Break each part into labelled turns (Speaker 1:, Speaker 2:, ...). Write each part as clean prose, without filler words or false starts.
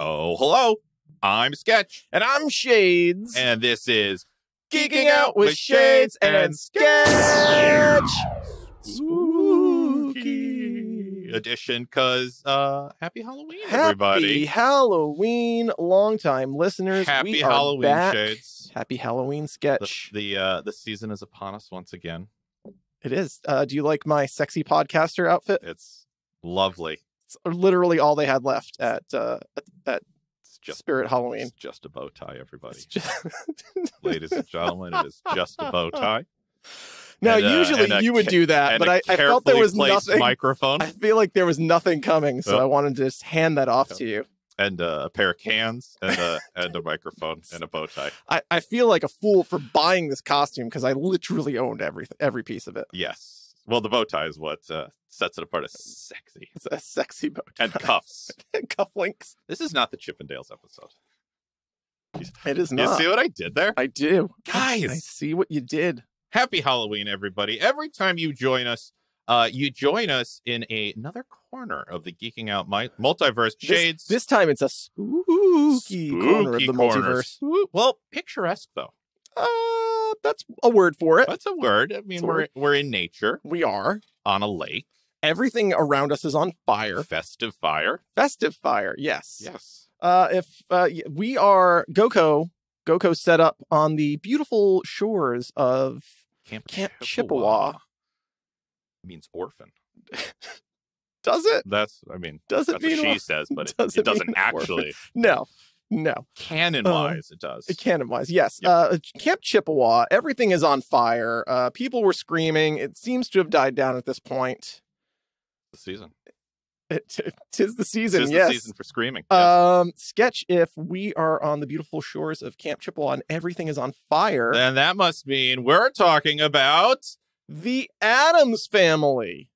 Speaker 1: Oh, hello. I'm Sketch.
Speaker 2: And I'm Shades.
Speaker 1: And this is
Speaker 2: Geeking Out with Shades and Sketch.
Speaker 1: Spooky edition, because happy Halloween, everybody.
Speaker 2: Happy Halloween, long-time listeners.
Speaker 1: Happy
Speaker 2: we are
Speaker 1: Halloween,
Speaker 2: back.
Speaker 1: Shades.
Speaker 2: Happy Halloween, Sketch.
Speaker 1: The season is upon us once again.
Speaker 2: It is. Do you like my sexy podcaster outfit?
Speaker 1: It's lovely.
Speaker 2: It's literally all they had left at Spirit Halloween.
Speaker 1: It's just a bow tie, everybody.
Speaker 2: Just...
Speaker 1: Ladies and gentlemen, it is just a bow tie.
Speaker 2: Now, usually you would do that, but I felt there was nothing.
Speaker 1: Microphone.
Speaker 2: I feel like there was nothing coming, so I wanted to just hand that off to you.
Speaker 1: And a pair of cans and a microphone and a bow tie.
Speaker 2: I feel like a fool for buying this costume because I literally owned every piece of it.
Speaker 1: Yes. Well, the bow tie is what sets it apart as sexy.
Speaker 2: It's a sexy bow tie.
Speaker 1: And cuffs.
Speaker 2: And cufflinks.
Speaker 1: This is not the Chippendales episode.
Speaker 2: It is not.
Speaker 1: You see what I did there?
Speaker 2: I do.
Speaker 1: Guys.
Speaker 2: I see what you did.
Speaker 1: Happy Halloween, everybody. Every time you join us in another corner of the Geeking Out multiverse. Shades.
Speaker 2: This time it's a spooky corner of the multiverse.
Speaker 1: Well, picturesque, though.
Speaker 2: That's a word for it.
Speaker 1: That's a word. I mean, we're in nature.
Speaker 2: We are.
Speaker 1: On a lake.
Speaker 2: Everything around us is on fire.
Speaker 1: Festive fire.
Speaker 2: Festive fire, yes.
Speaker 1: Yes.
Speaker 2: We are GOCO set up on the beautiful shores of Camp Chippewa.
Speaker 1: Means orphan.
Speaker 2: Does it?
Speaker 1: That's
Speaker 2: mean
Speaker 1: what she says, but it doesn't actually.
Speaker 2: No.
Speaker 1: Canon-wise, it does.
Speaker 2: Canon-wise, yes.
Speaker 1: Yep.
Speaker 2: Camp Chippewa, everything is on fire. People were screaming. It seems to have died down at this point.
Speaker 1: The season.
Speaker 2: Tis the season,
Speaker 1: Tis
Speaker 2: yes.
Speaker 1: the season for screaming. Yes.
Speaker 2: Sketch, if we are on the beautiful shores of Camp Chippewa and everything is on fire...
Speaker 1: then that must mean we're talking about...
Speaker 2: the Addams Family.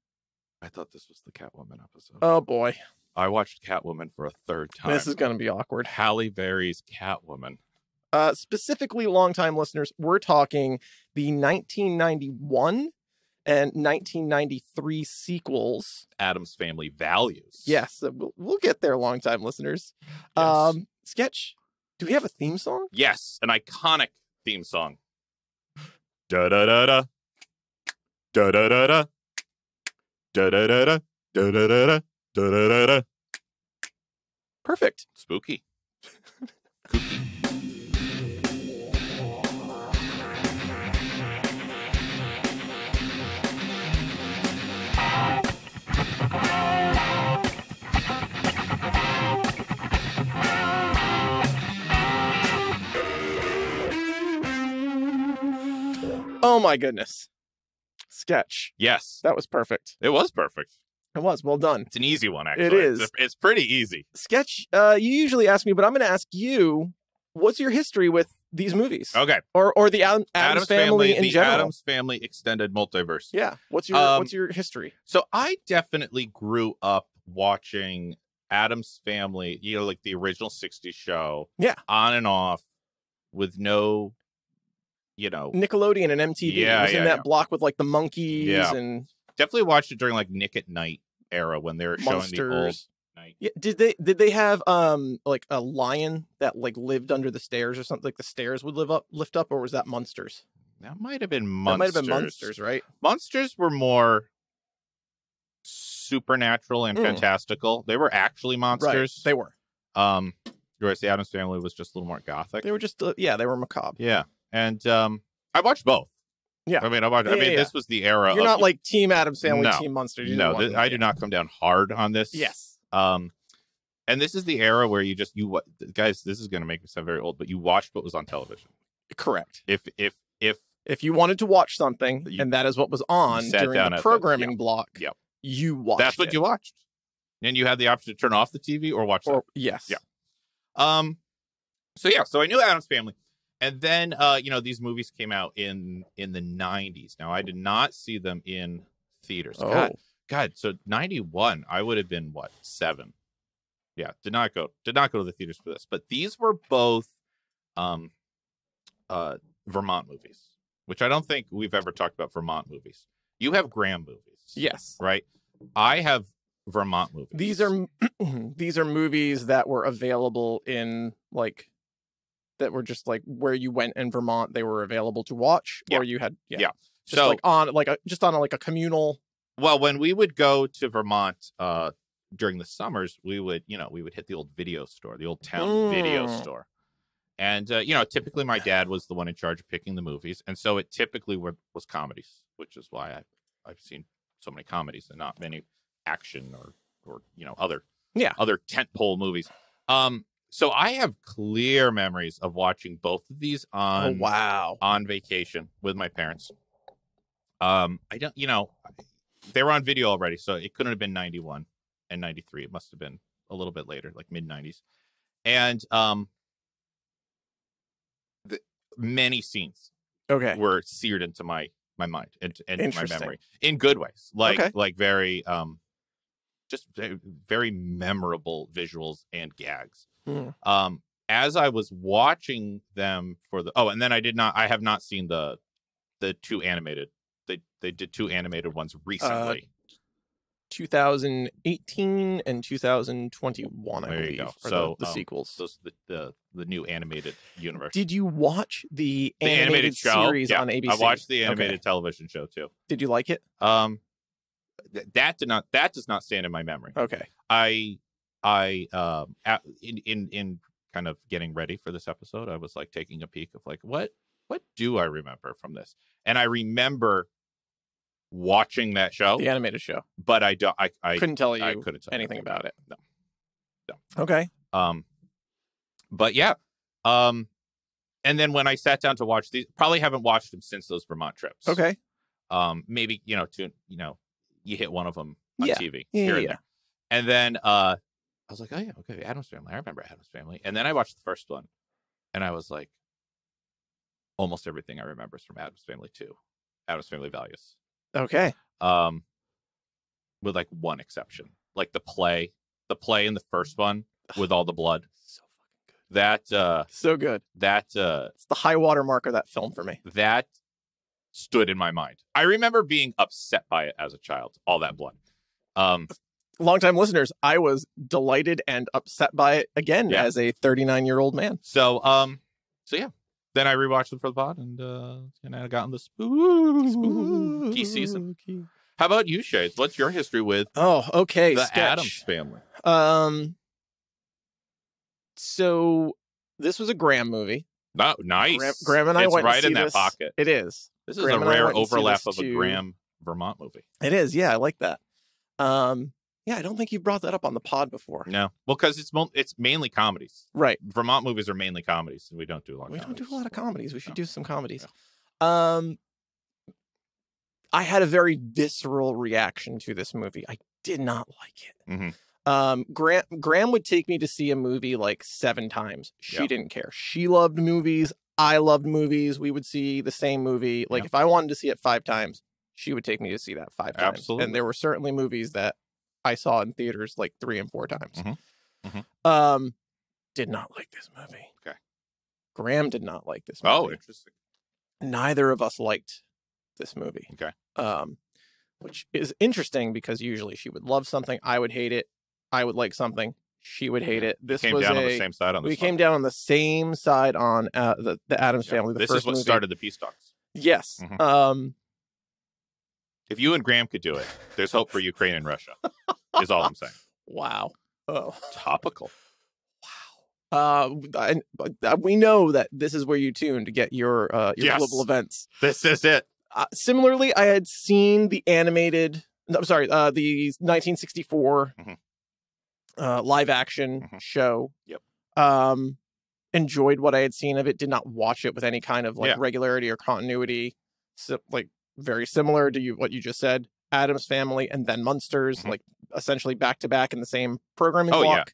Speaker 1: I thought this was the Catwoman episode.
Speaker 2: Oh, boy.
Speaker 1: I watched Catwoman for a third time.
Speaker 2: This is going to be awkward.
Speaker 1: Halle Berry's Catwoman.
Speaker 2: Specifically, longtime listeners, we're talking the 1991 and 1993 sequels.
Speaker 1: Addams Family Values.
Speaker 2: Yes, we'll get there, longtime listeners.
Speaker 1: Yes.
Speaker 2: Sketch, do we have a theme song?
Speaker 1: Yes, an iconic theme song. Da-da-da-da. Da-da-da-da. Da-da-da-da. Da-da-da-da. Da-da-da-da.
Speaker 2: Perfect.
Speaker 1: Spooky. Kooky.
Speaker 2: Oh my goodness. Sketch.
Speaker 1: Yes.
Speaker 2: That was perfect.
Speaker 1: It was perfect.
Speaker 2: It was. Well done.
Speaker 1: It's an easy one, actually.
Speaker 2: It is.
Speaker 1: It's pretty easy.
Speaker 2: Sketch, you usually ask me, but I'm going to ask you, what's your history with these movies?
Speaker 1: Okay.
Speaker 2: Or the Addams Family in general?
Speaker 1: The Addams Family extended multiverse.
Speaker 2: Yeah. What's your history?
Speaker 1: So I definitely grew up watching Addams Family, like the original 60s show.
Speaker 2: Yeah.
Speaker 1: On and off with no,
Speaker 2: Nickelodeon and MTV.
Speaker 1: Yeah,
Speaker 2: it was in that block with like the monkeys and...
Speaker 1: Definitely watched it during like Nick at Night era when they were showing the old night.
Speaker 2: Yeah, did they have like a lion that like lived under the stairs or something? Like the stairs would lift up, or was that Munsters?
Speaker 1: That might have been Munsters.
Speaker 2: That might have been Munsters, right?
Speaker 1: Munsters were more supernatural and fantastical. They were actually monsters.
Speaker 2: Right, they were.
Speaker 1: Whereas the Addams Family was just a little more gothic.
Speaker 2: They were just they were macabre.
Speaker 1: Yeah, and I watched both.
Speaker 2: Yeah,
Speaker 1: this was the era.
Speaker 2: You're not like Team Addams Family, Team Munsters.
Speaker 1: I do not come down hard on this.
Speaker 2: Yes.
Speaker 1: And this is the era where guys, this is going to make me sound very old, but you watched what was on television.
Speaker 2: Correct.
Speaker 1: If
Speaker 2: you wanted to watch something and that is what was on during the programming block, you watched.
Speaker 1: That's what you watched, and you had the option to turn off the TV or watch that.
Speaker 2: Yes.
Speaker 1: Yeah. So I knew Addams Family. And then, these movies came out in the 90s. Now, I did not see them in theaters.
Speaker 2: Oh.
Speaker 1: God. So 91, I would have been, 7? Yeah, did not go to the theaters for this. But these were both Vermont movies, which I don't think we've ever talked about Vermont movies. You have Graham movies.
Speaker 2: Yes.
Speaker 1: Right? I have Vermont movies.
Speaker 2: These are movies that were available in like that were just like where you went in Vermont. They were available to watch, or you had just
Speaker 1: so
Speaker 2: like on like a communal.
Speaker 1: Well, when we would go to Vermont during the summers, we would hit the old video store, the old town video store. And, typically my dad was the one in charge of picking the movies. And so it typically was comedies, which is why I've seen so many comedies and not many action or other tentpole movies. So I have clear memories of watching both of these on vacation with my parents. I don't, they were on video already, so it couldn't have been 91 and 93. It must have been a little bit later, like mid 90s. And many scenes were seared into my mind and my memory in good ways, like very just very memorable visuals and gags. As I was watching them and then I have not seen the two animated. They did two animated ones recently.
Speaker 2: 2018 and 2021, I believe. There you go. So the sequels.
Speaker 1: Those the new animated universe.
Speaker 2: Did you watch the animated show series on ABC?
Speaker 1: I watched the animated television show too.
Speaker 2: Did you like it?
Speaker 1: That does not stand in my memory.
Speaker 2: Okay.
Speaker 1: I in kind of getting ready for this episode, I was like taking a peek of like what do I remember from this? And I remember watching that show,
Speaker 2: the animated show,
Speaker 1: but I
Speaker 2: couldn't tell you anything about it.
Speaker 1: No.
Speaker 2: Okay.
Speaker 1: But yeah. And then when I sat down to watch these, probably haven't watched them since those Vermont trips.
Speaker 2: Okay.
Speaker 1: Maybe you hit one of them on TV here and there, and then I was like, oh yeah, okay, Addams Family. I remember Addams Family. And then I watched the first one, and I was like, almost everything I remember is from Addams Family 2, Addams Family Values.
Speaker 2: Okay.
Speaker 1: With like one exception, like the play in the first one with all the blood.
Speaker 2: So fucking
Speaker 1: good.
Speaker 2: So good.
Speaker 1: It's
Speaker 2: the high water mark of that film for me.
Speaker 1: That stood in my mind. I remember being upset by it as a child. All that blood.
Speaker 2: Longtime listeners, I was delighted and upset by it again as a 39-year-old man.
Speaker 1: So yeah. Then I rewatched them for the pod, and I got in the spooky season. How about you, Shades? What's your history with?
Speaker 2: Oh, okay.
Speaker 1: The Addams Family.
Speaker 2: So this was a Graham movie.
Speaker 1: Oh, nice.
Speaker 2: Graham and I went
Speaker 1: right
Speaker 2: to see
Speaker 1: in that
Speaker 2: this.
Speaker 1: pocket.
Speaker 2: It is.
Speaker 1: This is a rare overlap of a Graham Vermont movie.
Speaker 2: It is. Yeah, I like that. Yeah, I don't think you brought that up on the pod before.
Speaker 1: No. Well, because it's mainly comedies.
Speaker 2: Right.
Speaker 1: Vermont movies are mainly comedies, and we don't do a lot of
Speaker 2: comedies. We don't do a lot of comedies. We should do some comedies.
Speaker 1: Yeah.
Speaker 2: I had a very visceral reaction to this movie. I did not like it.
Speaker 1: Mm-hmm.
Speaker 2: Graham would take me to see a movie like 7 times. She didn't care. She loved movies. I loved movies. We would see the same movie. Like if I wanted to see it 5 times, she would take me to see that 5 times.
Speaker 1: Absolutely.
Speaker 2: And there were certainly movies that I saw in theaters like 3 and 4 times.
Speaker 1: Mm-hmm. Mm-hmm.
Speaker 2: Did not like this movie.
Speaker 1: Okay.
Speaker 2: Graham did not like this movie.
Speaker 1: Oh, interesting.
Speaker 2: Neither of us liked this movie.
Speaker 1: Okay.
Speaker 2: Which is interesting because usually she would love something, I would hate it. I would like something, she would hate it. This
Speaker 1: came
Speaker 2: was
Speaker 1: down on the same side on this.
Speaker 2: We came down on the same side on the Addams Family.
Speaker 1: This is what started the peace talks.
Speaker 2: Yes.
Speaker 1: Mm-hmm. If you and Graham could do it, there's hope for Ukraine and Russia. Is all I'm saying.
Speaker 2: Wow. Oh.
Speaker 1: Topical.
Speaker 2: Wow. We know that this is where you tune to get your global events.
Speaker 1: This is it.
Speaker 2: Similarly, I had seen the animated. I'm sorry, the 1964 live action show.
Speaker 1: Yep.
Speaker 2: Enjoyed what I had seen of it. Did not watch it with any kind of regularity or continuity. So, like very similar to what you just said. Addams Family and then Munsters, like essentially back to back in the same programming block.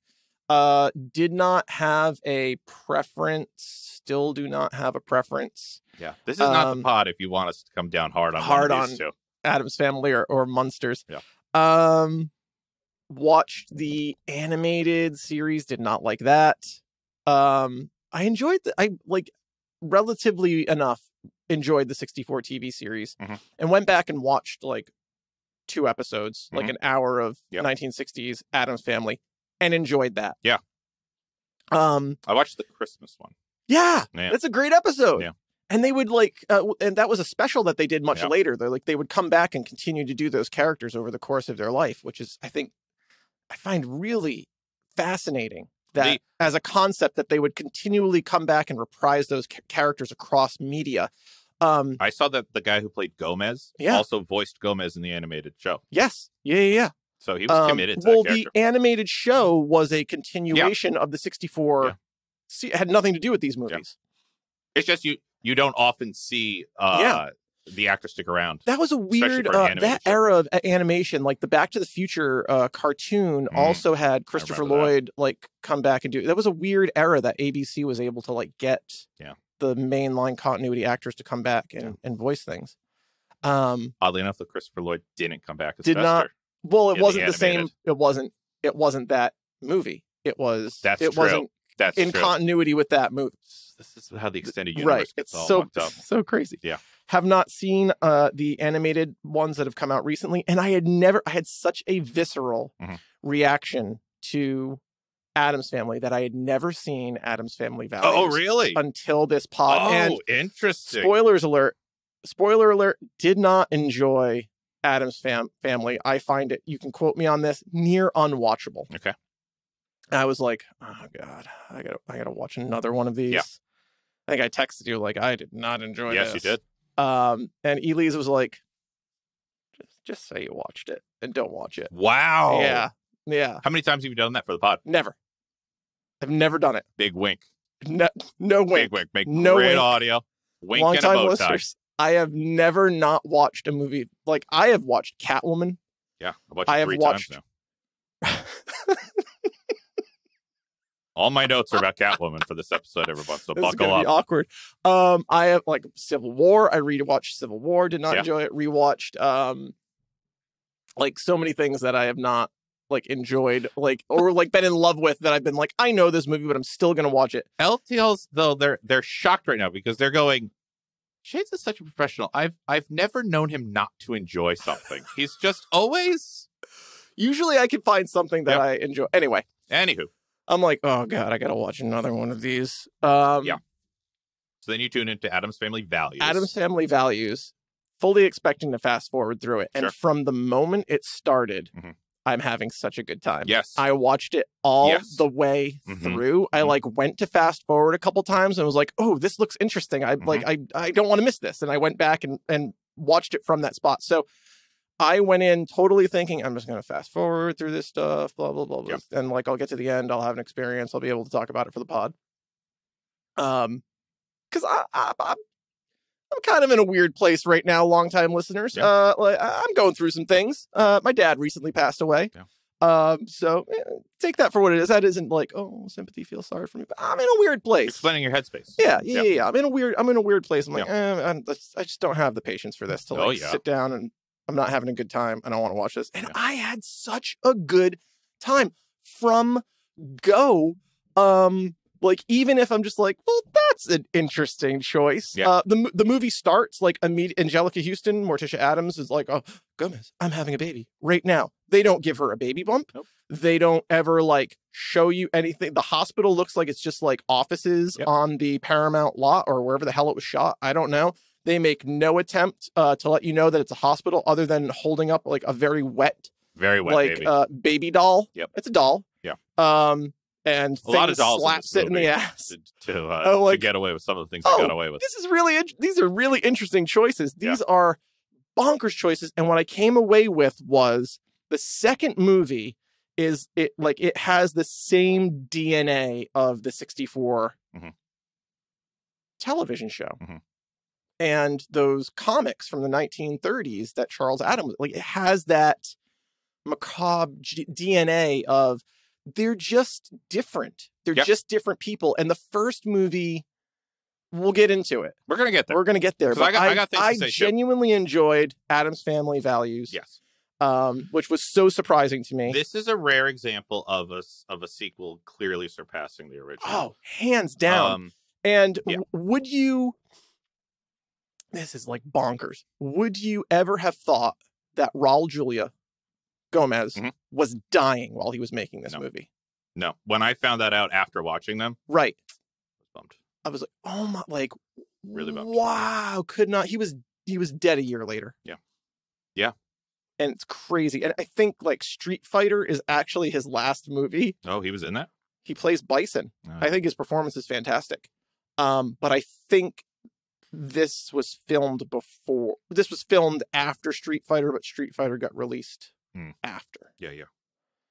Speaker 2: Yeah. Did not have a preference. Still do not have a preference.
Speaker 1: Yeah, this is not the pod if you want us to come down hard on these two.
Speaker 2: Addams Family or Munsters.
Speaker 1: Yeah.
Speaker 2: Watched the animated series. Did not like that. I enjoyed relatively enough enjoyed the 64 TV series and went back and watched like 2 episodes, like an hour of 1960s Addams Family, and enjoyed that.
Speaker 1: Yeah. I watched the Christmas one.
Speaker 2: Yeah, that's a great episode.
Speaker 1: Yeah.
Speaker 2: And they would and that was a special that they did much later. They would come back and continue to do those characters over the course of their life, which is, I find really fascinating that as a concept that they would continually come back and reprise those characters across media.
Speaker 1: I saw that the guy who played Gomez also voiced Gomez in the animated show.
Speaker 2: Yes. Yeah.
Speaker 1: So he was committed to that character.
Speaker 2: The animated show was a continuation of the 64. It had nothing to do with these movies.
Speaker 1: It's just you don't often see the actor stick around.
Speaker 2: That was a weird that era of animation, like the Back to the Future cartoon also had Christopher Lloyd come back and do. That was a weird era that ABC was able to get the mainline continuity actors to come back and voice things.
Speaker 1: Oddly enough, the Christopher Lloyd didn't come back as
Speaker 2: Fester.
Speaker 1: Not.
Speaker 2: Well, it wasn't the same. It wasn't that movie. It was. It wasn't in continuity with that movie.
Speaker 1: This is how the extended universe gets all fucked up.
Speaker 2: So crazy.
Speaker 1: Yeah.
Speaker 2: Have not seen the animated ones that have come out recently, and I had such a visceral reaction to Addams Family that I had never seen Addams Family Values.
Speaker 1: Oh, really?
Speaker 2: Until this pod.
Speaker 1: Oh,
Speaker 2: and
Speaker 1: interesting.
Speaker 2: Spoiler alert, did not enjoy Addams Family. I find it, you can quote me on this, near unwatchable.
Speaker 1: Okay.
Speaker 2: I was like, oh God, I gotta watch another one of these. Yeah. I think I texted you I did not enjoy this.
Speaker 1: Yes, you did.
Speaker 2: And Elise was like, just say you watched it and don't watch it.
Speaker 1: Wow.
Speaker 2: Yeah.
Speaker 1: How many times have you done that for the pod?
Speaker 2: Never. I've never done it.
Speaker 1: Big wink.
Speaker 2: No wink.
Speaker 1: Big wink. Make
Speaker 2: no
Speaker 1: great
Speaker 2: wink.
Speaker 1: audio. Wink
Speaker 2: Long
Speaker 1: and a
Speaker 2: time
Speaker 1: bow tie.
Speaker 2: listeners. I have never not watched a movie. I have watched Catwoman.
Speaker 1: Yeah, I watched it 3 times now. All my notes are about Catwoman for this episode, everyone. So
Speaker 2: this
Speaker 1: buckle up.
Speaker 2: Be awkward. I have Civil War. I rewatched Civil War. Did not enjoy it. Rewatched so many things that I have not enjoyed or been in love with that I've been I know this movie, but I'm still gonna watch it.
Speaker 1: LTLs though they're shocked right now because they're going, Shades is such a professional. I've never known him not to enjoy something. He's just always.
Speaker 2: Usually I can find something that I enjoy. Anyway.
Speaker 1: Anywho.
Speaker 2: I'm like, oh God, I gotta watch another one of these.
Speaker 1: So then you tune into Addams Family Values.
Speaker 2: Addams Family Values, fully expecting to fast forward through it. And from the moment it started, I'm having such a good time.
Speaker 1: Yes.
Speaker 2: I watched it all the way through. I went to fast forward a couple times and was like, oh, this looks interesting. I don't want to miss this. And I went back and watched it from that spot. So I went in totally thinking I'm just going to fast forward through this stuff, blah, blah, blah, blah. Yep. And I'll get to the end. I'll have an experience. I'll be able to talk about it for the pod. Because I'm kind of in a weird place right now, longtime listeners. Yeah. I'm going through some things. My dad recently passed away. Yeah. So take that for what it is. That isn't sympathy, feel sorry for me. But I'm in a weird place.
Speaker 1: Explaining your headspace.
Speaker 2: Yeah. I'm in a weird place. I'm like, I just don't have the patience for this to sit down and I'm not having a good time. I don't want to watch this. And I had such a good time from go. Even if I'm just well, that's an interesting choice. Yeah. The movie starts Angelica Houston, Morticia Addams is oh, Gomez, I'm having a baby right now. They don't give her a baby bump. Nope. They don't ever show you anything. The hospital looks like it's just offices on the Paramount lot or wherever the hell it was shot. I don't know. They make no attempt to let you know that it's a hospital other than holding up a very wet
Speaker 1: baby.
Speaker 2: Baby doll.
Speaker 1: Yep.
Speaker 2: It's a doll.
Speaker 1: Yeah.
Speaker 2: And
Speaker 1: a lot of dolls
Speaker 2: slaps it in the ass
Speaker 1: to get away with some of the things they got away with.
Speaker 2: These are really interesting choices. These are bonkers choices. And what I came away with was the second movie is it has the same DNA of the 64 television show. And those comics from the 1930s that Charles Addams, it has that macabre DNA of they're just different. They're just different people. And the first movie, we'll get into it.
Speaker 1: We're going to get there.
Speaker 2: But
Speaker 1: I got things to say
Speaker 2: genuinely enjoyed Addams Family Values.
Speaker 1: Yes.
Speaker 2: Which was so surprising to me.
Speaker 1: This is a rare example of a sequel clearly surpassing the original.
Speaker 2: Oh, hands down. Would you... This is bonkers. Would you ever have thought that Raul Julia Gomez was dying while he was making this movie.
Speaker 1: No. When I found that out after watching them,
Speaker 2: right,
Speaker 1: I was bummed.
Speaker 2: I was like, oh my, like,
Speaker 1: really bummed.
Speaker 2: Wow, could not. He was dead a year later.
Speaker 1: Yeah. Yeah.
Speaker 2: And it's crazy. And I think like Street Fighter is actually his last movie.
Speaker 1: Oh, he was in that?
Speaker 2: He plays Bison. I think his performance is fantastic. But I think this was filmed after Street Fighter, but Street Fighter got released after.
Speaker 1: Yeah.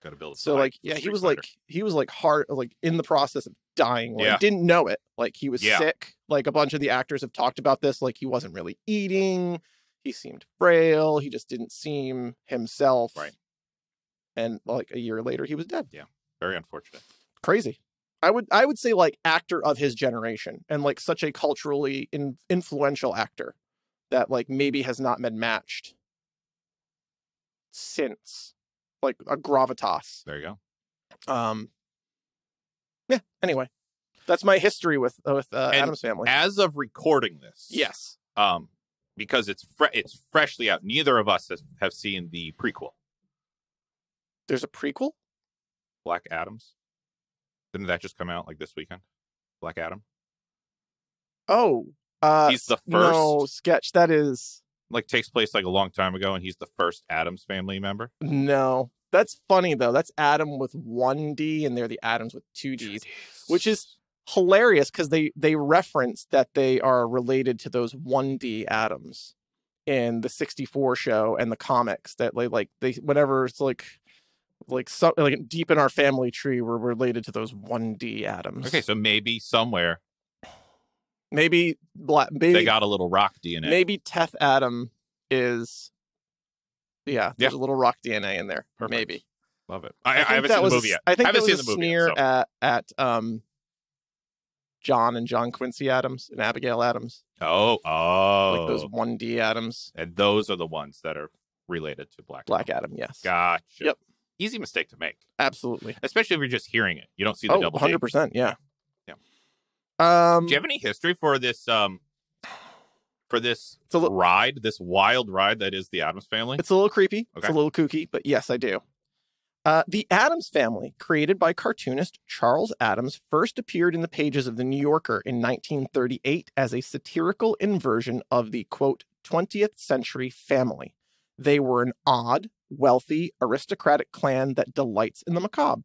Speaker 1: Got to build.
Speaker 2: So like, yeah, he was like hard, like in the process of dying. Like, didn't know it. Like he was sick. Like a bunch of the actors have talked about this. Like he wasn't really eating. He seemed frail. He just didn't seem himself.
Speaker 1: Right. And
Speaker 2: like a year later, he was dead.
Speaker 1: Yeah. Very unfortunate.
Speaker 2: Crazy. I would say like actor of his generation and like such a culturally influential actor that like maybe has not been matched since, like a gravitas.
Speaker 1: There you go.
Speaker 2: Yeah. Anyway, that's my history with Addams Family.
Speaker 1: As of recording this,
Speaker 2: yes.
Speaker 1: Because it's freshly out. Neither of us have seen the prequel.
Speaker 2: There's a prequel?
Speaker 1: Black Adams. Didn't that just come out like this weekend? Black Adam.
Speaker 2: Oh,
Speaker 1: he's the first.
Speaker 2: No, sketch. That is
Speaker 1: like takes place like a long time ago, and he's the first Addams Family member.
Speaker 2: No, that's funny though. That's Adam with 1D, and they're the Adams with 2Ds, which is hilarious because they reference that they are related to those 1D Adams in the 64 show and the comics. That they whenever it's like deep in our family tree, we're related to those 1D Adams.
Speaker 1: Okay, so maybe somewhere.
Speaker 2: Maybe
Speaker 1: they got a little rock DNA.
Speaker 2: Maybe Teth Adam is, there's a little rock DNA in there. Perfect. Maybe.
Speaker 1: Love it. I haven't seen the movie yet.
Speaker 2: I think
Speaker 1: haven't
Speaker 2: that was
Speaker 1: seen
Speaker 2: a sneer at John and John Quincy Adams and Abigail Adams.
Speaker 1: Oh.
Speaker 2: Like those 1D Adams.
Speaker 1: And those are the ones that are related to Black
Speaker 2: Adam, yes.
Speaker 1: Gotcha.
Speaker 2: Yep.
Speaker 1: Easy mistake to make.
Speaker 2: Absolutely.
Speaker 1: Especially if you're just hearing it. You don't see the double
Speaker 2: 100%, yeah.
Speaker 1: Do you have any history for this ride, this wild ride that is the Addams Family?
Speaker 2: It's a little creepy. Okay. It's a little kooky, but yes, I do. The Addams Family, created by cartoonist Charles Addams, first appeared in the pages of The New Yorker in 1938 as a satirical inversion of the, quote, 20th century family. They were an odd, wealthy, aristocratic clan that delights in the macabre,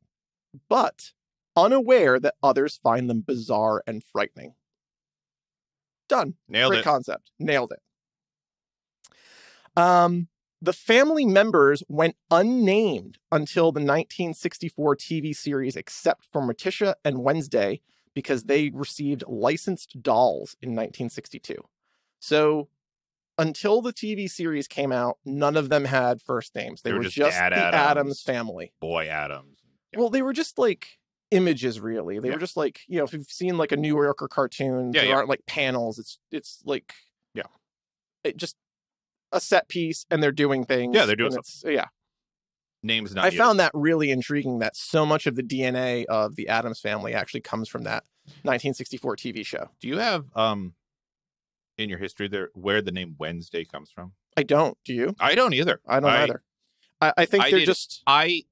Speaker 2: but unaware that others find them bizarre and frightening. Done.
Speaker 1: Nailed it.
Speaker 2: Great concept. Nailed it. The family members went unnamed until the 1964 TV series, except for Morticia and Wednesday, because they received licensed dolls in 1962. So until the TV series came out, none of them had first names. They were just the Addams family.
Speaker 1: Boy Addams.
Speaker 2: Yeah. Well, they were just like images, really. They were just like, if you've seen like a New Yorker cartoon, there aren't like panels. It's like just a set piece, and they're doing things.
Speaker 1: Yeah, they're doing something. Names not.
Speaker 2: I found that really intriguing. That so much of the DNA of the Addams Family actually comes from that 1964 TV show.
Speaker 1: Do you have in your history there where the name Wednesday comes from?
Speaker 2: I don't. Do you?
Speaker 1: I don't either.
Speaker 2: I don't either. I think they're just.
Speaker 1: I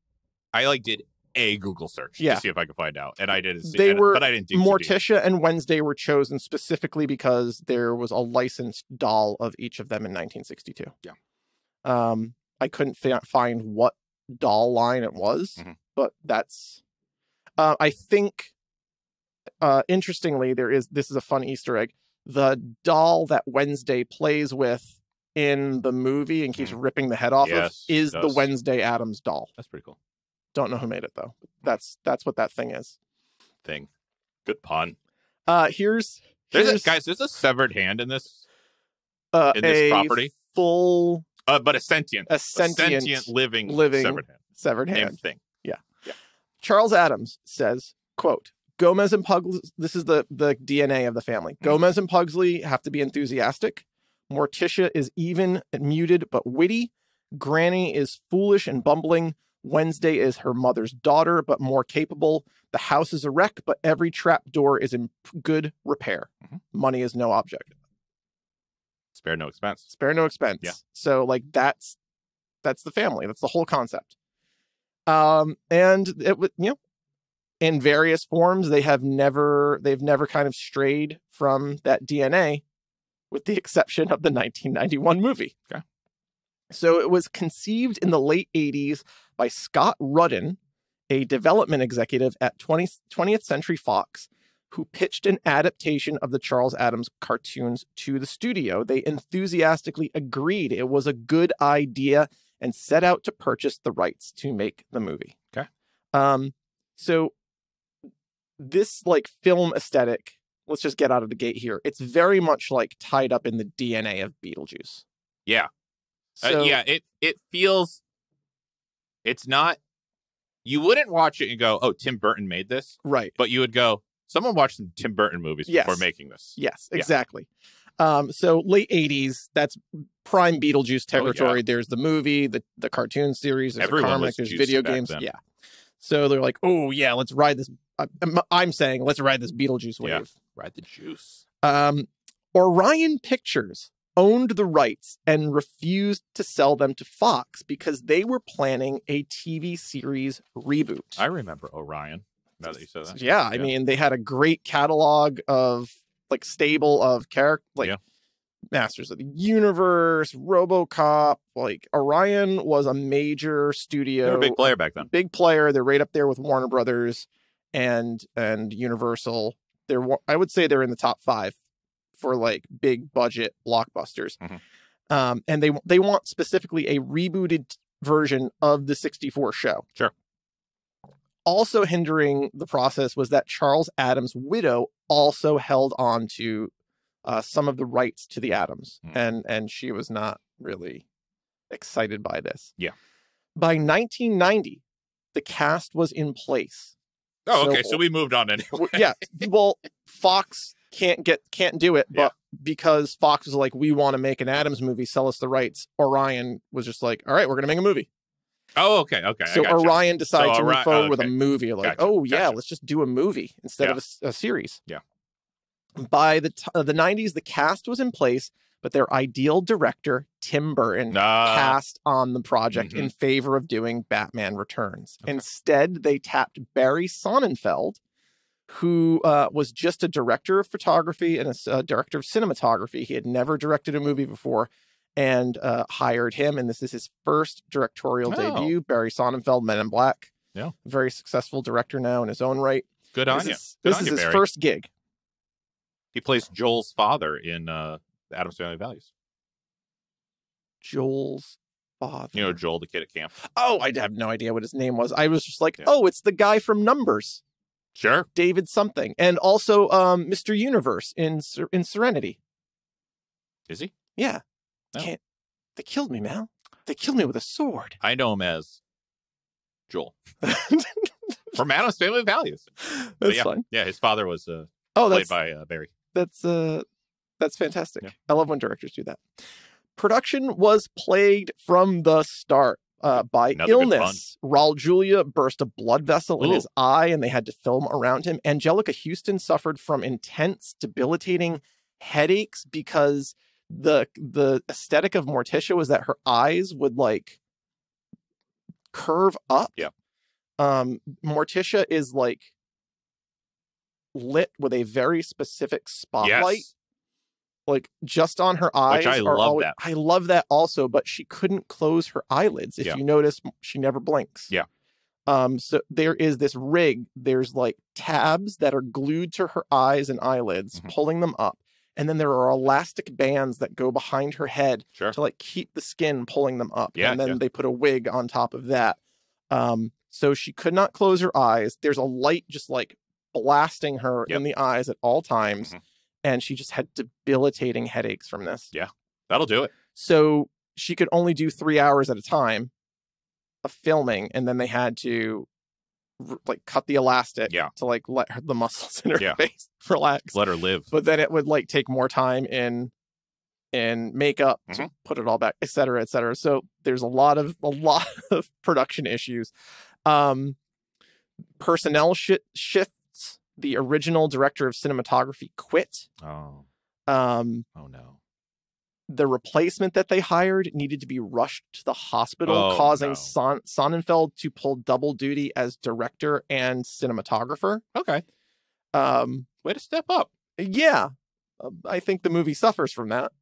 Speaker 1: did a Google search to see if I could find out, and I didn't see but I didn't dig
Speaker 2: Morticia and Wednesday were chosen specifically because there was a licensed doll of each of them in 1962.
Speaker 1: Yeah.
Speaker 2: I couldn't find what doll line it was, but that's I think interestingly this is a fun Easter egg. The doll that Wednesday plays with in the movie and keeps ripping the head off of is the Wednesday Addams doll.
Speaker 1: That's pretty cool.
Speaker 2: Don't know who made it though. That's what that thing is.
Speaker 1: Good pun.
Speaker 2: There's
Speaker 1: a severed hand in this property.
Speaker 2: Full
Speaker 1: but a sentient living
Speaker 2: severed hand
Speaker 1: thing.
Speaker 2: Yeah. Charles Addams says, quote, Gomez and Pugsley, this is the DNA of the family. Gomez and Pugsley have to be enthusiastic. Morticia is even and muted but witty. Granny is foolish and bumbling. Wednesday is her mother's daughter, but more capable. The house is a wreck, but every trap door is in good repair. Money is no object.
Speaker 1: Spare no expense.
Speaker 2: Spare no expense.
Speaker 1: Yeah.
Speaker 2: So like that's that's the family. That's the whole concept. And it would, in various forms, they've never kind of strayed from that DNA, with the exception of the 1991 movie.
Speaker 1: Okay.
Speaker 2: So it was conceived in the late 80s by Scott Rudin, a development executive at 20th Century Fox, who pitched an adaptation of the Charles Addams cartoons to the studio. They enthusiastically agreed it was a good idea and set out to purchase the rights to make the movie.
Speaker 1: Okay.
Speaker 2: So this like film aesthetic, let's just get out of the gate here. It's very much like tied up in the DNA of Beetlejuice.
Speaker 1: Yeah.
Speaker 2: So,
Speaker 1: it feels, it's not, you wouldn't watch it and go, oh, Tim Burton made this.
Speaker 2: Right.
Speaker 1: But you would go, someone watched some Tim Burton movies before making this.
Speaker 2: Yes, exactly. So late 80s, that's prime Beetlejuice territory.
Speaker 1: Oh, yeah.
Speaker 2: There's the movie, the cartoon series, there's
Speaker 1: Everyone
Speaker 2: a comic,
Speaker 1: was
Speaker 2: there's
Speaker 1: juiced
Speaker 2: video
Speaker 1: back
Speaker 2: games.
Speaker 1: then.
Speaker 2: Yeah. So they're like, oh, yeah, let's ride this. I'm saying, let's ride this Beetlejuice wave.
Speaker 1: Yeah. Ride the juice.
Speaker 2: Orion Pictures owned the rights and refused to sell them to Fox because they were planning a TV series reboot.
Speaker 1: I remember Orion, now that you said that.
Speaker 2: Yeah, I mean, they had a great catalog of, like, stable of character, like, Masters of the Universe, RoboCop. Like, Orion was a major studio.
Speaker 1: They were a big player back then.
Speaker 2: Big player. They're right up there with Warner Brothers and Universal. I would say they're in the top 5 for like big budget blockbusters.
Speaker 1: Mm-hmm.
Speaker 2: And they want specifically a rebooted version of the 64 show.
Speaker 1: Sure.
Speaker 2: Also hindering the process was that Charles Addams' widow also held on to some of the rights to the Addams. And she was not really excited by this.
Speaker 1: Yeah.
Speaker 2: By 1990, the cast was in place.
Speaker 1: Oh, okay. So we moved on anyway.
Speaker 2: Yeah. Well, Fox can't do it, but because Fox was like, we want to make an Addams movie, sell us the rights. Orion was just like, all right, we're going to make a movie.
Speaker 1: Oh, okay.
Speaker 2: So Orion decided to move forward with a movie. Like,
Speaker 1: gotcha.
Speaker 2: Let's just do a movie instead of a series.
Speaker 1: Yeah.
Speaker 2: By the 90s, the cast was in place, but their ideal director, Tim Burton, passed on the project in favor of doing Batman Returns. Okay. Instead, they tapped Barry Sonnenfeld, who was just a director of photography and a director of cinematography. He had never directed a movie before, and hired him. And this is his first directorial debut. Barry Sonnenfeld, Men in Black.
Speaker 1: Yeah.
Speaker 2: Very successful director now in his own right.
Speaker 1: Good on you.
Speaker 2: This is his first gig.
Speaker 1: He plays Joel's father in The Addams Family Values.
Speaker 2: Joel's father.
Speaker 1: You know, Joel, the kid at camp.
Speaker 2: Oh, I have no idea what his name was. I was just like, oh, it's the guy from Numbers.
Speaker 1: Sure.
Speaker 2: David something. And also Mr. Universe in Serenity.
Speaker 1: Is he?
Speaker 2: Yeah.
Speaker 1: No.
Speaker 2: They killed me, Mal. They killed me with a sword.
Speaker 1: I know him as Joel. From Addams Family Values.
Speaker 2: That's fine.
Speaker 1: Yeah, his father was played by Barry.
Speaker 2: That's fantastic.
Speaker 1: Yeah.
Speaker 2: I love when directors do that. Production was plagued from the start by illness. Raul Julia burst a blood vessel in his eye, and they had to film around him. Angelica Houston suffered from intense, debilitating headaches because the aesthetic of Morticia was that her eyes would like curve up.
Speaker 1: Yeah.
Speaker 2: Morticia is like lit with a very specific spotlight. Yes. Like just on her eyes.
Speaker 1: Which I love that.
Speaker 2: I love that also, but she couldn't close her eyelids. If you notice, she never blinks.
Speaker 1: Yeah.
Speaker 2: So there is this rig. There's like tabs that are glued to her eyes and eyelids, pulling them up. And then there are elastic bands that go behind her head to like keep the skin pulling them up.
Speaker 1: Yeah,
Speaker 2: and then they put a wig on top of that. So she could not close her eyes. There's a light just like blasting her in the eyes at all times. And she just had debilitating headaches from this.
Speaker 1: Yeah, that'll do it.
Speaker 2: So she could only do 3 hours at a time of filming. And then they had to like cut the elastic to like let the muscles in her face relax.
Speaker 1: Let her live.
Speaker 2: But then it would like take more time in makeup to put it all back, et cetera, et cetera. So there's a lot of production issues. Personnel shifts. The original director of cinematography quit.
Speaker 1: Oh.
Speaker 2: Oh
Speaker 1: no.
Speaker 2: the replacement that they hired needed to be rushed to the hospital, causing Sonnenfeld to pull double duty as director and cinematographer.
Speaker 1: Okay. Way to step up.
Speaker 2: Yeah. I think the movie suffers from that.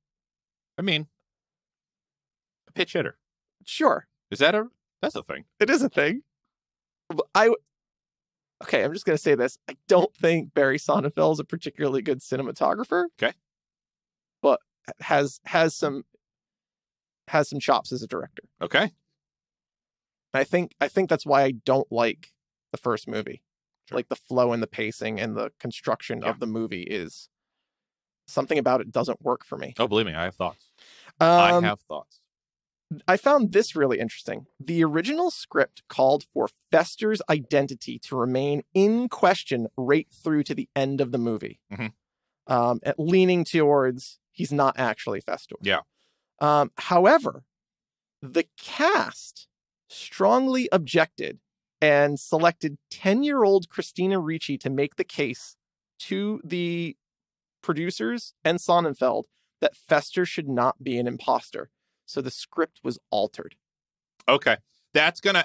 Speaker 1: I mean, a pitch hitter.
Speaker 2: Sure.
Speaker 1: That's a thing.
Speaker 2: It is a thing. Okay, I'm just going to say this. I don't think Barry Sonnenfeld is a particularly good cinematographer.
Speaker 1: Okay.
Speaker 2: But has some chops as a director.
Speaker 1: Okay.
Speaker 2: I think that's why I don't like the first movie.
Speaker 1: Sure.
Speaker 2: Like the flow and the pacing and the construction of the movie is something about it doesn't work for me.
Speaker 1: Oh, believe me, I have thoughts. I have thoughts.
Speaker 2: I found this really interesting. The original script called for Fester's identity to remain in question right through to the end of the movie. Leaning towards he's not actually Fester.
Speaker 1: Yeah.
Speaker 2: However, the cast strongly objected and selected 10-year-old Christina Ricci to make the case to the producers and Sonnenfeld that Fester should not be an imposter. So the script was altered.
Speaker 1: Okay. That's gonna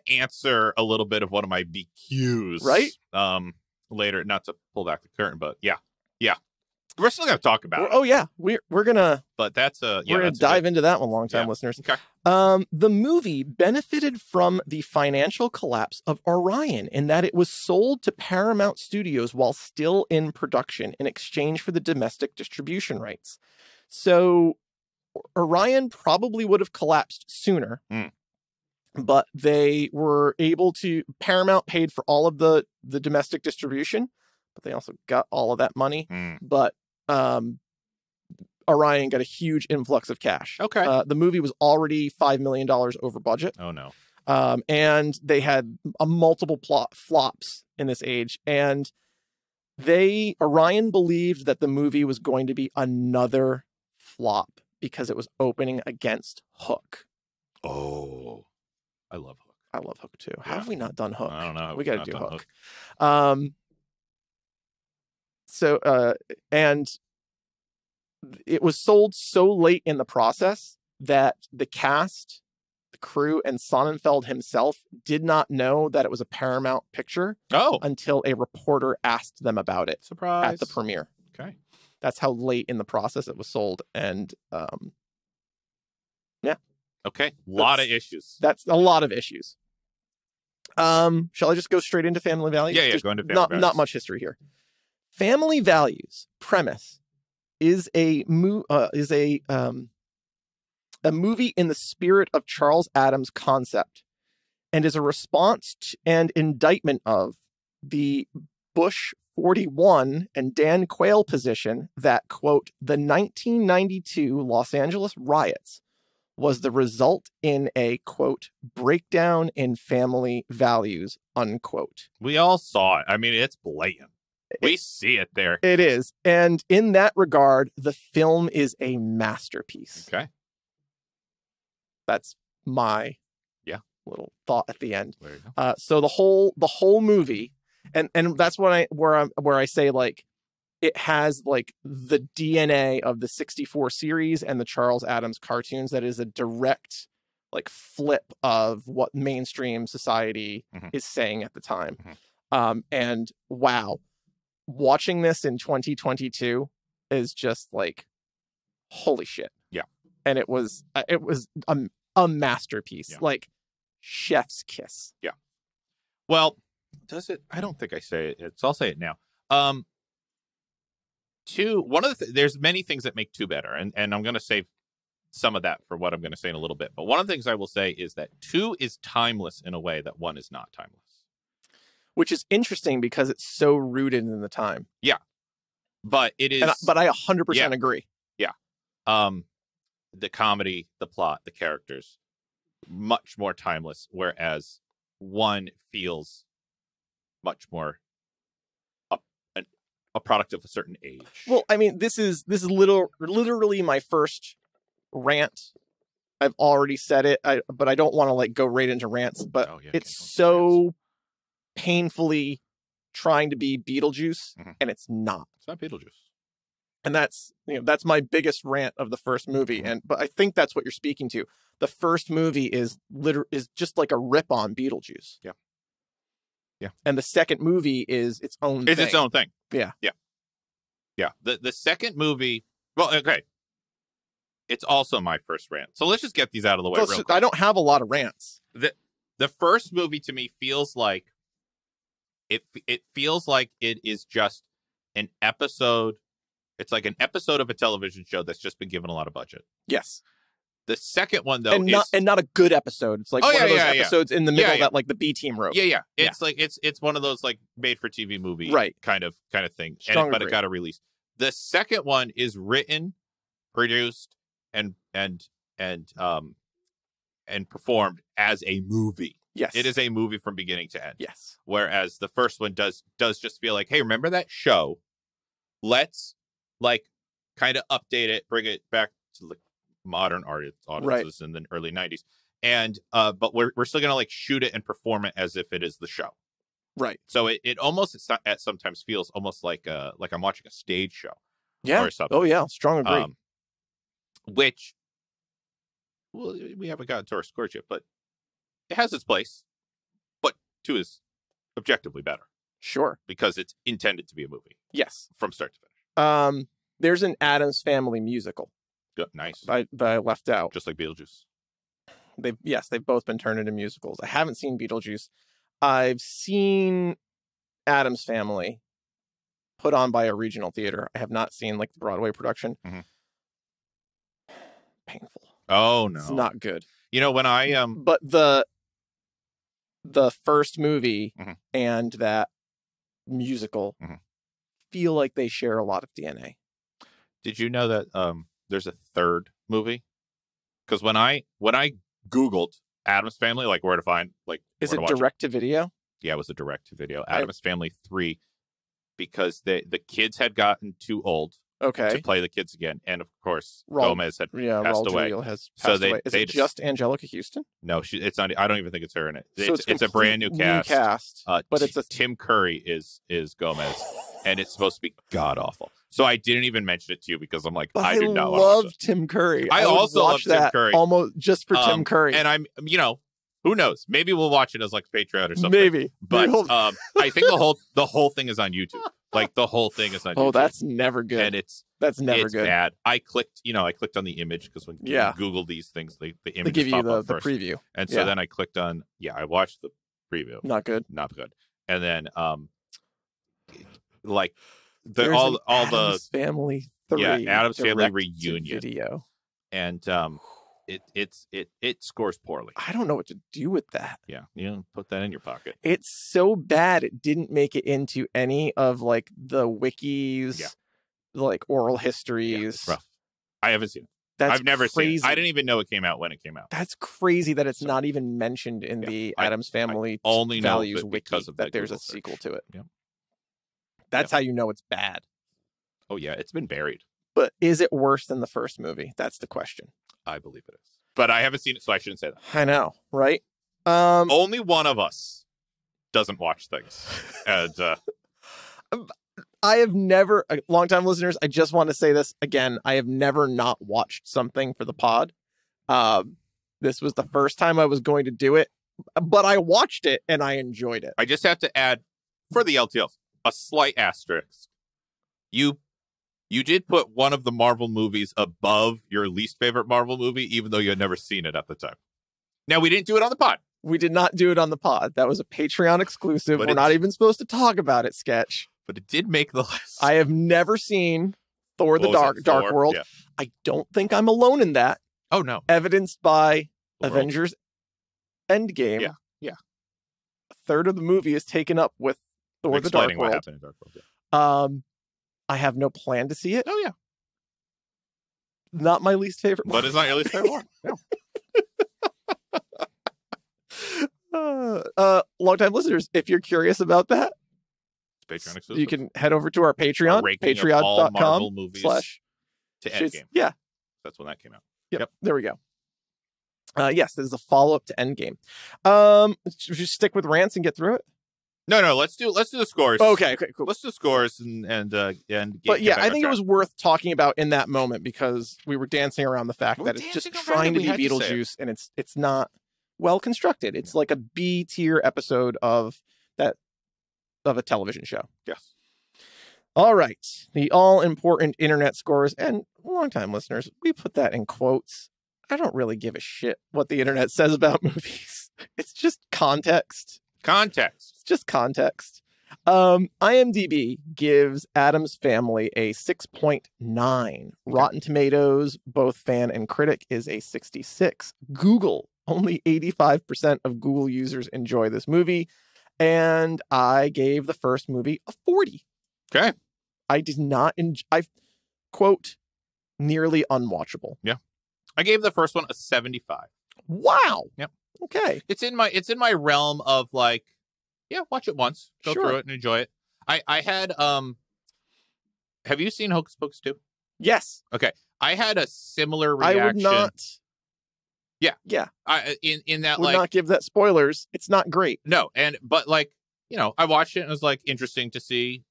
Speaker 1: answer a little bit of one of my BQs.
Speaker 2: Right?
Speaker 1: Later, not to pull back the curtain, but yeah. We're still gonna talk about it.
Speaker 2: Oh yeah. We're gonna
Speaker 1: But we're
Speaker 2: gonna dive into that one, long-time listeners.
Speaker 1: Okay.
Speaker 2: The movie benefited from the financial collapse of Orion in that it was sold to Paramount Studios while still in production in exchange for the domestic distribution rights. So Orion probably would have collapsed sooner, but they were able to. Paramount paid for all of the domestic distribution, but they also got all of that money. But Orion got a huge influx of cash.
Speaker 1: Okay.
Speaker 2: The movie was already $5 million over budget.
Speaker 1: Oh no.
Speaker 2: And they had a multiple flops in this age, and Orion believed that the movie was going to be another flop because it was opening against Hook.
Speaker 1: Oh, I love Hook.
Speaker 2: I love Hook too.
Speaker 1: Yeah.
Speaker 2: How have we not done Hook?
Speaker 1: I don't know.
Speaker 2: We got to do Hook. And it was sold so late in the process that the cast, the crew, and Sonnenfeld himself did not know that it was a Paramount picture until a reporter asked them about it.
Speaker 1: Surprise.
Speaker 2: At the premiere.
Speaker 1: Okay.
Speaker 2: That's how late in the process it was sold. And yeah.
Speaker 1: Okay. A lot of issues.
Speaker 2: That's a lot of issues. Shall I just go straight into Family Values?
Speaker 1: Yeah,
Speaker 2: Just
Speaker 1: go into Family Values.
Speaker 2: Not much history here. Family Values premise is a movie in the spirit of Charles Addams' concept and is a response to, and indictment of the Bush 41 and Dan Quayle position that, quote, the 1992 Los Angeles riots was the result in a, quote, breakdown in family values, unquote.
Speaker 1: We all saw it. I mean, it's blatant. We see it there.
Speaker 2: It is. And in that regard, the film is a masterpiece.
Speaker 1: Okay.
Speaker 2: That's my little thought at the end.
Speaker 1: There you go.
Speaker 2: So the whole movie, and that's where I say, like, it has like the DNA of the 64 series and the Charles Addams cartoons. That is a direct like flip of what mainstream society is saying at the time. And wow, watching this in 2022 is just like, holy shit.
Speaker 1: Yeah.
Speaker 2: And it was a masterpiece. Like chef's kiss.
Speaker 1: Yeah. Well, does it? I don't think I say it. I'll say it now. There's many things that make 2 better, and I'm going to save some of that for what I'm going to say in a little bit. But one of the things I will say is that 2 is timeless in a way that 1 is not timeless.
Speaker 2: Which is interesting because it's so rooted in the time.
Speaker 1: Yeah. But it is.
Speaker 2: But I 100% agree.
Speaker 1: Yeah. The comedy, the plot, the characters, much more timeless, whereas 1 feels much more a product of a certain age.
Speaker 2: Well, I mean, this is literally my first rant. I've already said it, but I don't want to like go right into rants. But it's so painfully trying to be Beetlejuice, and it's not.
Speaker 1: It's not Beetlejuice.
Speaker 2: And that's my biggest rant of the first movie. But I think that's what you're speaking to. The first movie is just like a rip on Beetlejuice.
Speaker 1: Yeah. Yeah.
Speaker 2: And the second movie is its own thing.
Speaker 1: It's its own thing.
Speaker 2: Yeah.
Speaker 1: Yeah. Yeah. The second movie, well, okay. It's also my first rant. So let's just get these out of the way real quick.
Speaker 2: I don't have a lot of rants.
Speaker 1: The first movie to me feels like it feels like it is just an episode. It's like an episode of a television show that's just been given a lot of budget.
Speaker 2: Yes.
Speaker 1: The second one though
Speaker 2: and not a good episode. It's like one of those episodes in the middle that like the B team wrote.
Speaker 1: Yeah. It's like it's one of those like made for TV movie kind of thing. But it got a release. The second one is written, produced, and performed as a movie.
Speaker 2: Yes.
Speaker 1: It is a movie from beginning to end.
Speaker 2: Yes.
Speaker 1: Whereas the first one does just feel like, hey, remember that show? Let's like kind of update it, bring it back to the modern audiences in the early 90s. And but we're still gonna like shoot it and perform it as if it is the show.
Speaker 2: Right.
Speaker 1: So it almost sometimes feels almost like I'm watching a stage show.
Speaker 2: Yeah.
Speaker 1: Or something.
Speaker 2: Oh yeah, strong agree.
Speaker 1: Which, well, we haven't gotten to our scores yet, but it has its place. But 2 is objectively better.
Speaker 2: Sure.
Speaker 1: Because it's intended to be a movie.
Speaker 2: Yes.
Speaker 1: From start to finish.
Speaker 2: There's an Addams Family musical.
Speaker 1: Good, nice.
Speaker 2: That I left out.
Speaker 1: Just like Beetlejuice.
Speaker 2: They've both been turned into musicals. I haven't seen Beetlejuice. I've seen Addams Family put on by a regional theater. I have not seen like the Broadway production.
Speaker 1: Mm-hmm.
Speaker 2: Painful.
Speaker 1: Oh no.
Speaker 2: It's not good.
Speaker 1: You know, when I
Speaker 2: but the first movie and that musical feel like they share a lot of DNA.
Speaker 1: Did you know that there's a third movie? Because when I Googled Addams Family, like where to find
Speaker 2: is it direct to video?
Speaker 1: Yeah, it was a direct to video. Addams Family 3, because the kids had gotten too old to play the kids again, and of course Gomez had passed away.
Speaker 2: Has passed away. Is it just Angelica Houston?
Speaker 1: No, it's not. I don't even think it's her in it. It's a brand new cast.
Speaker 2: But it's
Speaker 1: Tim Curry is Gomez, and it's supposed to be god awful. So I didn't even mention it to you because I'm like, I do not
Speaker 2: love Tim Curry.
Speaker 1: I also love Tim Curry,
Speaker 2: almost just for Tim Curry.
Speaker 1: And I'm, who knows? Maybe we'll watch it as like Patreon or something.
Speaker 2: Maybe,
Speaker 1: but I think the whole thing is on YouTube. Like the whole thing is on YouTube.
Speaker 2: Oh, that's never good.
Speaker 1: And
Speaker 2: that's never good.
Speaker 1: Bad. I clicked on the image because when you Google these things, the image
Speaker 2: they give you the
Speaker 1: first.
Speaker 2: preview.
Speaker 1: And so then I clicked on I watched the preview.
Speaker 2: Not good.
Speaker 1: And then like
Speaker 2: There's
Speaker 1: all
Speaker 2: Addams
Speaker 1: the
Speaker 2: Family 3
Speaker 1: Addams Family reunion
Speaker 2: video.
Speaker 1: And it scores poorly.
Speaker 2: I don't know what to do with that.
Speaker 1: Yeah, put that in your pocket.
Speaker 2: It's so bad it didn't make it into any of like the wikis, like oral histories.
Speaker 1: Yeah, it's rough. I haven't seen it.
Speaker 2: That's
Speaker 1: I've never
Speaker 2: crazy.
Speaker 1: seen it. I didn't even know it came out when it came out.
Speaker 2: That's crazy that it's not even mentioned in the Addams Family
Speaker 1: only
Speaker 2: values wiki
Speaker 1: because of
Speaker 2: that there's
Speaker 1: Google
Speaker 2: a sequel to it.
Speaker 1: Yeah.
Speaker 2: That's how you know it's bad.
Speaker 1: Oh yeah, it's been buried.
Speaker 2: But is it worse than the first movie? That's the question.
Speaker 1: I believe it is. But I haven't seen it, so I shouldn't say that.
Speaker 2: I know, right?
Speaker 1: Only one of us doesn't watch things. And
Speaker 2: I have never, longtime listeners, I just want to say this again. I have never not watched something for the pod. This was the first time I was going to do it, but I watched it and I enjoyed it.
Speaker 1: I just have to add, for the LTLs, a slight asterisk. You did put one of the Marvel movies above your least favorite Marvel movie, even though you had never seen it at the time. Now, we didn't do it on the pod.
Speaker 2: We did not do it on the pod. That was a Patreon exclusive.
Speaker 1: But
Speaker 2: we're not even supposed to talk about it, Sketch.
Speaker 1: But it did make the list.
Speaker 2: I have never seen Thor the Dark World.
Speaker 1: Yeah.
Speaker 2: I don't think I'm alone in that.
Speaker 1: Oh, no.
Speaker 2: Evidenced by Avengers Endgame.
Speaker 1: Yeah.
Speaker 2: A third of the movie is taken up with Thor the Dark World.
Speaker 1: What happened in Dark World. Yeah.
Speaker 2: I have no plan to see it.
Speaker 1: Oh, yeah.
Speaker 2: Not my least favorite
Speaker 1: one. But it's not your least favorite one.
Speaker 2: No. Long-time listeners, if you're curious about that,
Speaker 1: Patreon exclusive.
Speaker 2: you can head over to our Patreon, patreon.com/
Speaker 1: to Endgame.
Speaker 2: Yeah.
Speaker 1: That's when that came out.
Speaker 2: Yep. There we go. Yes, this is a follow-up to Endgame. Should we stick with rants and get through it?
Speaker 1: No. Let's do the scores.
Speaker 2: Okay, cool.
Speaker 1: Let's do scores and.
Speaker 2: But yeah, I think it was worth talking about in that moment because we were dancing around the fact that it's just trying to be Beetlejuice, and it's not well constructed. It's like a B tier episode of a television show.
Speaker 1: Yes.
Speaker 2: All right, the all important internet scores, and longtime listeners, we put that in quotes. I don't really give a shit what the internet says about movies. It's just context.
Speaker 1: Context.
Speaker 2: It's just context. IMDb gives Addams Family a 6.9. Rotten Tomatoes, both fan and critic, is a 66. Google, only 85% of Google users enjoy this movie. And I gave the first movie a 40.
Speaker 1: Okay.
Speaker 2: I did not I quote, nearly unwatchable.
Speaker 1: Yeah. I gave the first one a 75.
Speaker 2: Wow.
Speaker 1: Yep.
Speaker 2: Okay.
Speaker 1: It's in my realm of like, yeah, watch it once, go through it and enjoy it. I had have you seen Hocus Pocus 2?
Speaker 2: Yes.
Speaker 1: Okay. I had a similar reaction.
Speaker 2: I would not.
Speaker 1: Yeah.
Speaker 2: Yeah.
Speaker 1: In that,
Speaker 2: would
Speaker 1: like,
Speaker 2: not give that spoilers. It's not great.
Speaker 1: No, but like, you know, I watched it and it was like interesting to see.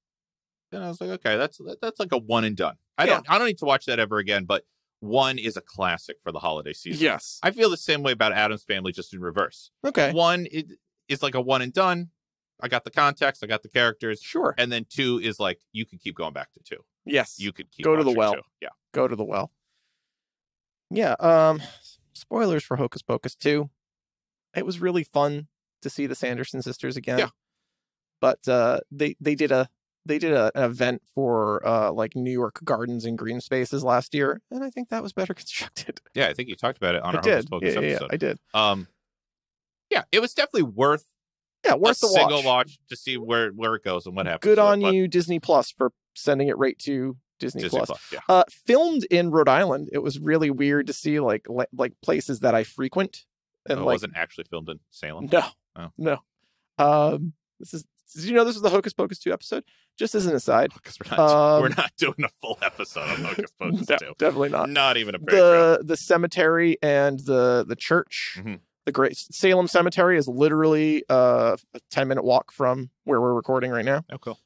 Speaker 1: And I was like, okay, that's like a one and done. I don't need to watch that ever again, but one is a classic for the holiday season.
Speaker 2: Yes.
Speaker 1: I feel the same way about Addams Family, just in reverse.
Speaker 2: Okay.
Speaker 1: One is like a one and done. I got the context, I got the characters.
Speaker 2: Sure.
Speaker 1: And then two is like, you could keep going back to two.
Speaker 2: Yes.
Speaker 1: You could keep
Speaker 2: go to the well.
Speaker 1: Two. Yeah.
Speaker 2: Go to the well. Yeah. Spoilers for Hocus Pocus 2. It was really fun to see the Sanderson sisters again.
Speaker 1: Yeah.
Speaker 2: But they did an event for like New York Gardens and Green Spaces last year, and I think that was better constructed.
Speaker 1: Yeah, I think you talked about it on our Hocus Pocus episode.
Speaker 2: Yeah, I did.
Speaker 1: Yeah, it was definitely worth
Speaker 2: the
Speaker 1: single
Speaker 2: watch.
Speaker 1: watch to see where it goes and what happens.
Speaker 2: Good on you, Disney Plus, for sending it right to Disney Plus.
Speaker 1: Yeah.
Speaker 2: Filmed in Rhode Island. It was really weird to see like places that I frequent. And
Speaker 1: it wasn't actually filmed in Salem.
Speaker 2: No,
Speaker 1: oh.
Speaker 2: No. Did you know this was the Hocus Pocus 2 episode? Just as an aside,
Speaker 1: because we're not doing a full episode on Hocus Pocus 2.
Speaker 2: Definitely not.
Speaker 1: Not even a paragraph.
Speaker 2: The cemetery and the church. Mm-hmm. The Great Salem Cemetery is literally a 10-minute walk from where we're recording right now.
Speaker 1: Oh, cool.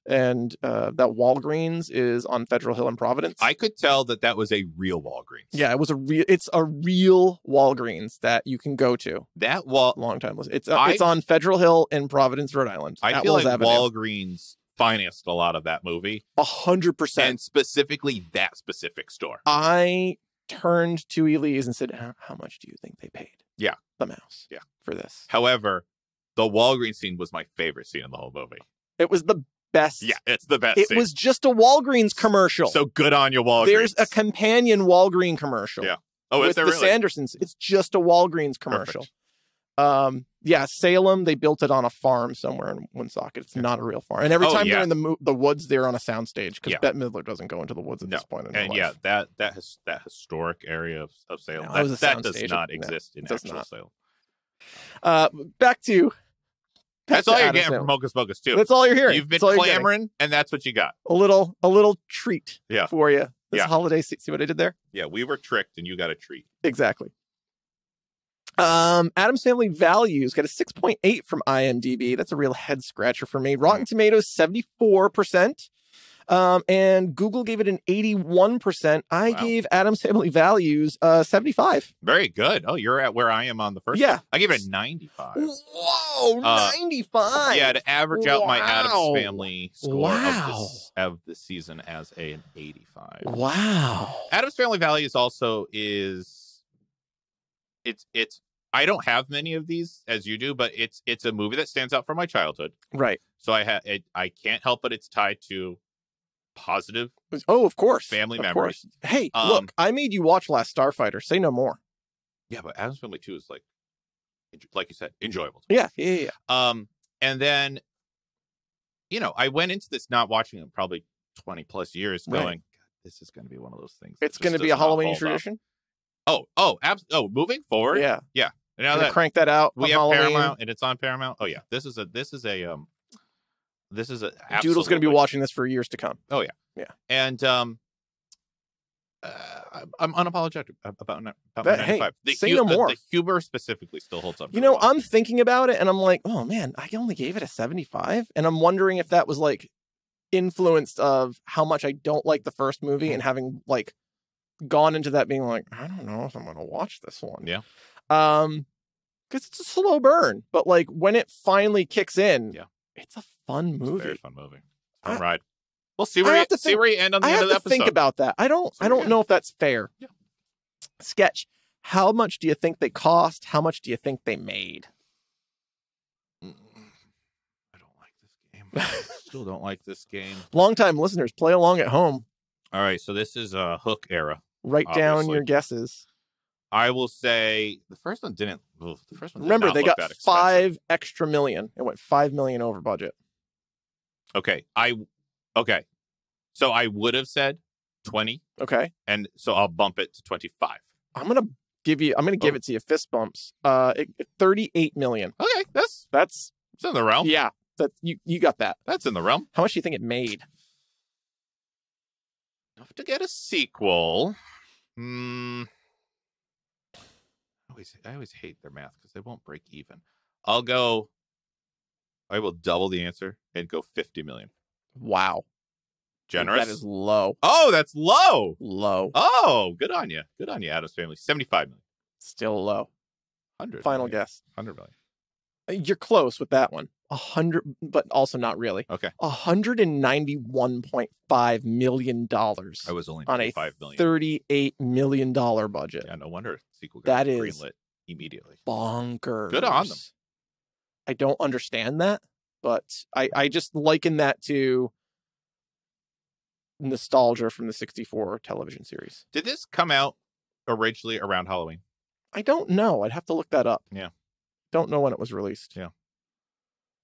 Speaker 2: And that Walgreens is on Federal Hill in Providence.
Speaker 1: I could tell that was a real Walgreens.
Speaker 2: Yeah, it's a real Walgreens that you can go to.
Speaker 1: That
Speaker 2: long time. It's on Federal Hill in Providence, Rhode Island.
Speaker 1: I feel like Avenue. Walgreens financed a lot of that movie.
Speaker 2: 100%.
Speaker 1: And specifically that specific store.
Speaker 2: I turned to Elise and said, how much do you think they paid?
Speaker 1: Yeah.
Speaker 2: The mouse.
Speaker 1: Yeah.
Speaker 2: For this.
Speaker 1: However, the Walgreens scene was my favorite scene in the whole movie.
Speaker 2: It was the best.
Speaker 1: Yeah, it's the best.
Speaker 2: It
Speaker 1: scene.
Speaker 2: was just a Walgreens commercial.
Speaker 1: So good on you, Walgreens.
Speaker 2: There's a companion Walgreens commercial.
Speaker 1: Yeah. Oh,
Speaker 2: is there really? The Sandersons. It's just a Walgreens commercial.
Speaker 1: Perfect.
Speaker 2: Yeah, Salem, they built it on a farm somewhere in Woonsocket. It's not a real farm. And every time they're in the woods, they're on a soundstage because Bette Midler doesn't go into the woods at this point in her life.
Speaker 1: Yeah, that historic area of Salem, that does not exist in actual Salem.
Speaker 2: Back to
Speaker 1: that's all you're getting from Hocus Pocus 2.
Speaker 2: That's all you're hearing.
Speaker 1: You've been clamoring, and that's what you got.
Speaker 2: A little treat for you this holiday. See what I did there?
Speaker 1: Yeah, we were tricked, and you got a treat.
Speaker 2: Exactly. Addams Family Values got a 6.8 from IMDb. That's a real head scratcher for me. Rotten Tomatoes 74%. And Google gave it an 81%. I gave Addams Family Values 75.
Speaker 1: Very good. Oh, you're at where I am on the first one. I gave it a 95.
Speaker 2: Whoa, 95.
Speaker 1: Yeah, to average out my Addams Family score of the season as an 85.
Speaker 2: Wow.
Speaker 1: Addams Family Values also is it's I don't have many of these as you do, but it's a movie that stands out from my childhood.
Speaker 2: Right.
Speaker 1: So I can't help but it's tied to positive.
Speaker 2: Oh, of course.
Speaker 1: Family memories.
Speaker 2: Hey, look, I made you watch Last Starfighter. Say no more.
Speaker 1: Yeah, but Addams Family 2 is like you said, enjoyable.
Speaker 2: Yeah.
Speaker 1: And then, I went into this not watching it probably 20 plus years going, God, this is going to be one of those things.
Speaker 2: It's going to be a Halloween tradition.
Speaker 1: Moving forward.
Speaker 2: Yeah.
Speaker 1: Yeah. Now that
Speaker 2: crank that out.
Speaker 1: We have
Speaker 2: Halloween.
Speaker 1: Paramount and it's on Paramount. Oh yeah. This is a
Speaker 2: Doodle's going to be watching this for years to come.
Speaker 1: Oh yeah.
Speaker 2: Yeah.
Speaker 1: And I'm unapologetic about my
Speaker 2: Hey,
Speaker 1: 95.
Speaker 2: say no more.
Speaker 1: The humor specifically still holds up.
Speaker 2: You know, I'm thinking about it, and I'm like, oh man, I only gave it a 75, and I'm wondering if that was like influenced of how much I don't like the first movie, and having like gone into that being like, I don't know if I'm gonna watch this one.
Speaker 1: Yeah.
Speaker 2: Because it's a slow burn, but like when it finally kicks in, it's a fun movie.
Speaker 1: It's a very fun movie. Fun ride. We'll see where you end on the end of the episode.
Speaker 2: Think about that. I don't know if that's fair.
Speaker 1: Yeah.
Speaker 2: Sketch. How much do you think they cost? How much do you think they made?
Speaker 1: I don't like this game. Still don't like this game.
Speaker 2: Longtime listeners, play along at home.
Speaker 1: All right, so this is a Hook era.
Speaker 2: Write down your guesses.
Speaker 1: I will say the first one didn't. The first one.
Speaker 2: Remember, they got $5 extra million. It went $5 million over budget.
Speaker 1: Okay. So I would have said 20.
Speaker 2: Okay.
Speaker 1: And so I'll bump it to 25.
Speaker 2: I'm gonna give it to you fist bumps. 38 million.
Speaker 1: Okay, that's it's in the realm.
Speaker 2: Yeah, that you got that.
Speaker 1: That's in the realm.
Speaker 2: How much do you think it made?
Speaker 1: Enough to get a sequel. I always hate their math because they won't break even. I will double the answer and go 50 million.
Speaker 2: Wow.
Speaker 1: Generous.
Speaker 2: That is low.
Speaker 1: Oh, that's low.
Speaker 2: Low.
Speaker 1: Oh, good on you. Good on you, Addams Family. 75 million.
Speaker 2: Still low.
Speaker 1: 100.
Speaker 2: Final guess.
Speaker 1: 100 million.
Speaker 2: You're close with that one. 100, but also not really.
Speaker 1: Okay.
Speaker 2: $191.5 million.
Speaker 1: I was only
Speaker 2: on a
Speaker 1: $5 million.
Speaker 2: $38 million budget.
Speaker 1: Yeah, no wonder sequel got greenlit immediately.
Speaker 2: Bonkers.
Speaker 1: Good on them.
Speaker 2: I don't understand that, but I just liken that to nostalgia from the 64 television series.
Speaker 1: Did this come out originally around Halloween?
Speaker 2: I don't know. I'd have to look that up.
Speaker 1: Yeah.
Speaker 2: Don't know when it was released.
Speaker 1: Yeah.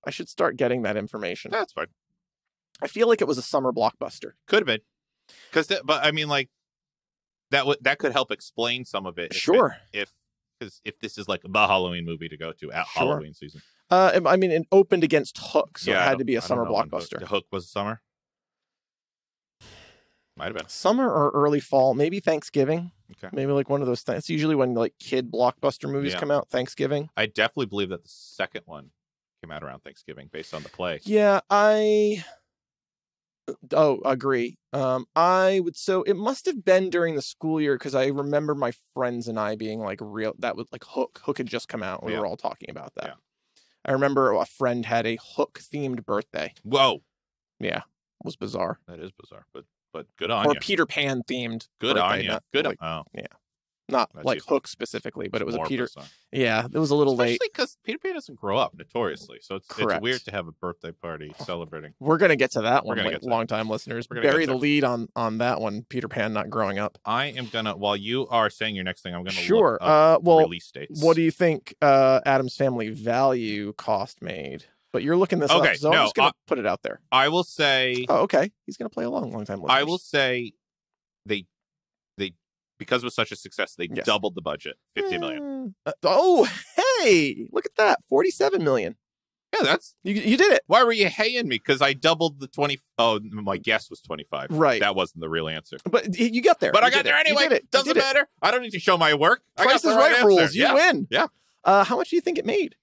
Speaker 2: I should start getting that information.
Speaker 1: That's fine.
Speaker 2: I feel like it was a summer blockbuster.
Speaker 1: Could have been. But I mean, like, that could help explain some of it.
Speaker 2: Sure.
Speaker 1: If this is like the Halloween movie to go to at Halloween season.
Speaker 2: I mean, it opened against Hook, so it had to be a summer blockbuster.
Speaker 1: The Hook was summer? Might have been.
Speaker 2: Summer or early fall, maybe Thanksgiving.
Speaker 1: Okay.
Speaker 2: Maybe like one of those things. It's usually when like kid blockbuster movies come out, Thanksgiving.
Speaker 1: I definitely believe that the second one came out around Thanksgiving based on the play.
Speaker 2: Yeah, agree. So it must have been during the school year because I remember my friends and I being like that was like Hook. Hook had just come out. We were all talking about that. Yeah. I remember a friend had a Hook themed birthday.
Speaker 1: Whoa.
Speaker 2: Yeah. It was bizarre.
Speaker 1: That is bizarre, but good on you.
Speaker 2: Or Peter Pan themed.
Speaker 1: Good
Speaker 2: birthday,
Speaker 1: on you. Good.
Speaker 2: Like, yeah. Not
Speaker 1: That's
Speaker 2: like Hook specifically, but it was a Peter.
Speaker 1: Bizarre.
Speaker 2: Yeah, it was a little late.
Speaker 1: Especially because Peter Pan doesn't grow up notoriously, so it's weird to have a birthday party celebrating.
Speaker 2: We're gonna get to that one, long-time listeners. Bury the lead on that one. Peter Pan not growing up.
Speaker 1: I am gonna, while you are saying your next thing, I'm gonna
Speaker 2: look
Speaker 1: up release dates.
Speaker 2: What do you think Addams Family value cost made? But you're looking this up, so I'm just gonna put it out there.
Speaker 1: I will say.
Speaker 2: Oh, okay. He's gonna play along, long-time listeners.
Speaker 1: I will say, they because it was such a success, they doubled the budget, 50 million.
Speaker 2: Hey, look at that, 47 million.
Speaker 1: Yeah, that's
Speaker 2: you did it.
Speaker 1: Why were you haying me? Because I doubled the 20. Oh, my guess was 25.
Speaker 2: Right,
Speaker 1: that wasn't the real answer.
Speaker 2: But you got there.
Speaker 1: But I got there anyway. It doesn't matter. I don't need to show my work.
Speaker 2: Price is Right rules. You win.
Speaker 1: Yeah.
Speaker 2: How much do you think it made?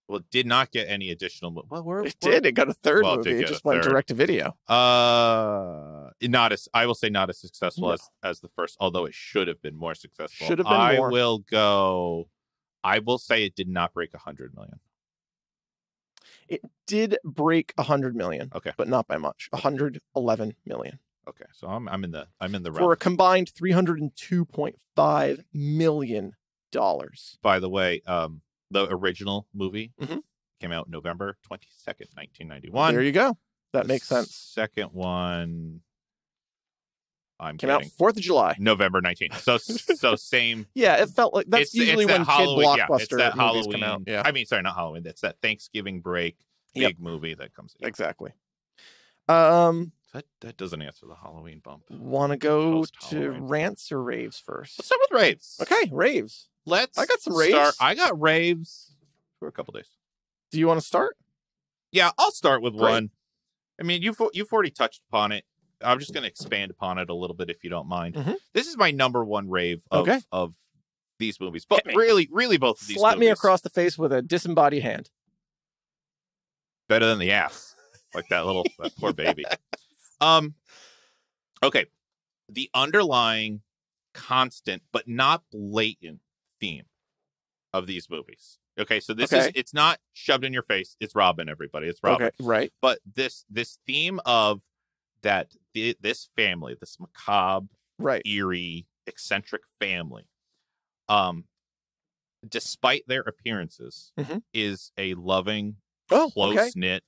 Speaker 1: Well, it did not get any additional.
Speaker 2: It did. It got a third movie. It just went direct to video.
Speaker 1: I will say not as successful as the first, although it should have been more successful.
Speaker 2: Should have been more.
Speaker 1: I will say it did not break 100 million.
Speaker 2: It did break 100 million.
Speaker 1: Okay,
Speaker 2: but not by much. 111 million.
Speaker 1: Okay, so I'm in the realm.
Speaker 2: For a combined $302.5 million.
Speaker 1: By the way, the original movie came out November 22nd, 1991.
Speaker 2: There you go. That makes sense.
Speaker 1: Second one
Speaker 2: came out 4th of July.
Speaker 1: November 19th. So same.
Speaker 2: Yeah, it felt like that's usually when kid blockbuster movies come out. Yeah.
Speaker 1: I mean, sorry, not Halloween. That's that Thanksgiving break big movie that comes in.
Speaker 2: Exactly.
Speaker 1: That doesn't answer the Halloween bump.
Speaker 2: Want to go to rants or raves first?
Speaker 1: Let's start with raves.
Speaker 2: Okay, raves.
Speaker 1: I
Speaker 2: got some raves.
Speaker 1: I got raves for a couple days.
Speaker 2: Do you want to start?
Speaker 1: Yeah, I'll start with one. I mean, you've already touched upon it. I'm just going to expand upon it a little bit if you don't mind.
Speaker 2: Mhm.
Speaker 1: This is my number one rave of these movies, but really both of these
Speaker 2: Slap
Speaker 1: movies.
Speaker 2: me across the face with a disembodied hand.
Speaker 1: Better than the ass, like that poor baby. Okay, the underlying constant but not blatant theme of these movies. Okay, so it's not shoved in your face. It's Robin, everybody. It's Robin.
Speaker 2: Okay, right.
Speaker 1: But this theme of that this family, this macabre, eerie, eccentric family, despite their appearances, is a loving, close-knit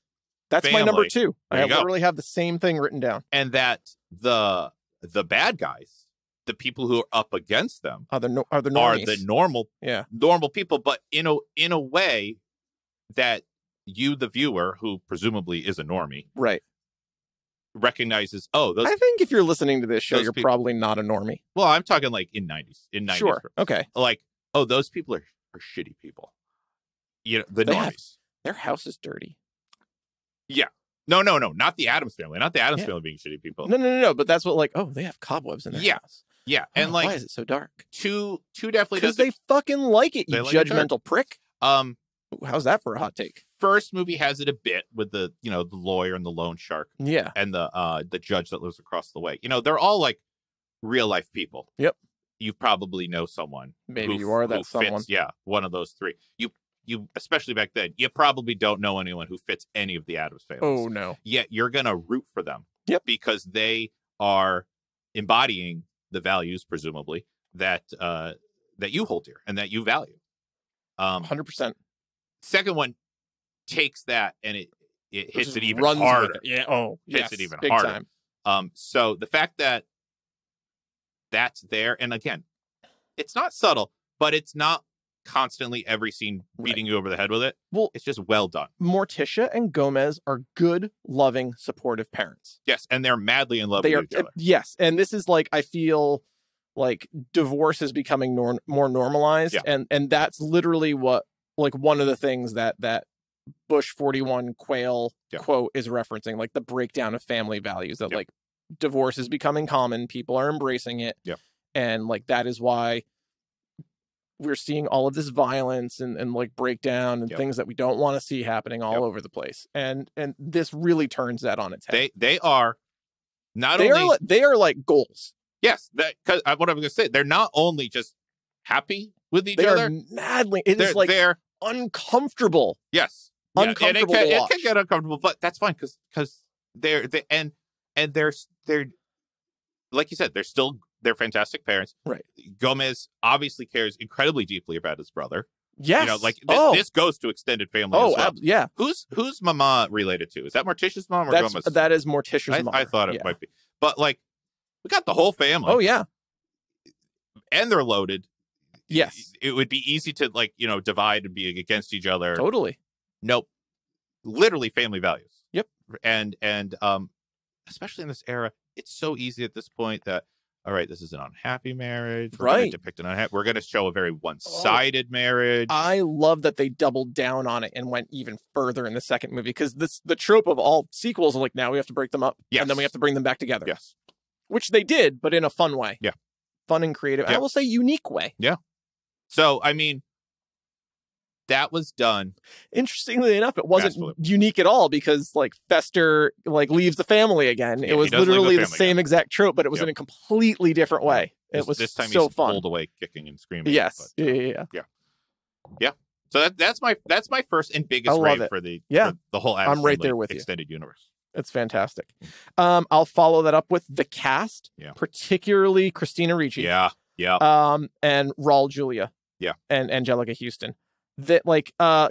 Speaker 2: That's
Speaker 1: family.
Speaker 2: my number 2.
Speaker 1: There
Speaker 2: I literally have the same thing written down.
Speaker 1: And that the bad guys, the people who are up against them,
Speaker 2: are the normies.
Speaker 1: Are the normal people, but in a way that you, the viewer, who presumably is a normie,
Speaker 2: right,
Speaker 1: recognizes. Oh, those.
Speaker 2: I think if you're listening to this show, you're probably not a normie.
Speaker 1: Well, I'm talking like in 90s.
Speaker 2: Sure. Okay.
Speaker 1: Like, oh, those people are shitty people. You know, the normies.
Speaker 2: Their house is dirty.
Speaker 1: Yeah. No, not the Addams family. Not the Addams family being shitty people.
Speaker 2: No. But that's what, like, oh, they have cobwebs in their house.
Speaker 1: Yeah, and
Speaker 2: why is it so dark?
Speaker 1: Two definitely
Speaker 2: because they fucking like it. You judgmental prick.
Speaker 1: How's
Speaker 2: that for a hot take?
Speaker 1: First movie has it a bit with the the lawyer and the loan shark.
Speaker 2: Yeah,
Speaker 1: and the judge that lives across the way. They're all like real life people.
Speaker 2: Yep.
Speaker 1: You probably know someone.
Speaker 2: Maybe you are that someone.
Speaker 1: Fits, one of those three. You especially back then, you probably don't know anyone who fits any of the Addams families.
Speaker 2: Oh no.
Speaker 1: Yet you're gonna root for them.
Speaker 2: Yep.
Speaker 1: Because they are embodying the values, presumably, that you hold dear and that you value.
Speaker 2: 100%.
Speaker 1: Second one takes that and it hits it even harder.
Speaker 2: Yeah. Oh,
Speaker 1: hits it even
Speaker 2: big
Speaker 1: harder.
Speaker 2: Time.
Speaker 1: So the fact that that's there, and again, it's not subtle, but it's not constantly every scene beating you over the head with it.
Speaker 2: Well,
Speaker 1: it's just well done.
Speaker 2: Morticia and Gomez are good, loving, supportive parents.
Speaker 1: Yes, and they're madly in love with each other.
Speaker 2: Yes, and this is like, I feel like divorce is becoming more normalized, and that's literally what, like, one of the things that Bush 41 Quayle quote is referencing, like the breakdown of family values, that like divorce is becoming common, people are embracing it, and like that is why we're seeing all of this violence and like breakdown and things that we don't want to see happening all over the place. And this really turns that on its head.
Speaker 1: They are not only...
Speaker 2: They are like goals.
Speaker 1: Yes. Because what I'm going to say, they're not only just happy with each other.
Speaker 2: They are madly... They're uncomfortable.
Speaker 1: Yes.
Speaker 2: Uncomfortable to watch.
Speaker 1: It can get uncomfortable, but that's fine because they're like you said, they're fantastic parents.
Speaker 2: Right.
Speaker 1: Gomez obviously cares incredibly deeply about his brother.
Speaker 2: Yes.
Speaker 1: This goes to extended family as well.
Speaker 2: Yeah.
Speaker 1: Who's Mama related to? Is that Morticia's mom or Gomez?
Speaker 2: That is Morticia's mom.
Speaker 1: I thought it might be. But like, we got the whole family.
Speaker 2: Oh yeah.
Speaker 1: And they're loaded.
Speaker 2: Yes.
Speaker 1: It would be easy to divide and be against each other.
Speaker 2: Totally.
Speaker 1: Nope. Literally family values.
Speaker 2: Yep.
Speaker 1: And especially in this era, it's so easy at this point that, all right, this is an unhappy marriage. We're going to depict an unhappy. We're going to show a very one-sided marriage.
Speaker 2: I love that they doubled down on it and went even further in the second movie, because the trope of all sequels are like, now we have to break them up, and then we have to bring them back together.
Speaker 1: Yes,
Speaker 2: which they did, but in a fun way.
Speaker 1: Yeah,
Speaker 2: fun and creative. I will say unique way.
Speaker 1: Yeah. So I mean, that was done.
Speaker 2: Interestingly enough, it wasn't unique at all, because like Fester leaves the family again. It was literally the same exact trope, but it was in a completely different way. It was
Speaker 1: this time
Speaker 2: so
Speaker 1: he's
Speaker 2: fun.
Speaker 1: pulled away kicking and screaming.
Speaker 2: Yes.
Speaker 1: But, yeah. So that's my first and biggest rave for the whole Addams
Speaker 2: I'm right there with
Speaker 1: extended universe.
Speaker 2: It's fantastic. I'll follow that up with the cast, particularly Christina Ricci.
Speaker 1: Yeah.
Speaker 2: And Raul Julia.
Speaker 1: Yeah.
Speaker 2: And Angelica Houston. That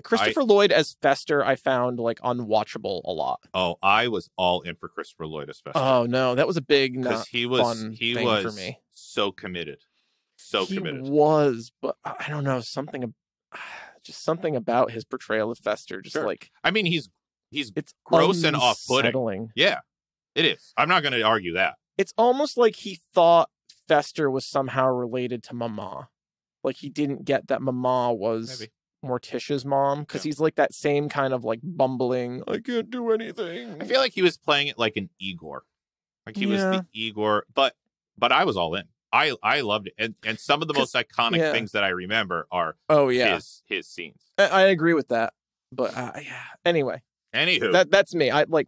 Speaker 2: Christopher Lloyd as Fester I found like unwatchable a lot.
Speaker 1: Oh, I was all in for Christopher Lloyd as Fester.
Speaker 2: Oh no, that was a big
Speaker 1: he was
Speaker 2: for me.
Speaker 1: So committed. Committed.
Speaker 2: He was, but I don't know, something about his portrayal of Fester
Speaker 1: I mean, he's gross and off-putting. Yeah. It is. I'm not going to argue that.
Speaker 2: It's almost like he thought Fester was somehow related to Mama. Like he didn't get that Mama was Morticia's mom, because he's like that same kind of like bumbling, I can't do anything.
Speaker 1: I feel like he was playing it like an Igor. Like he was the Igor, but I was all in. I loved it, and some of the most iconic things that I remember are his scenes.
Speaker 2: I agree with that, but anyway.
Speaker 1: Anywho,
Speaker 2: that's me. I like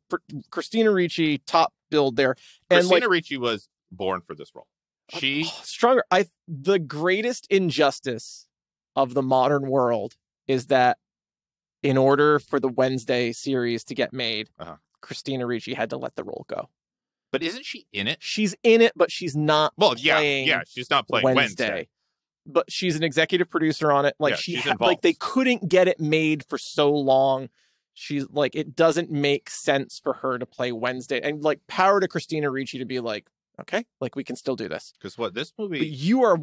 Speaker 2: Christina Ricci, top build there, and
Speaker 1: Christina Ricci was born for this role. She
Speaker 2: stronger. The greatest injustice of the modern world is that in order for the Wednesday series to get made, Christina Ricci had to let the role go.
Speaker 1: But isn't she in it?
Speaker 2: She's in it, but she's not.
Speaker 1: Well, yeah, she's not playing Wednesday.
Speaker 2: But she's an executive producer on it. Like they couldn't get it made for so long. She's like, it doesn't make sense for her to play Wednesday, and like power to Christina Ricci to be like, okay, like we can still do this.
Speaker 1: Because this movie,
Speaker 2: but you are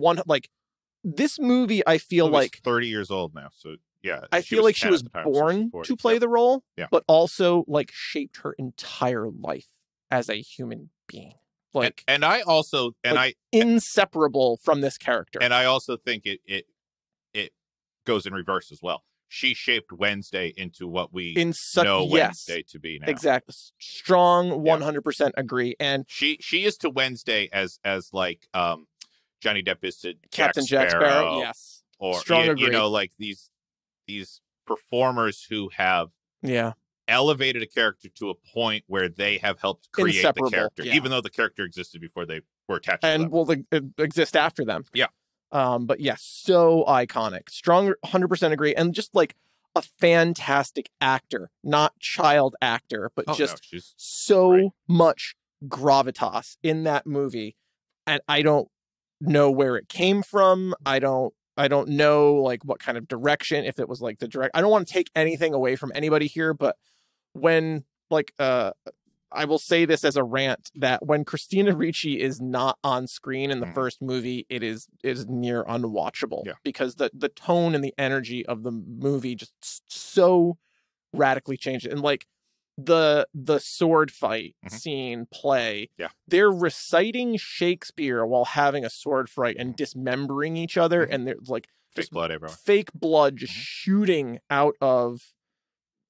Speaker 2: this movie. I feel like
Speaker 1: 30 years old now, so yeah,
Speaker 2: I feel like she was born to play the role, but also like shaped her entire life as a human being. Like,
Speaker 1: and I also
Speaker 2: inseparable from this character.
Speaker 1: And I also think it goes in reverse as well. She shaped Wednesday into what we know Wednesday to be now.
Speaker 2: Exactly. Strong, 100% agree. And
Speaker 1: she is to Wednesday as like Johnny Depp is to
Speaker 2: Captain Jack Sparrow. Yes.
Speaker 1: Or strong agree. You know, like these performers who have elevated a character to a point where they have helped create the character, even though the character existed before they were attached to them.
Speaker 2: And will exist after them.
Speaker 1: Yeah.
Speaker 2: But yes, so iconic. Strong, 100% agree. And just like a fantastic actor, not child actor, but she's so great. Much gravitas in that movie. And I don't know where it came from. I don't know like what kind of direction, if it was like I don't want to take anything away from anybody here, but when like I will say this as a rant that when Christina Ricci is not on screen in the first movie, it is near unwatchable because the tone and the energy of the movie just so radically changed. And like the sword fight scene play, they're reciting Shakespeare while having a sword fight and dismembering each other, and there's like
Speaker 1: fake blood everywhere.
Speaker 2: Fake blood just shooting out of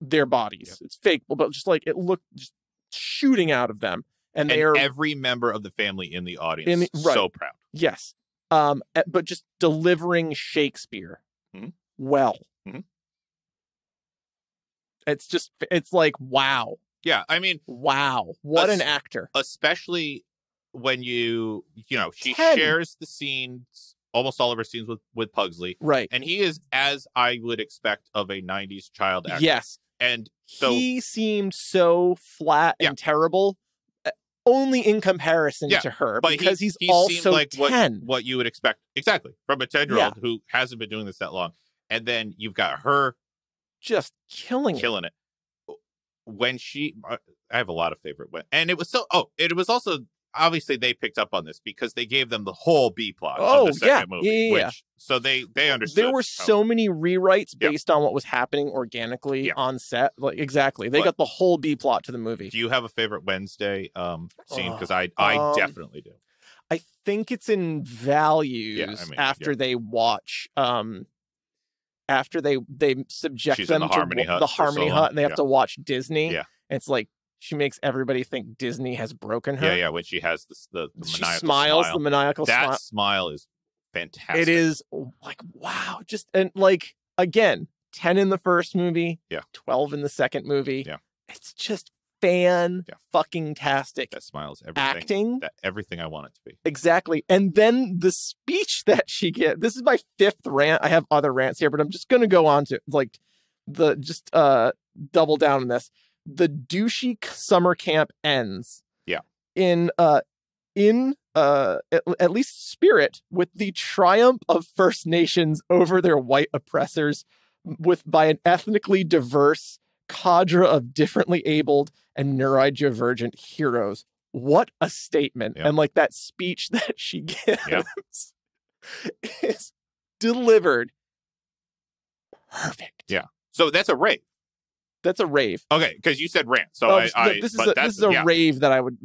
Speaker 2: their bodies. It's fake, but just like it looked just shooting out of them, and they're
Speaker 1: every member of the family in the audience so proud.
Speaker 2: Yes, but just delivering Shakespeare well. It's like wow.
Speaker 1: Yeah, I mean,
Speaker 2: wow, what an actor.
Speaker 1: Especially when you know she shares the scenes, almost all of her scenes with Pugsley,
Speaker 2: right?
Speaker 1: And he is, as I would expect of a '90s child actor.
Speaker 2: Yes.
Speaker 1: And so
Speaker 2: he seemed so flat and terrible, only in comparison to her,
Speaker 1: but
Speaker 2: because he
Speaker 1: also
Speaker 2: seemed like
Speaker 1: 10. What you would expect exactly from a 10-year-old who hasn't been doing this that long. And then you've got her
Speaker 2: just killing
Speaker 1: it. When I have a lot of favorite, and it was it was also obviously they picked up on this because they gave them the whole B plot of the second movie. So they understood.
Speaker 2: There were so many rewrites based on what was happening organically on set. Like exactly, they got the whole B plot to the movie.
Speaker 1: Do you have a favorite Wednesday scene? Because I definitely do.
Speaker 2: I think it's in Values after they watch. After they subject them to the Harmony Hut, and they have to watch Disney.
Speaker 1: Yeah,
Speaker 2: it's like. She makes everybody think Disney has broken her.
Speaker 1: Yeah. When she has the maniacal
Speaker 2: smiles,
Speaker 1: smile.
Speaker 2: The maniacal smile.
Speaker 1: That smile is fantastic.
Speaker 2: It is like, wow. Just, and like, again, 10 in the first movie, 12 in the second movie.
Speaker 1: Yeah.
Speaker 2: It's just fucking-tastic.
Speaker 1: That smile is
Speaker 2: everything.
Speaker 1: Everything I want it to be.
Speaker 2: Exactly. And then the speech that she gets. This is my 5th rant. I have other rants here, but I'm just going to go on to like double down on this. The douchey summer camp ends.
Speaker 1: Yeah.
Speaker 2: In at least spirit, with the triumph of First Nations over their white oppressors, by an ethnically diverse cadre of differently abled and neurodivergent heroes. What a statement! And like that speech that she gives is delivered perfect.
Speaker 1: Yeah. So that's a rave.
Speaker 2: That's a rave.
Speaker 1: Okay, because you said rant. So
Speaker 2: this is a rave that I'm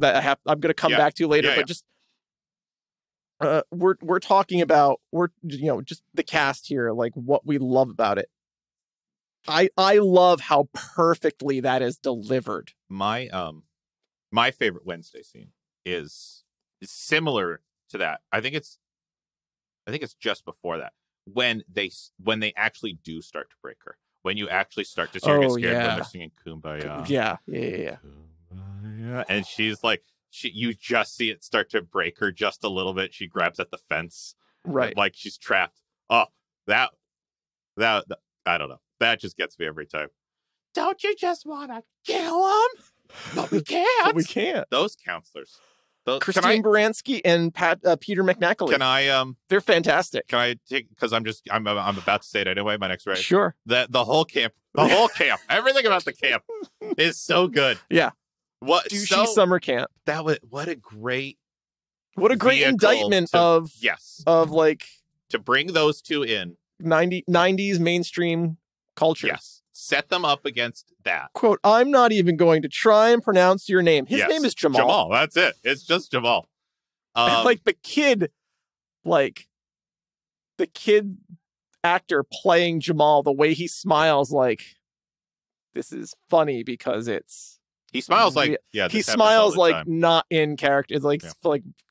Speaker 2: going to come back to later. But just we're talking about just the cast here, like what we love about it. I love how perfectly that is delivered.
Speaker 1: My favorite Wednesday scene is similar to that. I think it's just before that when they actually do start to break her. When you actually start to see her get scared when they're singing Kumbaya.
Speaker 2: Yeah.
Speaker 1: Kumbaya. And she's like, you just see it start to break her just a little bit. She grabs at the fence.
Speaker 2: Right.
Speaker 1: Like she's trapped. Oh, that I don't know. That just gets me every time. Don't you just want to kill him? But we can't.
Speaker 2: But we can't.
Speaker 1: Those counselors.
Speaker 2: Christine Baranski and Peter McNackley.
Speaker 1: Can I?
Speaker 2: They're fantastic.
Speaker 1: Can I take? Because I'm about to say it anyway. My next rate.
Speaker 2: Sure.
Speaker 1: The whole camp, everything about the camp is so good.
Speaker 2: Yeah.
Speaker 1: What
Speaker 2: douchey summer camp?
Speaker 1: What a great
Speaker 2: indictment of like
Speaker 1: to bring those two in
Speaker 2: 90s mainstream culture.
Speaker 1: Yes. Set them up against that.
Speaker 2: Quote, I'm not even going to try and pronounce your name. His name is Jamal.
Speaker 1: Jamal, that's it. It's just Jamal.
Speaker 2: Like the kid actor playing Jamal, the way he smiles, like, this is funny because
Speaker 1: he smiles like,
Speaker 2: he smiles like not in character. It's like,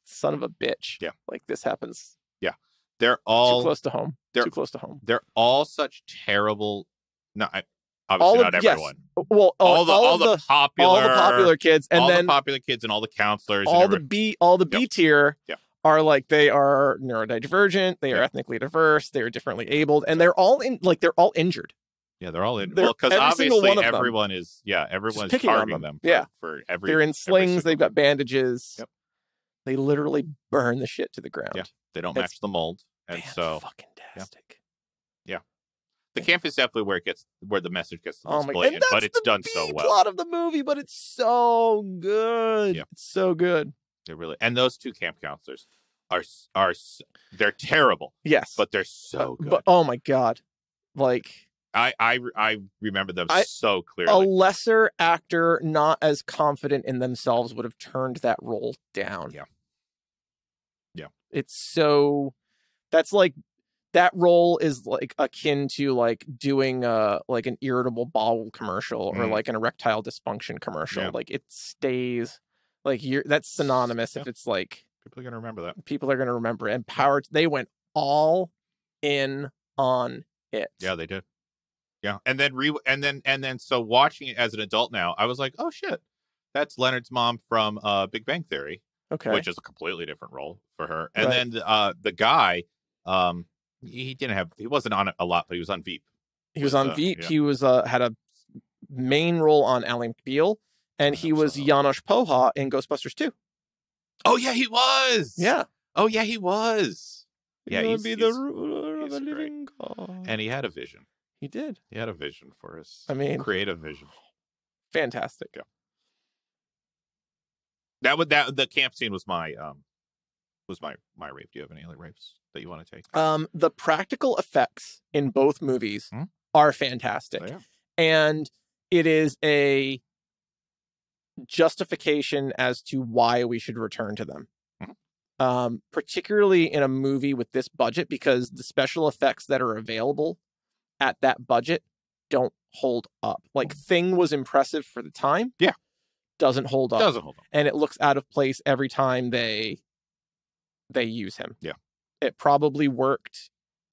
Speaker 2: son of a bitch.
Speaker 1: Yeah.
Speaker 2: Like this happens.
Speaker 1: Yeah. They're all
Speaker 2: too close to home. Too close to home.
Speaker 1: They're all such terrible. No, obviously not everyone.
Speaker 2: Yes. Well, all the popular kids, and then
Speaker 1: the popular kids and all the counselors,
Speaker 2: all the B tier are like they are neurodivergent, they are ethnically diverse, they are differently abled, and they're all injured.
Speaker 1: Yeah, they're all in. Well, because obviously everyone is. Yeah, everyone's targeting them. For every.
Speaker 2: They're in slings. They've got bandages. Yep. They literally burn the shit to the ground.
Speaker 1: Yeah, they don't match the mold, and so
Speaker 2: fucking fantastic.
Speaker 1: Yeah. The camp is definitely where the message gets the most blatant, but it's done so well.
Speaker 2: Plot of the movie, but it's so good. Yeah. It's so good.
Speaker 1: They really, and those two camp counselors are they're terrible.
Speaker 2: Yes,
Speaker 1: but they're so good.
Speaker 2: But oh my god, like
Speaker 1: I remember them so clearly.
Speaker 2: A lesser actor, not as confident in themselves, would have turned that role down.
Speaker 1: Yeah.
Speaker 2: It's so. That's like. That role is like akin to like doing like an irritable bowel commercial or like an erectile dysfunction commercial. Yeah. Like it stays like that's synonymous. If it's like
Speaker 1: people are gonna remember that.
Speaker 2: People are gonna remember it. And they went all in on it.
Speaker 1: Yeah, they did. Yeah, and then so watching it as an adult now, I was like, oh shit, that's Leonard's mom from Big Bang Theory.
Speaker 2: Okay,
Speaker 1: which is a completely different role for her. And then the guy. He wasn't on it a lot, but he was on Veep.
Speaker 2: He was on Veep. Yeah. He was had a main role on Ally McBeal, and he was Janosz Poha in Ghostbusters 2.
Speaker 1: Oh yeah, he was.
Speaker 2: Yeah.
Speaker 1: Oh yeah, he was. Yeah,
Speaker 2: he's the ruler of the living God.
Speaker 1: And he had a vision.
Speaker 2: He did.
Speaker 1: He had a vision for us.
Speaker 2: Creative
Speaker 1: vision.
Speaker 2: Fantastic.
Speaker 1: Yeah. The camp scene was my rave. Do you have any other raves that you want to take?
Speaker 2: The practical effects in both movies are fantastic.
Speaker 1: Oh, yeah.
Speaker 2: And it is a justification as to why we should return to them. Particularly in a movie with this budget, because the special effects that are available at that budget don't hold up. Like Thing was impressive for the time.
Speaker 1: Yeah.
Speaker 2: Doesn't hold up. And it looks out of place every time they use him.
Speaker 1: Yeah.
Speaker 2: It probably worked.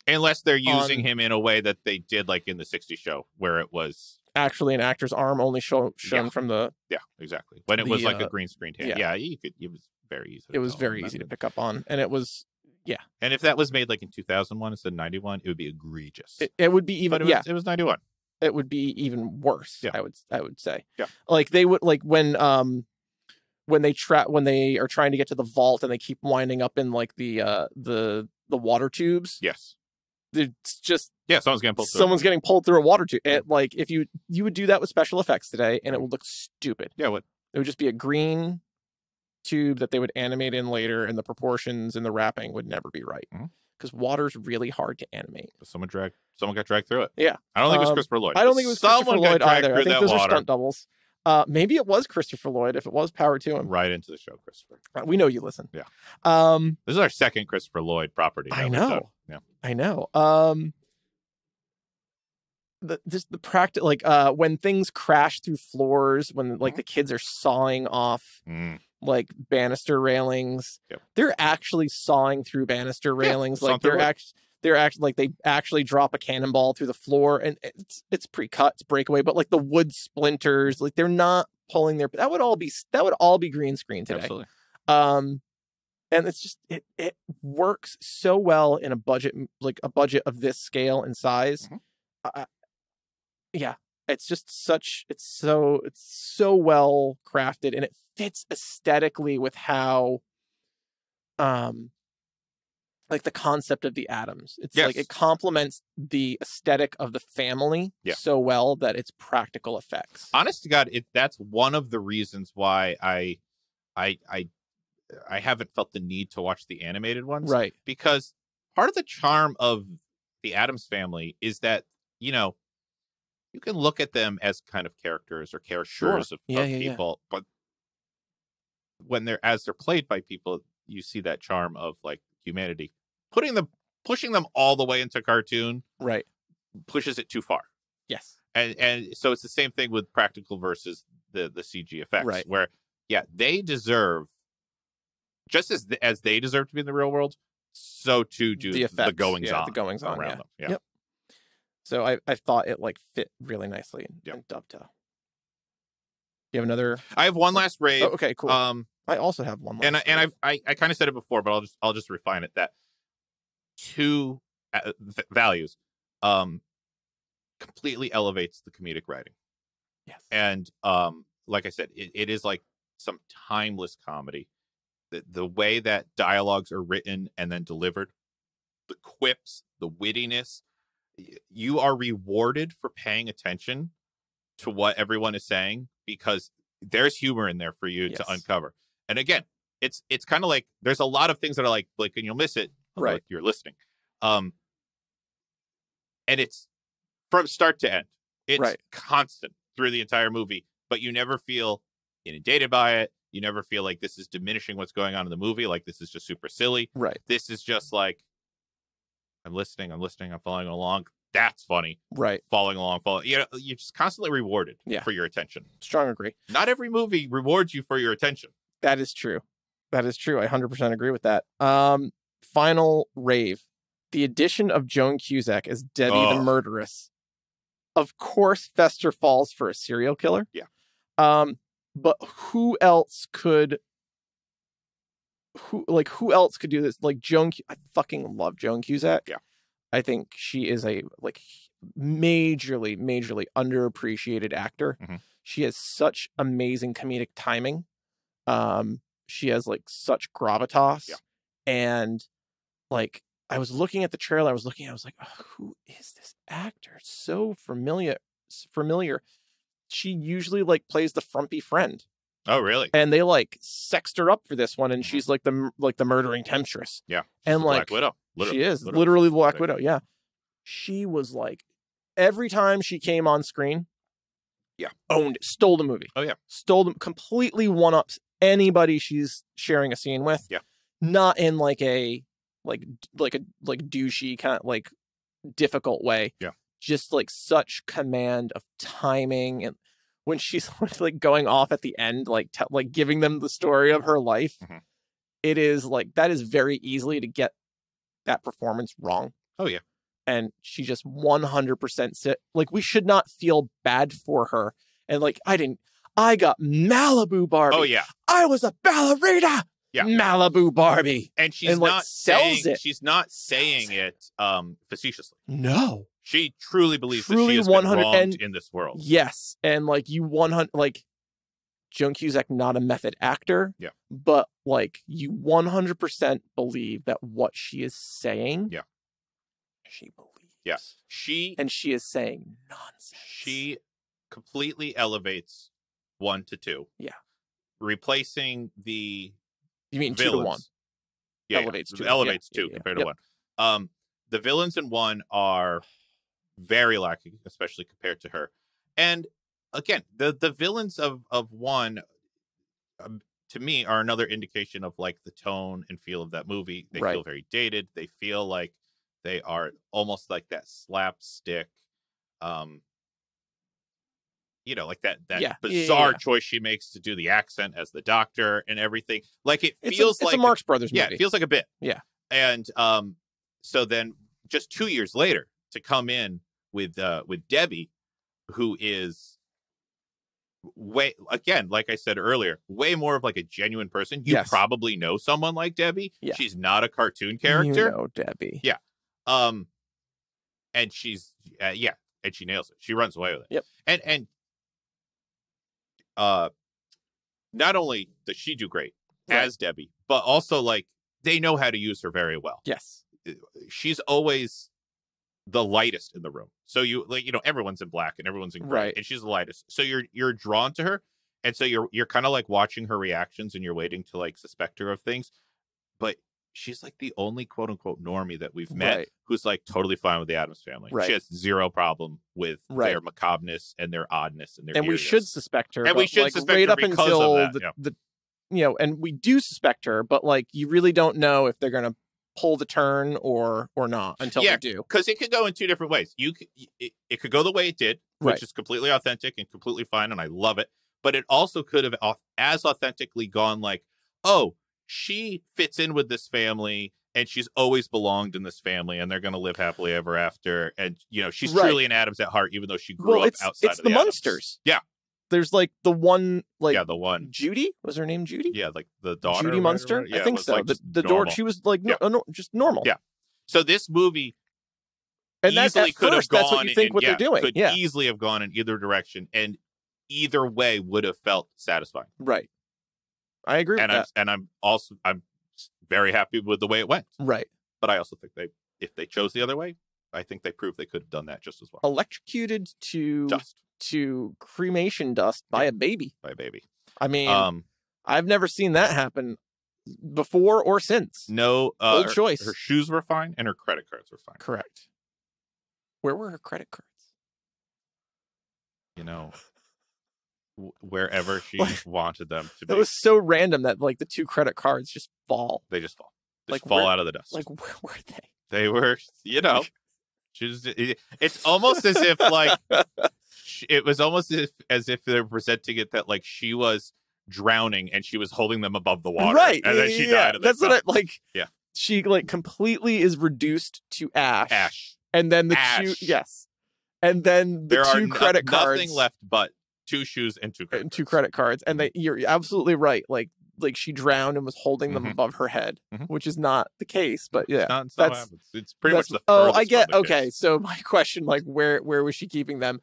Speaker 1: Unless they're using him in a way that they did like in the 60s show where it was
Speaker 2: actually an actor's arm only shown from the.
Speaker 1: Yeah, exactly. When it was like a green screen hand. Yeah, it was very easy.
Speaker 2: It was very easy to pick up on. And it was,
Speaker 1: And if that was made like in 2001 instead of 91, it would be egregious.
Speaker 2: It would be even,
Speaker 1: it was 91.
Speaker 2: It would be even worse.
Speaker 1: Yeah.
Speaker 2: I would say.
Speaker 1: Yeah.
Speaker 2: Like they would, like when they are trying to get to the vault and they keep winding up in like the water tubes.
Speaker 1: Yes.
Speaker 2: It's just
Speaker 1: someone's getting pulled through.
Speaker 2: Someone's getting pulled through a water tube. And like if you would do that with special effects today and it would look stupid.
Speaker 1: Yeah, it
Speaker 2: would just be a green tube that they would animate in later, and the proportions and the wrapping would never be right. Because water's really hard to animate.
Speaker 1: Someone got dragged through it.
Speaker 2: Yeah.
Speaker 1: I don't think it was Christopher Lloyd.
Speaker 2: I don't think it was Christopher Lloyd either. I think those are stunt doubles. Maybe it was Christopher Lloyd. If it was, power to him.
Speaker 1: Right into the show, Christopher.
Speaker 2: We know you listen.
Speaker 1: Yeah. This is our second Christopher Lloyd property.
Speaker 2: I know.
Speaker 1: Yeah.
Speaker 2: I know. The practice, like when things crash through floors, when like the kids are sawing off like banister railings.
Speaker 1: Yep.
Speaker 2: They're actually sawing through banister railings. Like they're actually like they actually drop a cannonball through the floor, and it's pre-cut, it's breakaway, but like the wood splinters, like they're not pulling that would all be green screen today.
Speaker 1: Absolutely.
Speaker 2: And it's just it works so well in a budget of this scale and size. Yeah, it's so well crafted, and it fits aesthetically with how like the concept of the Addams. It's like it complements the aesthetic of the family so well that it's practical effects.
Speaker 1: Honest to God, that's one of the reasons why I haven't felt the need to watch the animated ones.
Speaker 2: Right.
Speaker 1: Because part of the charm of the Addams family is that, you know, you can look at them as kind of characters of people, but when they're played by people, you see that charm of like humanity. Pushing them all the way into cartoon pushes it too far.
Speaker 2: Yes.
Speaker 1: And so it's the same thing with practical versus the CG effects, where they deserve, just as they deserve to be in the real world, so too do the goings on around them. Yeah.
Speaker 2: Yep. So I thought it like fit really nicely and dovetail. You have another?
Speaker 1: I have one last rave.
Speaker 2: Oh, okay, cool. I also have one.
Speaker 1: And I kind of said it before, but I'll just refine it. That two values completely elevates the comedic writing.
Speaker 2: Yes.
Speaker 1: And like I said, it is like some timeless comedy. The way that dialogues are written and then delivered, the quips, the wittiness, you are rewarded for paying attention to what everyone is saying because there's humor in there for you to uncover. And again, it's kind of like there's a lot of things that are like and you'll miss it if you're listening. And it's from start to end. It's constant through the entire movie, but you never feel inundated by it. You never feel like this is diminishing what's going on in the movie. Like this is just super silly.
Speaker 2: Right.
Speaker 1: This is just like, I'm listening, I'm following along. That's funny.
Speaker 2: Right.
Speaker 1: Following along. You know, you're just constantly rewarded for your attention.
Speaker 2: Strong agree.
Speaker 1: Not every movie rewards you for your attention.
Speaker 2: That is true. I 100% agree with that. Final rave. The addition of Joan Cusack as Debbie the Murderess. Of course, Fester falls for a serial killer.
Speaker 1: Yeah.
Speaker 2: But who else could do this? Like I fucking love Joan Cusack.
Speaker 1: Yeah.
Speaker 2: I think she is a majorly underappreciated actor.
Speaker 1: Mm-hmm.
Speaker 2: She has such amazing comedic timing. She has like such gravitas.
Speaker 1: Yeah.
Speaker 2: And like I was looking at the trailer, I was like, oh, who is this actor? It's so familiar. She usually like plays the frumpy friend.
Speaker 1: Oh, really?
Speaker 2: And they like sexed her up for this one, and she's like the murdering temptress.
Speaker 1: Yeah,
Speaker 2: and like
Speaker 1: Black Widow.
Speaker 2: She is literally the Black Widow. Yeah, she was like every time she came on screen, owned it, stole the movie.
Speaker 1: Oh yeah,
Speaker 2: stole them completely. One ups anybody she's sharing a scene with.
Speaker 1: Yeah,
Speaker 2: not in like a douchey kind of like difficult way.
Speaker 1: Yeah.
Speaker 2: Just like such command of timing, and when she's like going off at the end, like giving them the story of her life, it is like that is very easily to get that performance wrong.
Speaker 1: Oh yeah,
Speaker 2: and she just 100% like we should not feel bad for her. And like I got Malibu Barbie.
Speaker 1: Oh yeah,
Speaker 2: I was a ballerina.
Speaker 1: Yeah,
Speaker 2: Malibu Barbie,
Speaker 1: and she's not saying it. She's not saying it facetiously.
Speaker 2: No.
Speaker 1: She truly believes that she has been wronged in this world.
Speaker 2: Yes, and like you 100 like Joan Cusack, not a method actor.
Speaker 1: Yeah,
Speaker 2: but like you 100% believe that what she is saying.
Speaker 1: Yeah,
Speaker 2: she believes.
Speaker 1: Yes, she
Speaker 2: is saying nonsense.
Speaker 1: She completely elevates 1 to 2.
Speaker 2: Yeah,
Speaker 1: replacing the.
Speaker 2: You mean
Speaker 1: villains.
Speaker 2: 2 to 1?
Speaker 1: Yeah,
Speaker 2: elevates 2.
Speaker 1: Elevates 2 compared to 1. The villains in 1 are very lacking, especially compared to her. And again, the villains of 1, to me, are another indication of like the tone and feel of that movie. They feel very dated. They feel like they are almost like that slapstick, you know, like that
Speaker 2: Yeah.
Speaker 1: bizarre choice she makes to do the accent as the doctor and everything. Like it feels
Speaker 2: it's a Marx Brothers movie.
Speaker 1: Yeah, it feels like a bit.
Speaker 2: Yeah.
Speaker 1: And so then just 2 years later to come in with Debbie, who is way, again, like I said earlier, way more of like a genuine person. You probably know someone like Debbie.
Speaker 2: Yeah.
Speaker 1: She's not a cartoon character.
Speaker 2: You know Debbie.
Speaker 1: Yeah. And she's and she nails it. She runs away with it.
Speaker 2: Yep.
Speaker 1: And not only does she do great as Debbie, but also like they know how to use her very well.
Speaker 2: Yes.
Speaker 1: She's always the lightest in the room. So you like, you know, everyone's in black and everyone's in gray, and she's the lightest. So you're drawn to her. And so you're kind of like watching her reactions and you're waiting to like suspect her of things. But she's like the only quote unquote normie that we've met who's like totally fine with the Addams family. She has zero problem with their macabreness and their oddness and their
Speaker 2: we should suspect her.
Speaker 1: And we should suspect
Speaker 2: right
Speaker 1: her
Speaker 2: up
Speaker 1: because
Speaker 2: until
Speaker 1: of that.
Speaker 2: the you know, and we do suspect her, but like you really don't know if they're gonna pull the turn or not until they do.
Speaker 1: Because it could go in two different ways. It could go the way it did, which is completely authentic and completely fine, and I love it. But it also could have as authentically gone like, oh, she fits in with this family and she's always belonged in this family and they're going to live happily ever after. And, you know, she's truly an Addams at heart, even though she grew up outside of the
Speaker 2: Munsters.
Speaker 1: Yeah.
Speaker 2: There's like the one, like,
Speaker 1: the one.
Speaker 2: Judy? Was her name Judy?
Speaker 1: Yeah, like the daughter.
Speaker 2: Judy Munster?
Speaker 1: Yeah,
Speaker 2: I think so.
Speaker 1: Like
Speaker 2: the daughter, she was like just normal.
Speaker 1: Yeah. So this movie
Speaker 2: and
Speaker 1: easily could have gone.
Speaker 2: That's what you think what they're doing.
Speaker 1: Could easily have gone in either direction, and either way would have felt satisfying.
Speaker 2: Right. I agree with that.
Speaker 1: And I'm very happy with the way it went.
Speaker 2: Right.
Speaker 1: But I also think if they chose the other way, I think they proved they could have done that just as well.
Speaker 2: Electrocuted to cremation dust by a baby. I mean, I've never seen that happen before or since.
Speaker 1: No,
Speaker 2: bold choice.
Speaker 1: Her shoes were fine and her credit cards were fine.
Speaker 2: Correct. Where were her credit cards?
Speaker 1: You know, wherever she wanted them to be.
Speaker 2: It was so random that like the two credit cards just fall.
Speaker 1: They just fall. Just fall out of the dust.
Speaker 2: Like where were they?
Speaker 1: They were, you know. It's almost as if like it was almost as if they're presenting it that like she was drowning and she was holding them above the water,
Speaker 2: right?
Speaker 1: And then she died. And
Speaker 2: that's what I like.
Speaker 1: Yeah,
Speaker 2: she like completely is reduced to ash, and then the and then the two credit cards.
Speaker 1: Nothing left but two shoes and two credit cards.
Speaker 2: And you're absolutely right. Like she drowned and was holding them above her head, which is not the case. But yeah,
Speaker 1: it's pretty much the.
Speaker 2: I get. Okay, case. So my question, like, where was she keeping them?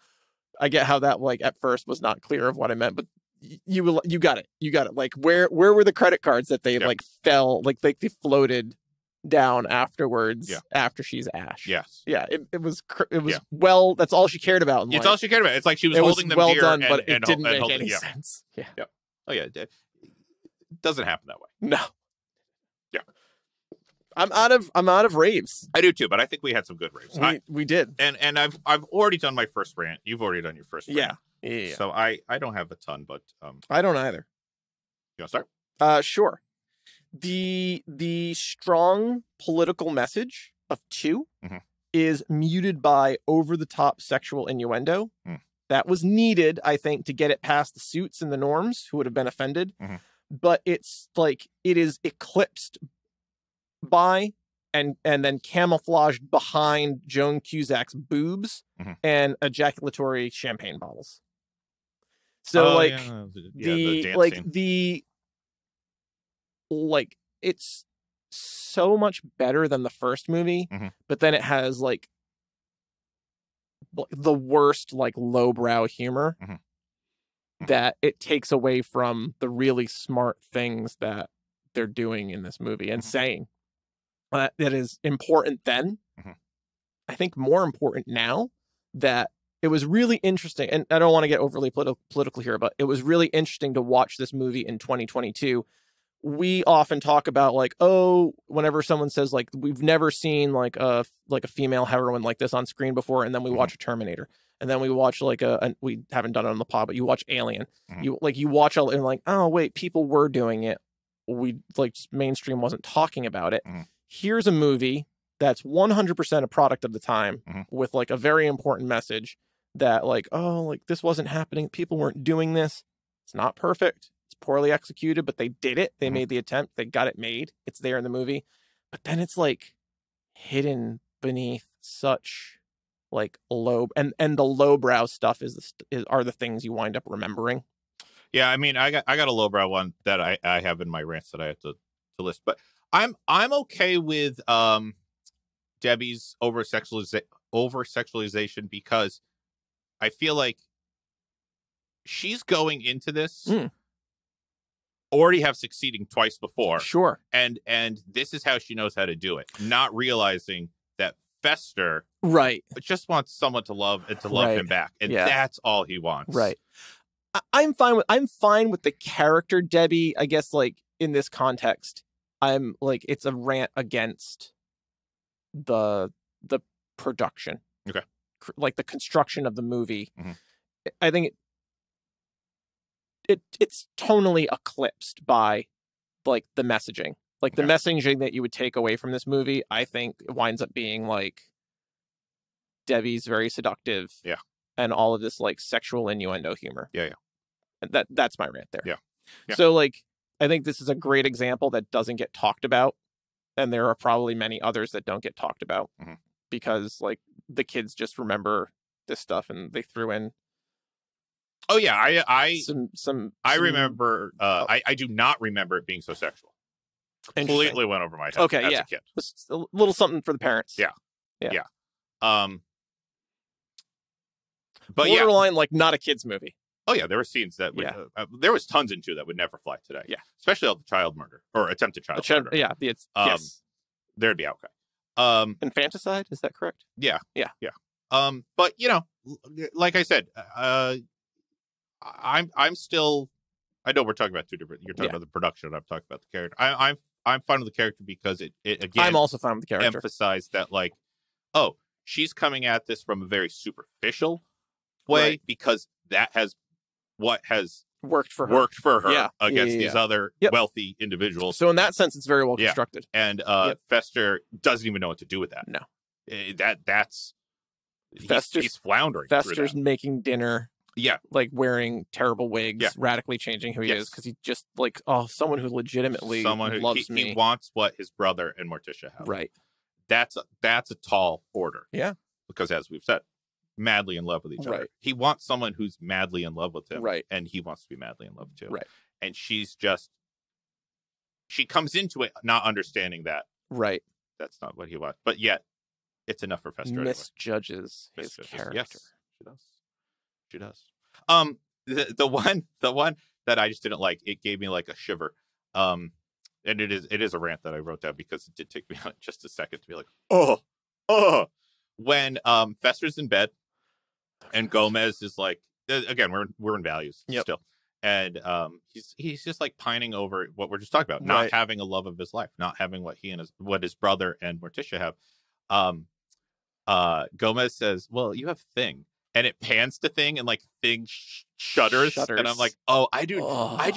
Speaker 2: I get how that like at first was not clear of what I meant, but you got it. You got it. Like where were the credit cards that they like fell like they floated down afterwards after she's ash?
Speaker 1: Yes.
Speaker 2: Yeah. It was well. That's all she cared about.
Speaker 1: It's all she cared about. It's like she was holding them
Speaker 2: well
Speaker 1: here
Speaker 2: done,
Speaker 1: and,
Speaker 2: but it didn't make any
Speaker 1: yeah.
Speaker 2: sense. Yeah.
Speaker 1: Yep. Oh yeah. It doesn't happen that way.
Speaker 2: No.
Speaker 1: Yeah.
Speaker 2: I'm out of raves.
Speaker 1: I do too, but I think we had some good raves.
Speaker 2: We did.
Speaker 1: And I've already done my first rant. You've already done your first rant.
Speaker 2: Yeah.
Speaker 1: So I don't have a ton, but
Speaker 2: I don't either.
Speaker 1: You want to start?
Speaker 2: Sure. The strong political message of 2 is muted by over-the-top sexual innuendo. That was needed, I think, to get it past the suits and the norms who would have been offended. But it's like it is eclipsed by and then camouflaged behind Joan Cusack's boobs and ejaculatory champagne bottles. So it's so much better than the first movie, but then it has like the worst like lowbrow humor that it takes away from the really smart things that they're doing in this movie and saying that is important then. I think more important now that it was really interesting. And I don't want to get overly political here, but it was really interesting to watch this movie in 2022. We often talk about like, oh, whenever someone says like, we've never seen like a female heroine like this on screen before. And then we watch a Terminator. And then we watch like we haven't done it on the pod, but you watch Alien. You watch and like, oh wait, people were doing it. We like just mainstream wasn't talking about it. Here's a movie that's 100% a product of the time with like a very important message that like, oh, like this wasn't happening. People weren't doing this. It's not perfect. It's poorly executed, but they did it. They made the attempt. They got it made. It's there in the movie. But then it's like hidden beneath such like low and the lowbrow stuff are the things you wind up remembering.
Speaker 1: Yeah, I mean, I got a lowbrow one that I have in my rants that I have to list, but I'm okay with Debbie's over sexualization because I feel like she's going into this already have succeeding twice before.
Speaker 2: Sure.
Speaker 1: And this is how she knows how to do it, not realizing that Fester just wants someone to love and to love him back. And that's all he wants.
Speaker 2: Right. I'm fine with the character Debbie, I guess, like in this context. I'm like, it's a rant against the production.
Speaker 1: Okay.
Speaker 2: Like the construction of the movie. I think it's tonally eclipsed by like the messaging. Like the messaging that you would take away from this movie, I think winds up being like Debbie's very seductive.
Speaker 1: Yeah.
Speaker 2: And all of this like sexual innuendo humor.
Speaker 1: Yeah.
Speaker 2: And that's my rant there.
Speaker 1: Yeah.
Speaker 2: So like, I think this is a great example that doesn't get talked about. And there are probably many others that don't get talked about because like the kids just remember this stuff and they threw in.
Speaker 1: Oh yeah. I remember, I do not remember it being so sexual. Completely went over my head as a kid.
Speaker 2: It's a little something for the parents.
Speaker 1: Yeah. But
Speaker 2: borderline like not a kid's movie.
Speaker 1: Oh yeah, there were scenes that would, there was tons in 2 that would never fly today.
Speaker 2: Yeah,
Speaker 1: especially all the child murder or attempted child murder.
Speaker 2: Yeah, yes,
Speaker 1: there'd be outcry.
Speaker 2: Infanticide, is that correct?
Speaker 1: Yeah. But you know, like I said, I'm still. I know we're talking about 2 different. You're talking about the production. I'm talking about the character. I'm fine with the character because it again.
Speaker 2: I'm also fine with the character.
Speaker 1: Emphasized that like, oh, she's coming at this from a very superficial way because that has. What has worked for her against these other wealthy individuals.
Speaker 2: So in that sense, it's very well constructed.
Speaker 1: And Fester doesn't even know what to do with that.
Speaker 2: No.
Speaker 1: He's floundering.
Speaker 2: Fester's making dinner.
Speaker 1: Yeah.
Speaker 2: Like wearing terrible wigs, radically changing who he is. Because he's just like, someone who legitimately loves me.
Speaker 1: He wants what his brother and Morticia have.
Speaker 2: Right.
Speaker 1: That's a tall order.
Speaker 2: Yeah.
Speaker 1: Because as we've said, madly in love with each other. He wants someone who's madly in love with him.
Speaker 2: Right.
Speaker 1: And he wants to be madly in love too.
Speaker 2: Right.
Speaker 1: And she comes into it not understanding that.
Speaker 2: Right.
Speaker 1: That's not what he wants. But yet, it's enough for Fester.
Speaker 2: Misjudges his character.
Speaker 1: Yes, she does. The one that I just didn't like, it gave me like a shiver. And it is a rant that I wrote down because it did take me just a second to be like, when Fester's in bed. And Gomez is like, again, we're in values still, and he's just like pining over what we're just talking about, not having a love of his life, not having what his brother and Morticia have. Gomez says, "Well, you have Thing," and it pans to Thing, and like Thing shudders, and I'm like, "Oh, I do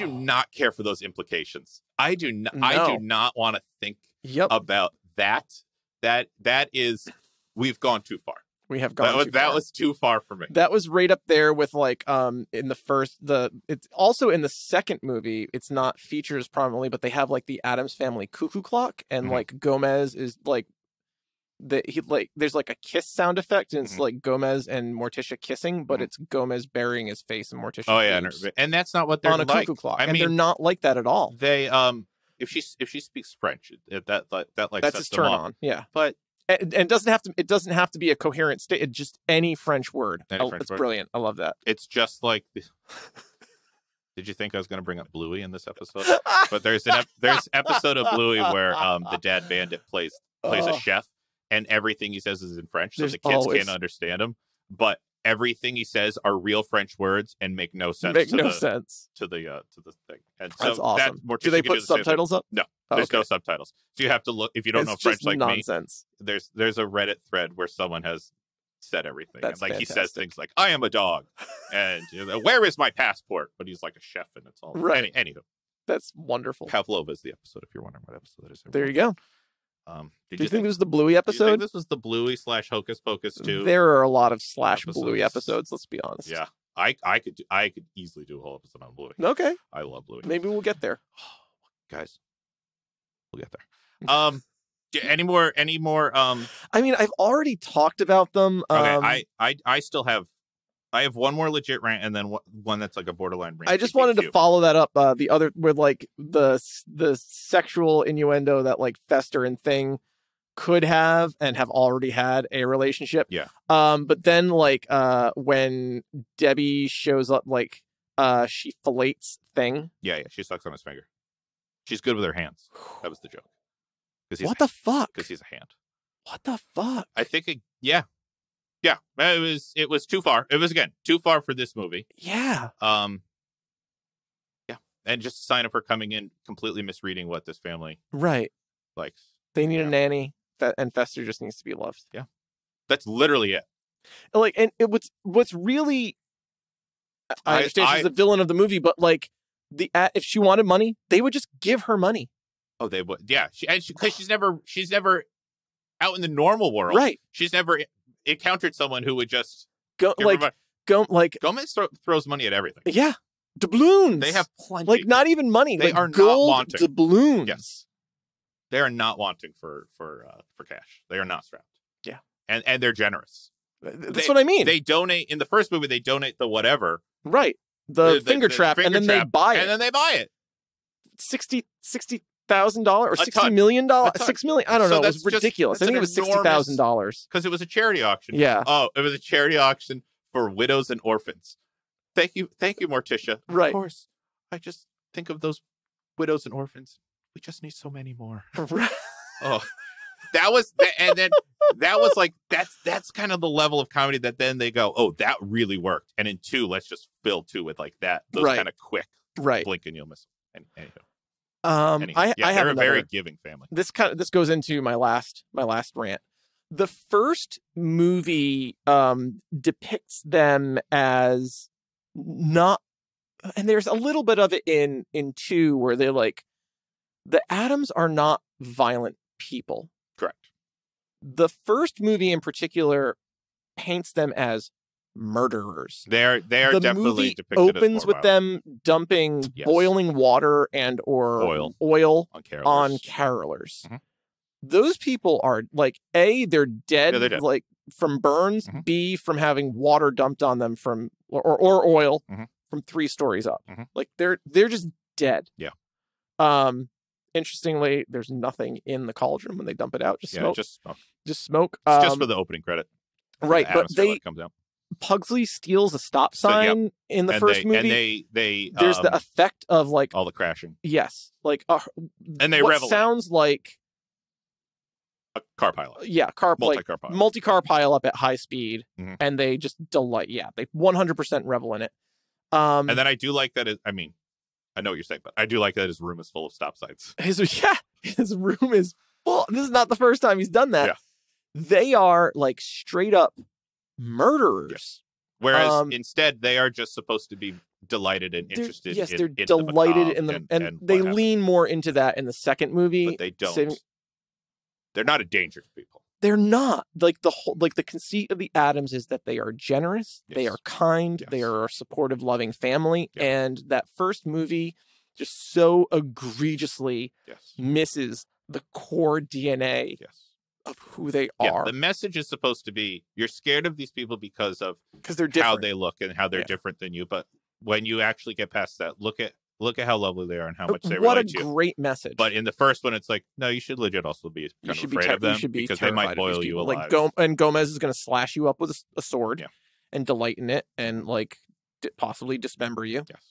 Speaker 1: not care for those implications. I do not want to think about that. That is, we've gone too far."
Speaker 2: We have gone too far.
Speaker 1: That was too far for me.
Speaker 2: That was right up there with like in the it's also in the second movie. It's not featured as prominently, but they have like the Addams Family cuckoo clock, and like Gomez is like there's like a kiss sound effect, and it's like Gomez and Morticia kissing, but it's Gomez burying his face in Morticia's boobs.
Speaker 1: And that's not what they're
Speaker 2: on a
Speaker 1: like.
Speaker 2: Cuckoo clock. I mean, they're not like that at all.
Speaker 1: They if she speaks French, that like
Speaker 2: that's
Speaker 1: sets
Speaker 2: his turn
Speaker 1: them off.
Speaker 2: on. Yeah,
Speaker 1: but.
Speaker 2: And it doesn't have to be a coherent state. It's just any French word. It's brilliant. I love that.
Speaker 1: It's just like. Did you think I was going to bring up Bluey in this episode? But there's episode of Bluey where the dad bandit plays a chef, and everything he says is in French, so the kids can't understand him. But everything he says are real French words and make no sense.
Speaker 2: To the
Speaker 1: thing. And
Speaker 2: that's
Speaker 1: so
Speaker 2: awesome. Do they put subtitles up?
Speaker 1: No. There's no subtitles. So you have to look, if you don't know French like
Speaker 2: nonsense.
Speaker 1: Me, there's a Reddit thread where someone has said everything.
Speaker 2: That's
Speaker 1: and like
Speaker 2: fantastic.
Speaker 1: He says things like, I am a dog. And where is my passport? But he's like a chef and it's all
Speaker 2: right.
Speaker 1: Anywho.
Speaker 2: That's wonderful.
Speaker 1: Pavlova is the episode if you're wondering what episode that is.
Speaker 2: There you go. Do you think this was the Bluey
Speaker 1: Do you
Speaker 2: episode?
Speaker 1: think this was the Bluey / Hocus Pocus 2?
Speaker 2: There are a lot of / Bluey episodes. Let's be honest.
Speaker 1: Yeah, I could easily do a whole episode on Bluey.
Speaker 2: Okay,
Speaker 1: I love Bluey.
Speaker 2: maybe we'll get there,
Speaker 1: guys. We'll get there. Any more?
Speaker 2: I mean, I've already talked about them.
Speaker 1: Okay, I still have. I have one more legit rant, and then one that's like a borderline rant.
Speaker 2: I just wanted to follow that up. The other with like the sexual innuendo that like Fester and Thing could have and have already had a relationship.
Speaker 1: Yeah.
Speaker 2: But then like when Debbie shows up, like she fillets Thing.
Speaker 1: Yeah, she sucks on his finger. She's good with her hands. That was the joke.
Speaker 2: What the fuck?
Speaker 1: Because he's a hand.
Speaker 2: What the fuck?
Speaker 1: I think yeah. It was too far. It was again too far for this movie.
Speaker 2: Yeah.
Speaker 1: Yeah, and just a sign of her coming in completely misreading what this family likes.
Speaker 2: They need a nanny, and Fester just needs to be loved.
Speaker 1: Yeah, that's literally it.
Speaker 2: Like, and what's really, I understand she's the villain of the movie, but like if she wanted money, they would just give her money.
Speaker 1: Oh, they would. Yeah, because she's never out in the normal world.
Speaker 2: Right.
Speaker 1: She's never encountered someone who would just
Speaker 2: Gomez
Speaker 1: throws money at everything.
Speaker 2: Yeah, doubloons.
Speaker 1: They have plenty.
Speaker 2: Like not even money.
Speaker 1: They
Speaker 2: like
Speaker 1: are
Speaker 2: gold
Speaker 1: not wanting.
Speaker 2: Doubloons.
Speaker 1: Yes, they are not wanting for cash. They are not strapped.
Speaker 2: Yeah,
Speaker 1: and they're generous.
Speaker 2: That's what I mean.
Speaker 1: They donate in the first movie. They donate the whatever.
Speaker 2: Right. The finger trap, and then they buy it.
Speaker 1: And then they buy it.
Speaker 2: $60,000 or $60 million? $6 million? I don't know. It was ridiculous. I think it was $60,000
Speaker 1: because it was a charity auction.
Speaker 2: Yeah.
Speaker 1: Oh, it was a charity auction for widows and orphans. Thank you, Morticia.
Speaker 2: Right.
Speaker 1: Of course. I just think of those widows and orphans. We just need so many more.
Speaker 2: Right.
Speaker 1: Oh, that was like that's kind of the level of comedy that then they go, oh, that really worked. And in 2, let's just fill 2 with like that. Those kind of quick blink and you'll miss them. Anywho. They're a very giving family.
Speaker 2: This goes into my last rant. The first movie depicts them as not, and there's a little bit of it in 2 where they're like, the Addams are not violent people.
Speaker 1: Correct.
Speaker 2: The first movie in particular paints them as murderers.
Speaker 1: They are
Speaker 2: the
Speaker 1: definitely
Speaker 2: movie
Speaker 1: depicted
Speaker 2: opens
Speaker 1: as
Speaker 2: with
Speaker 1: more
Speaker 2: them dumping boiling water and or oil on carolers.
Speaker 1: Mm-hmm.
Speaker 2: Those people are like, A, they're dead,
Speaker 1: they're dead.
Speaker 2: Like from burns,
Speaker 1: Mm-hmm.
Speaker 2: B, from having water dumped on them from or oil
Speaker 1: mm-hmm.
Speaker 2: from 3 stories up.
Speaker 1: Mm-hmm.
Speaker 2: Like they're just dead.
Speaker 1: Yeah.
Speaker 2: Interestingly, there's nothing in the cauldron when they dump it out. Just smoke. Just smoke.
Speaker 1: It's just for the opening credit.
Speaker 2: Right, but
Speaker 1: comes out.
Speaker 2: Pugsley steals a stop sign in the first movie.
Speaker 1: And they
Speaker 2: there's the effect of like
Speaker 1: all the crashing.
Speaker 2: Yes, like
Speaker 1: and they
Speaker 2: what sounds like
Speaker 1: a car pileup.
Speaker 2: Yeah, multi-car pileup at high speed,
Speaker 1: mm-hmm.
Speaker 2: and they just delight. Yeah, they 100% revel in it.
Speaker 1: And then I do like that. I mean, I know what you're saying, but I do like that his room is full of stop signs.
Speaker 2: His room is full. This is not the first time he's done that.
Speaker 1: Yeah.
Speaker 2: They are like straight up murderers.
Speaker 1: Yes. Whereas instead they are just supposed to be delighted and interested.
Speaker 2: Yes, they're delighted in the and they lean more into that in the second movie.
Speaker 1: But they don't. They're not a danger to people.
Speaker 2: They're not. Like the conceit of the Addams is that they are generous, they are kind, they are a supportive, loving family, and that first movie just so egregiously misses the core DNA of who they are.
Speaker 1: The message is supposed to be you're scared of these people because
Speaker 2: they're different.
Speaker 1: How they look and how they're different than you. But when you actually get past that, look at how lovely they are and how much they relate to you.
Speaker 2: What a great message.
Speaker 1: But in the first one, it's like, no, you should legit also be kind of afraid of them because they might boil you alive.
Speaker 2: And Gomez is going to slash you up with a sword and delight in it and like possibly dismember you.
Speaker 1: Yes.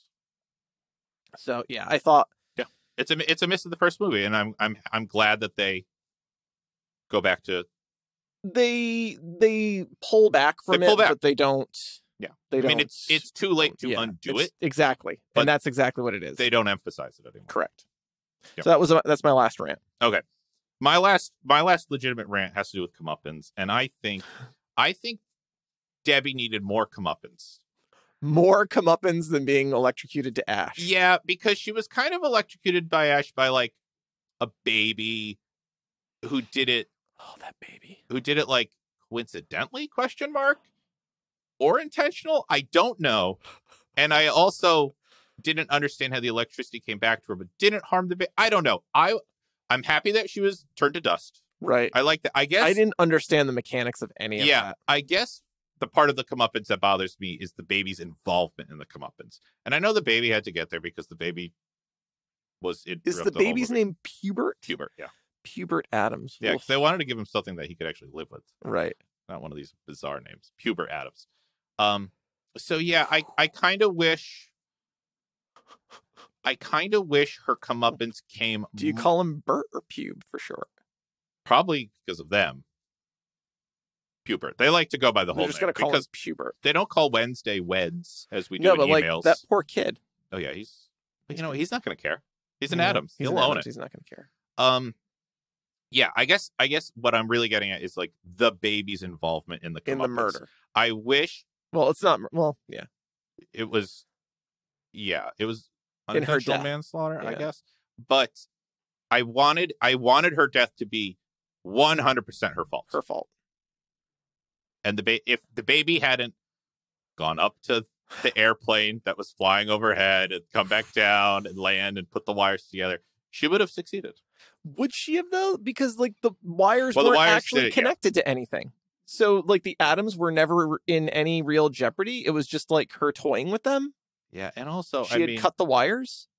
Speaker 2: So yeah, I thought
Speaker 1: it's a miss of the first movie, and I'm glad that they go back to
Speaker 2: they pull back from it, but they don't.
Speaker 1: Yeah,
Speaker 2: they don't.
Speaker 1: I mean, it's too late to undo it.
Speaker 2: Exactly, and that's exactly what it is.
Speaker 1: They don't emphasize it anymore.
Speaker 2: Correct. Yep. So that's my last rant.
Speaker 1: Okay, my last legitimate rant has to do with comeuppance, and I think Debbie needed more comeuppance.
Speaker 2: More comeuppance than being electrocuted to ash.
Speaker 1: Yeah, because she was kind of electrocuted by ash by like a baby who did it.
Speaker 2: Oh, that baby.
Speaker 1: Who did it like coincidentally? ? Or intentional? I don't know. And I also didn't understand how the electricity came back to her, but didn't harm the baby. I don't know. I'm happy that she was turned to dust.
Speaker 2: Right.
Speaker 1: I like that. I guess
Speaker 2: I didn't understand the mechanics of any of that.
Speaker 1: Yeah, I guess the part of the comeuppance that bothers me is the baby's involvement in the comeuppance. And I know the baby had to get there because the baby was in.
Speaker 2: Is the baby's name Pubert?
Speaker 1: Pubert, yeah.
Speaker 2: Pubert Addams.
Speaker 1: Yeah, because they wanted to give him something that he could actually live with.
Speaker 2: Right.
Speaker 1: Not one of these bizarre names. Pubert Addams. So yeah, I kind of wish her comeuppance came.
Speaker 2: Do you call him Bert or Pube for short?
Speaker 1: Probably because of them. Pubert. They like to go by the whole
Speaker 2: They're just
Speaker 1: name
Speaker 2: going to call him
Speaker 1: because
Speaker 2: Pubert.
Speaker 1: they don't call Wednesday Weds as we do
Speaker 2: No,
Speaker 1: in
Speaker 2: but
Speaker 1: emails.
Speaker 2: like that poor kid.
Speaker 1: Oh yeah, he's not going to care. He's an Addams. He'll own it.
Speaker 2: He's not going to care.
Speaker 1: Yeah, I guess what I'm really getting at is like the baby's involvement in the
Speaker 2: murder.
Speaker 1: I wish.
Speaker 2: Well, it's not. Well, yeah.
Speaker 1: It was. Yeah, it was
Speaker 2: in her
Speaker 1: unintentional
Speaker 2: death.
Speaker 1: manslaughter,
Speaker 2: Yeah.
Speaker 1: I guess. But I wanted her death to be 100% her fault.
Speaker 2: Her fault.
Speaker 1: And if the baby hadn't gone up to the airplane that was flying overhead and come back down and land and put the wires together, she would have succeeded.
Speaker 2: Would she have though? Because like the wires weren't actually connected to anything. So like the Addams were never in any real jeopardy. It was just like her toying with them.
Speaker 1: Yeah, and also
Speaker 2: she had cut the wires.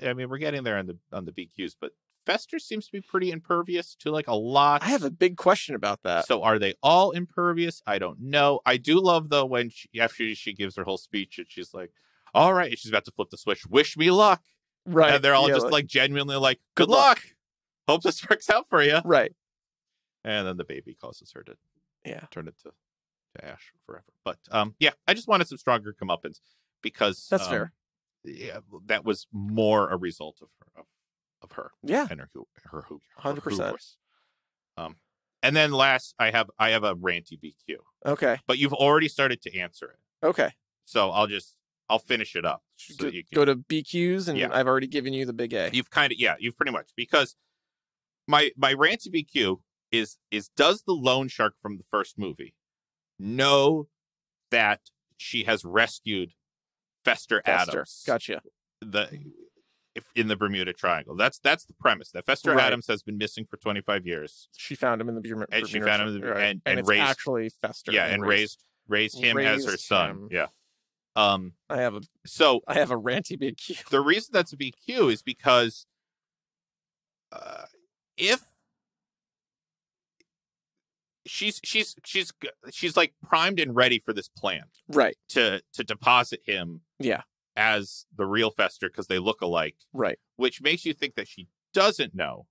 Speaker 1: I mean, we're getting there on the BQs, but Fester seems to be pretty impervious to like a lot.
Speaker 2: I have a big question about that.
Speaker 1: So are they all impervious? I don't know. I do love though when after she gives her whole speech and she's like, "All right," and she's about to flip the switch. Wish me luck.
Speaker 2: Right.
Speaker 1: And they're all just like genuinely like, "Good luck. Hope this works out for you."
Speaker 2: Right.
Speaker 1: And then the baby causes her to turn it to ash forever. But yeah, I just wanted some stronger comeuppance because
Speaker 2: that's fair.
Speaker 1: Yeah, that was more a result of her.
Speaker 2: Yeah.
Speaker 1: And her
Speaker 2: 100%.
Speaker 1: And then last I have a ranty BQ.
Speaker 2: Okay.
Speaker 1: But you've already started to answer it.
Speaker 2: Okay.
Speaker 1: So I'll finish it up. So
Speaker 2: you can go to BQs and I've already given you the big A.
Speaker 1: You've pretty much, because my ranty BQ is does the loan shark from the first movie know that she has rescued Fester Addams?
Speaker 2: Gotcha.
Speaker 1: In the Bermuda Triangle. That's the premise. That Fester Addams has been missing for 25 years.
Speaker 2: She found him in the Bermuda
Speaker 1: and she found him
Speaker 2: and
Speaker 1: it's
Speaker 2: raised actually Fester.
Speaker 1: Yeah, and raised him as her son. Yeah.
Speaker 2: I have a ranty BQ.
Speaker 1: The reason that's a BQ is because if she's like primed and ready for this plan,
Speaker 2: right?
Speaker 1: To deposit him, as the real Fester because they look alike,
Speaker 2: right?
Speaker 1: Which makes you think that she doesn't know.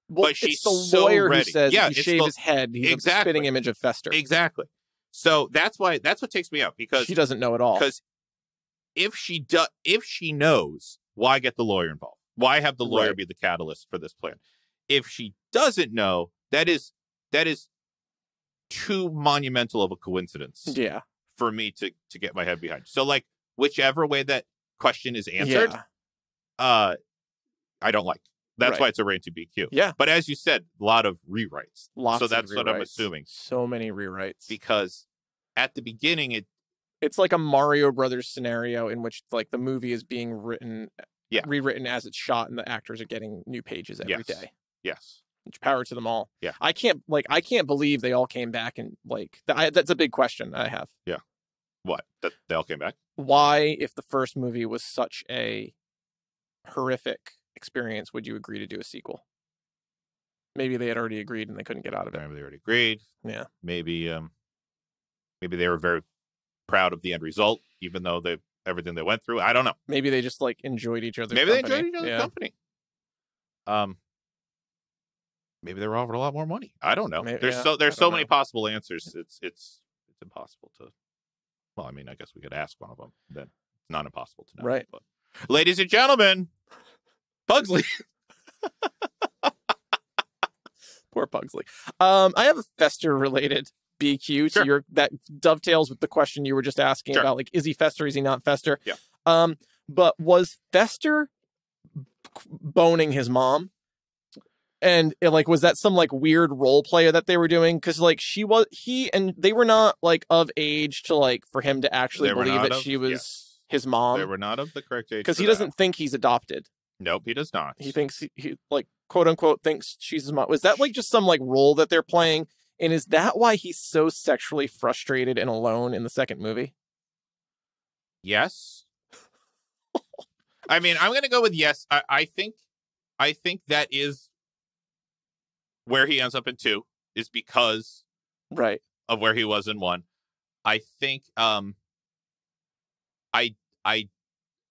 Speaker 2: Well,
Speaker 1: but she's
Speaker 2: the
Speaker 1: so
Speaker 2: lawyer
Speaker 1: ready.
Speaker 2: Who says if you shave his head, he's a spitting image of Fester.
Speaker 1: Exactly. So that's what takes me out, because
Speaker 2: she doesn't know at all.
Speaker 1: Because if she knows, why get the lawyer involved? Why have the lawyer be the catalyst for this plan? If she doesn't know, that is too monumental of a coincidence.
Speaker 2: Yeah.
Speaker 1: For me to get my head behind. So like whichever way that question is answered, I don't like. That's why it's a ranty BQ.
Speaker 2: Yeah.
Speaker 1: But as you said, a lot of rewrites.
Speaker 2: So
Speaker 1: that's what I'm assuming.
Speaker 2: So many rewrites.
Speaker 1: Because at the beginning,
Speaker 2: it's like a Mario Brothers scenario in which like the movie is being rewritten as it's shot, and the actors are getting new pages every day.
Speaker 1: Yes.
Speaker 2: Which power to them all.
Speaker 1: Yeah.
Speaker 2: I can't believe they all came back, and like that's a big question I have.
Speaker 1: Yeah. What? That they all came back?
Speaker 2: Why, if the first movie was such a horrific experience, would you agree to do a sequel? Maybe they had already agreed and they couldn't get out of it.
Speaker 1: Maybe they already agreed.
Speaker 2: Yeah.
Speaker 1: Maybe they were very proud of the end result, even though everything they went through. I don't know.
Speaker 2: Maybe they just like enjoyed each other's
Speaker 1: company.
Speaker 2: They
Speaker 1: enjoyed each other's company. Maybe they were offered a lot more money. I don't know. There's so many possible answers. It's impossible to. Well, I mean, I guess we could ask one of them. Then it's not impossible to know.
Speaker 2: Right.
Speaker 1: But, ladies and gentlemen, Pugsley.
Speaker 2: Poor Pugsley. I have a Fester-related BQ to that dovetails with the question you were just asking about, like, is he Fester? Is he not Fester?
Speaker 1: Yeah.
Speaker 2: But was Fester boning his mom? And like, was that some like weird role play that they were doing? Because like he and they were not like of age to like for him to actually believe that she was his mom.
Speaker 1: They were not of the correct age.
Speaker 2: Because he doesn't think he's adopted.
Speaker 1: Nope, he does not.
Speaker 2: He thinks he like quote unquote thinks she's his mom. Was that like just some like role that they're playing? And is that why he's so sexually frustrated and alone in the second movie?
Speaker 1: Yes. I mean, I'm going to go with yes. I think that is where he ends up in 2 is because of where he was in 1. I think I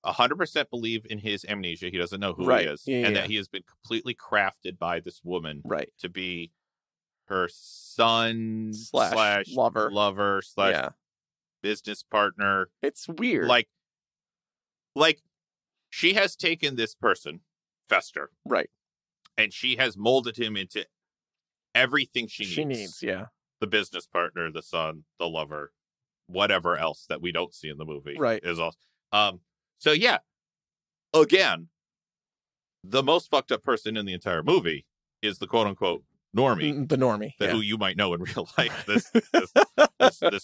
Speaker 1: 100% believe in his amnesia. He doesn't know who he is, and that he has been completely crafted by this woman to be her son slash lover slash business partner.
Speaker 2: It's weird.
Speaker 1: Like she has taken this person, Fester, and she has molded him into everything she needs. The business partner, the son, the lover, whatever else that we don't see in the movie is also. So yeah, again, the most fucked up person in the entire movie is the quote unquote normie,
Speaker 2: the normie,
Speaker 1: who you might know in real life. This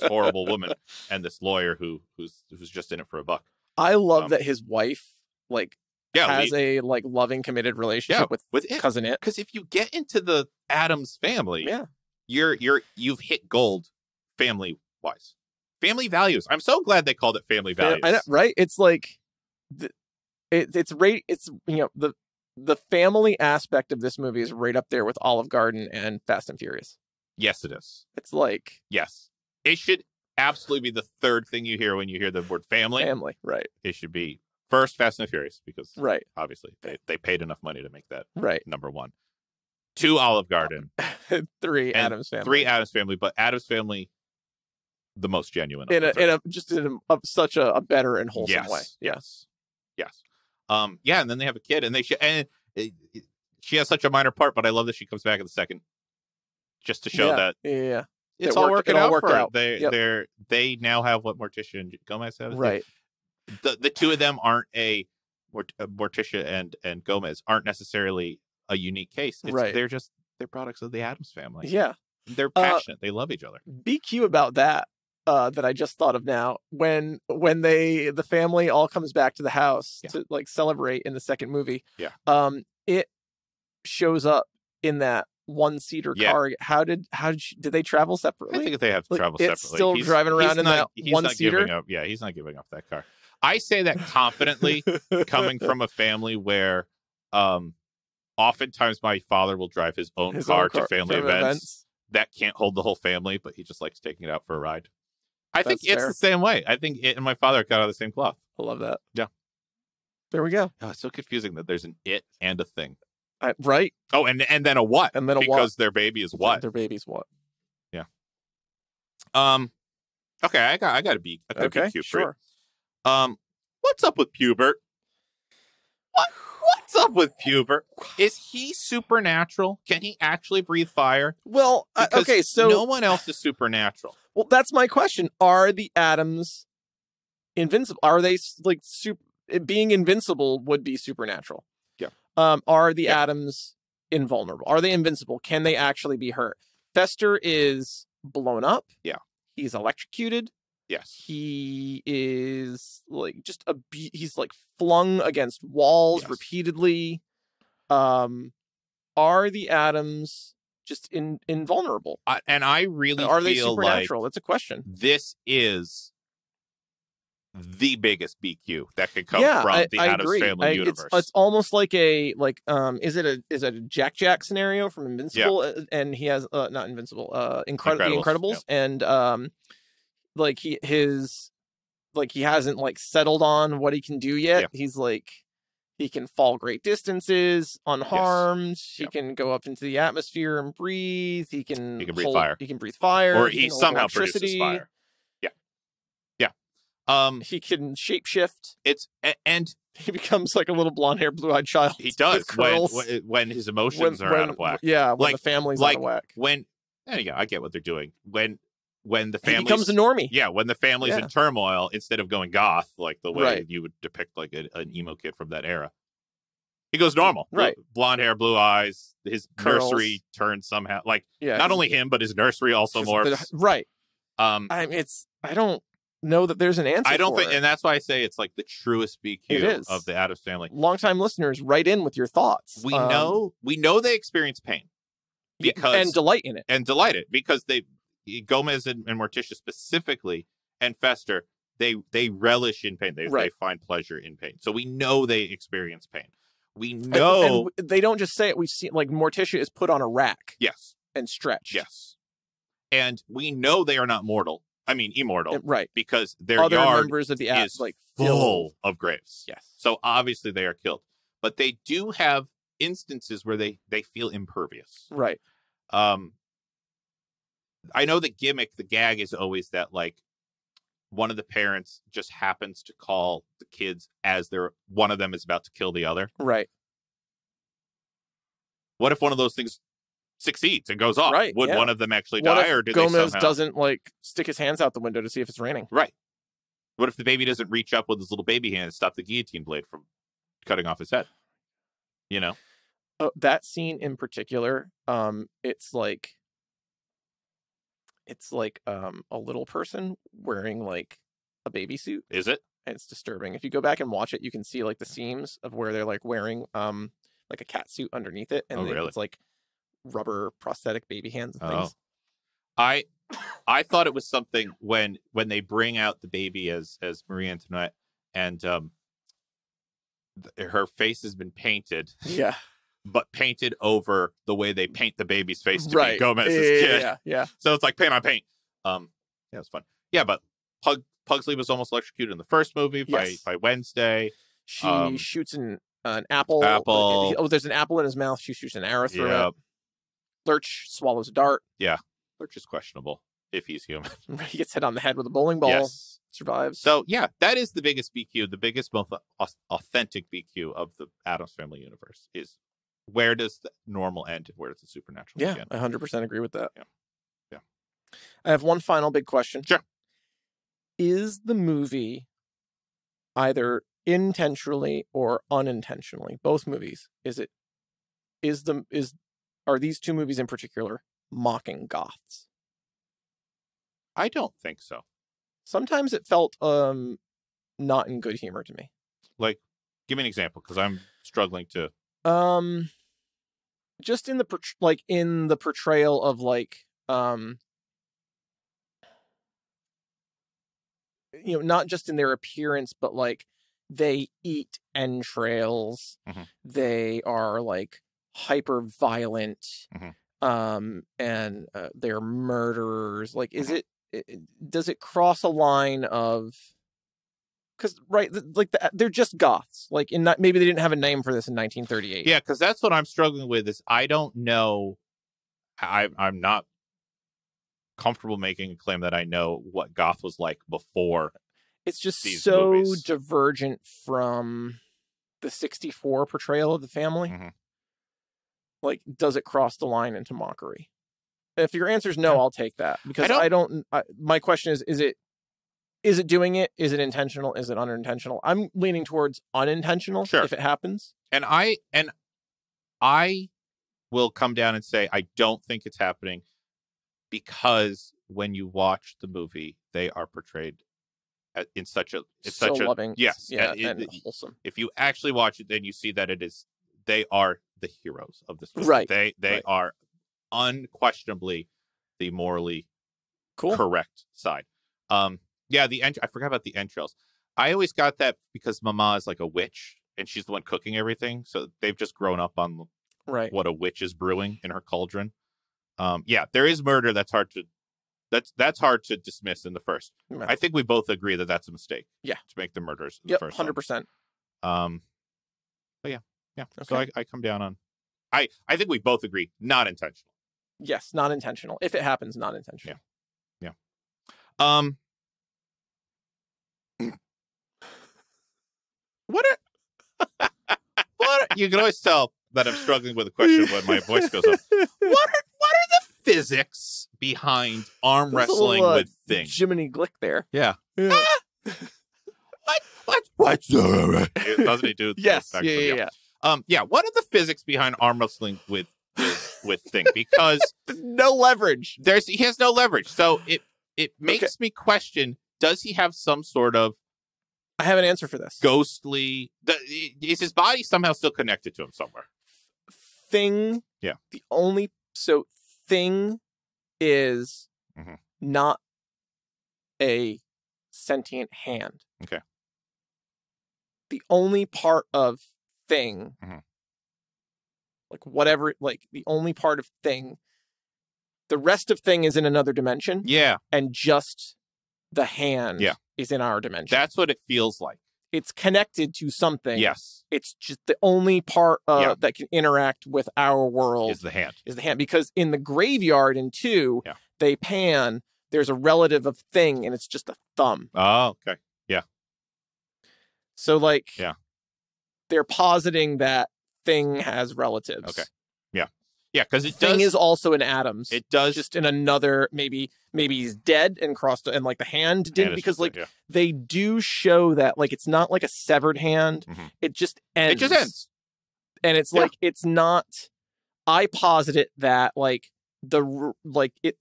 Speaker 1: horrible woman and this lawyer who's just in it for a buck.
Speaker 2: I love that his wife has a like loving, committed relationship with cousin It.
Speaker 1: Because if you get into the Addams family, you've hit gold family wise. Family values. I'm so glad they called it family values.
Speaker 2: I know, right? It's like it's the family aspect of this movie is right up there with Olive Garden and Fast and Furious.
Speaker 1: Yes, it is.
Speaker 2: It's like
Speaker 1: it should absolutely be the third thing you hear when you hear the word family.
Speaker 2: Family, right?
Speaker 1: It should be first Fast and Furious because obviously they paid enough money to make that number 1. 2 Olive Garden.
Speaker 2: 3 Addams Family.
Speaker 1: 3 Addams Family, but Addams Family the most genuine.
Speaker 2: In such a better and wholesome way.
Speaker 1: Yes. And then they have a kid, and she has such a minor part, but I love that she comes back in the second, just to show that it's all working out for her. They now have what Morticia and Gomez have.
Speaker 2: Right.
Speaker 1: The 2 of them aren't Morticia and Gomez aren't necessarily a unique case. They're products of the Addams family.
Speaker 2: Yeah.
Speaker 1: They're passionate. They love each other.
Speaker 2: BQ about that. That I just thought of now when the family all comes back to the house to like celebrate in the second movie. It shows up in that 1-seater car. How did they travel separately?
Speaker 1: I think they have to travel separately.
Speaker 2: It's still driving around in that 1-seater.
Speaker 1: He's not giving up that car. I say that confidently, coming from a family where oftentimes my father will drive his own car to family events that can't hold the whole family, but he just likes taking it out for a ride. I think it's the same way. I think It and my father got out of the same cloth.
Speaker 2: I love that.
Speaker 1: Yeah.
Speaker 2: There we go.
Speaker 1: Oh, it's so confusing that there's an It and a thing.
Speaker 2: Right.
Speaker 1: Oh, and then a what?
Speaker 2: And then a
Speaker 1: because
Speaker 2: what?
Speaker 1: Their baby is what?
Speaker 2: Their baby's what?
Speaker 1: Yeah. Okay, I got to be cute.
Speaker 2: Sure.
Speaker 1: What's up with Pubert? What's up with Pubert? Is he supernatural? Can he actually breathe fire?
Speaker 2: Well, so
Speaker 1: no one else is supernatural.
Speaker 2: Well, that's my question. Are the Addams invincible? Are they like being invincible would be supernatural?
Speaker 1: Yeah.
Speaker 2: Are the Addams invulnerable? Are they invincible? Can they actually be hurt? Fester is blown up.
Speaker 1: Yeah.
Speaker 2: He's electrocuted.
Speaker 1: Yes.
Speaker 2: He is like he's like flung against walls repeatedly. Are the Addams just invulnerable?
Speaker 1: And I really
Speaker 2: are they
Speaker 1: feel
Speaker 2: supernatural?
Speaker 1: like
Speaker 2: that's a question.
Speaker 1: This is the biggest BQ that could come from the Addams Family universe.
Speaker 2: It's almost like is it a Jack scenario from Invincible? And he has not Invincible, The Incredibles, and he hasn't like settled on what he can do yet. He's like, he can fall great distances unharmed. He can go up into the atmosphere and breathe. He can
Speaker 1: breathe fire.
Speaker 2: He can breathe fire.
Speaker 1: Or he somehow produces fire.
Speaker 2: He can shapeshift.
Speaker 1: And
Speaker 2: he becomes like a little blonde-haired, blue-eyed child.
Speaker 1: He does when his emotions are out of whack.
Speaker 2: Yeah, when the family's out of whack.
Speaker 1: I get what they're doing. When the family
Speaker 2: becomes a normie.
Speaker 1: Yeah, when the family's in turmoil, instead of going goth like the way you would depict like an emo kid from that era, He goes normal.
Speaker 2: Right.
Speaker 1: Blonde hair, blue eyes. His
Speaker 2: Curls.
Speaker 1: nursery turns somehow. Like,
Speaker 2: Yeah.
Speaker 1: not only him, but his nursery also morphs.
Speaker 2: Right.
Speaker 1: I
Speaker 2: don't know that there's an answer.
Speaker 1: I don't
Speaker 2: for
Speaker 1: think,
Speaker 2: it.
Speaker 1: and that's why I say it's like the truest BQ of the Addams family.
Speaker 2: Longtime listeners, write in with your thoughts.
Speaker 1: We know they experience pain because
Speaker 2: and delight in it,
Speaker 1: because Gomez and Morticia specifically and Fester, they relish in pain. They find pleasure in pain. So we know they experience pain. We know
Speaker 2: and they don't just say it. We've seen like Morticia is put on a rack.
Speaker 1: Yes.
Speaker 2: And stretched.
Speaker 1: Yes. And we know they are not immortal.
Speaker 2: Right.
Speaker 1: Because their
Speaker 2: other
Speaker 1: yard
Speaker 2: members of the
Speaker 1: is like full of graves.
Speaker 2: Yes.
Speaker 1: So obviously they are killed. But they do have instances where they feel impervious.
Speaker 2: Right.
Speaker 1: I know the gag is always that like one of the parents just happens to call the kids as one of them is about to kill the other.
Speaker 2: Right.
Speaker 1: What if one of those things succeeds and goes off?
Speaker 2: Right.
Speaker 1: Would one of them actually die, or did
Speaker 2: Gomez
Speaker 1: they
Speaker 2: doesn't like stick his hands out the window to see if it's raining?
Speaker 1: Right. What if the baby doesn't reach up with his little baby hand and stop the guillotine blade from cutting off his head? You know?
Speaker 2: That scene in particular, it's like a little person wearing like a baby suit.
Speaker 1: Is it?
Speaker 2: And it's disturbing. If you go back and watch it, you can see like the seams of where they're like wearing like a cat suit underneath it, and
Speaker 1: really?
Speaker 2: It's like rubber prosthetic baby hands and things.
Speaker 1: I thought it was something when they bring out the baby as Marie Antoinette, and her face has been painted.
Speaker 2: Yeah.
Speaker 1: But painted over the way they paint the baby's face to be Gomez's kid.
Speaker 2: Yeah.
Speaker 1: So it's like paint on paint. Yeah, it's fun. Yeah, but Pugsley was almost electrocuted in the first movie by Wednesday.
Speaker 2: She shoots an apple. There's an apple in his mouth. She shoots an arrow through it. Lurch swallows a dart.
Speaker 1: Yeah. Lurch is questionable if he's human.
Speaker 2: He gets hit on the head with a bowling ball.
Speaker 1: Yes.
Speaker 2: Survives.
Speaker 1: So, yeah, that is the biggest BQ, the biggest, most authentic BQ of the Addams Family universe is where does the normal end and where does the supernatural begin?
Speaker 2: I 100% agree with that.
Speaker 1: Yeah.
Speaker 2: I have one final big question.
Speaker 1: Sure.
Speaker 2: Is the movie either intentionally or unintentionally, both movies, are these two movies in particular mocking goths?
Speaker 1: I don't think so.
Speaker 2: Sometimes it felt not in good humor to me.
Speaker 1: Like, give me an example, because I'm struggling to.
Speaker 2: Just in the portrayal of like not just in their appearance, but like they eat entrails.
Speaker 1: Mm-hmm.
Speaker 2: They are like hyper violent.
Speaker 1: Mm-hmm.
Speaker 2: And they're murderers. Like, does it cross a line of, because they're just goths. Like, maybe they didn't have a name for this in 1938.
Speaker 1: Yeah, because that's what I'm struggling with. Is I don't know. I'm not comfortable making a claim that I know what goth was like before.
Speaker 2: It's just
Speaker 1: these
Speaker 2: so
Speaker 1: movies.
Speaker 2: Divergent from the 1964 portrayal of the family.
Speaker 1: Mm-hmm.
Speaker 2: Like, does it cross the line into mockery? If your answer is no, I'll take that, because I don't. My question is it doing it? Is it intentional? Is it unintentional? I'm leaning towards unintentional.
Speaker 1: Sure.
Speaker 2: If it happens.
Speaker 1: And I will come down and say I don't think it's happening, because when you watch the movie, they are portrayed in such a
Speaker 2: loving,
Speaker 1: yes,
Speaker 2: and wholesome.
Speaker 1: If you actually watch it, then you see that they are the heroes of this movie.
Speaker 2: Right.
Speaker 1: They are unquestionably the morally correct side. Yeah, I forgot about the entrails. I always got that because Mama is like a witch and she's the one cooking everything. So they've just grown up on what a witch is brewing in her cauldron. Yeah, there is murder that's hard to dismiss in the first. Yeah. I think we both agree that that's a mistake.
Speaker 2: Yeah.
Speaker 1: To make the murders in the first
Speaker 2: 100%.
Speaker 1: But yeah. Okay. So I come down on I think we both agree, not intentional.
Speaker 2: Yes, not intentional. If it happens, not intentional.
Speaker 1: Yeah. What you can always tell that I'm struggling with a question when my voice goes up. What are the physics behind arm wrestling with things?
Speaker 2: Jiminy Glick there.
Speaker 1: Yeah. What? Doesn't he do?
Speaker 2: Yes. Yeah.
Speaker 1: Yeah. What are the physics behind arm wrestling with Thing? Because
Speaker 2: no leverage.
Speaker 1: He has no leverage. So it makes me question: does he have some sort of?
Speaker 2: I have an answer for this.
Speaker 1: Ghostly. Is his body somehow still connected to him somewhere?
Speaker 2: Thing.
Speaker 1: Yeah.
Speaker 2: Thing is not a sentient hand.
Speaker 1: Okay.
Speaker 2: The only part of Thing, like whatever, like the only part of Thing, the rest of Thing is in another dimension.
Speaker 1: Yeah.
Speaker 2: And just the hand is in our dimension.
Speaker 1: That's what it feels like.
Speaker 2: It's connected to something.
Speaker 1: Yes.
Speaker 2: It's just the only part that can interact with our world
Speaker 1: is the hand.
Speaker 2: Because in the graveyard in 2, they pan, there's a relative of Thing, and it's just a thumb.
Speaker 1: Oh, okay. Yeah.
Speaker 2: So, they're positing that Thing has relatives.
Speaker 1: Okay. Yeah. Yeah, because
Speaker 2: Thing is also in Addams.
Speaker 1: It does.
Speaker 2: Just in another, maybe he's dead and crossed, and the hand didn't, because they do show that it's not like a severed hand. It just ends.
Speaker 1: It just ends.
Speaker 2: And it's it's not. I posit it that the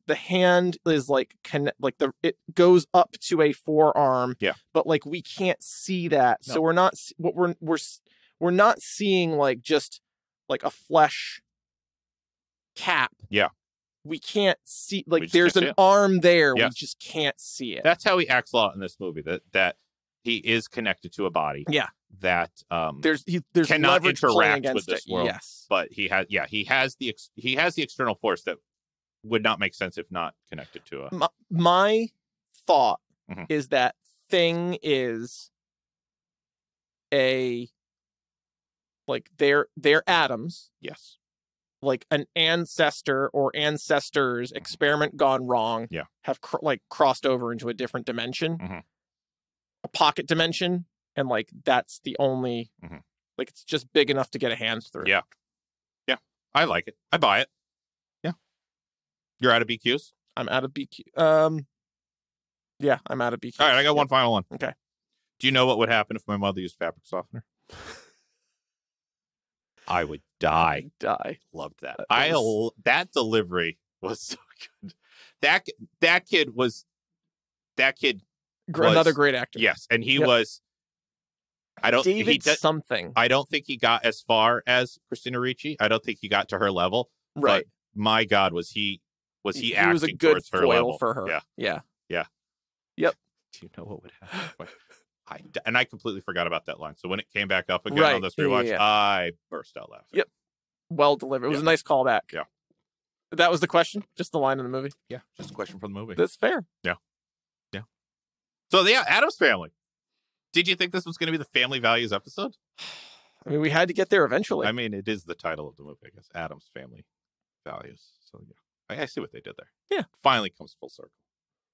Speaker 2: hand is it goes up to a forearm.
Speaker 1: Yeah.
Speaker 2: But we can't see that, so we're not seeing just a flesh cap.
Speaker 1: Yeah.
Speaker 2: We can't see there's an arm there. We just can't see it.
Speaker 1: That's how he acts a lot in this movie. That he is connected to a body.
Speaker 2: Yeah.
Speaker 1: That
Speaker 2: there's
Speaker 1: cannot interact with this world.
Speaker 2: Yes.
Speaker 1: But he has the external force that would not make sense if not connected to a.
Speaker 2: My thought is that Thing is a they're Addams.
Speaker 1: Yes.
Speaker 2: An ancestor or ancestors experiment gone wrong.
Speaker 1: Yeah.
Speaker 2: Have crossed over into a different dimension, a pocket dimension, and that's the only it's just big enough to get a hand through.
Speaker 1: Yeah. Yeah. I like it. I buy it. Yeah. You're out of BQs?
Speaker 2: I'm out of BQ. Yeah, I'm out of BQ.
Speaker 1: All right, I got one final one.
Speaker 2: Okay.
Speaker 1: Do you know what would happen if my mother used fabric softener? I would die. Loved that. That delivery was so good. That kid was
Speaker 2: another great actor.
Speaker 1: Yes, and he was. I don't think he got as far as Christina Ricci. I don't think he got to her level.
Speaker 2: Right.
Speaker 1: But my God, was he
Speaker 2: acting
Speaker 1: was a good
Speaker 2: foil
Speaker 1: her level
Speaker 2: for her?
Speaker 1: Yeah.
Speaker 2: Yep.
Speaker 1: Do you know what would happen? I completely forgot about that line. So when it came back up again on this rewatch, I burst out laughing.
Speaker 2: Yep. Well delivered. It was a nice callback.
Speaker 1: Yeah.
Speaker 2: That was the question? Just the line in the movie?
Speaker 1: Yeah. Just a question from the movie.
Speaker 2: That's fair.
Speaker 1: Yeah. Yeah. So, Addams Family. Did you think this was going to be the family values episode?
Speaker 2: I mean, we had to get there eventually.
Speaker 1: I mean, it is the title of the movie, I guess. Addams Family Values. So, yeah. I see what they did there.
Speaker 2: Yeah.
Speaker 1: Finally comes full circle.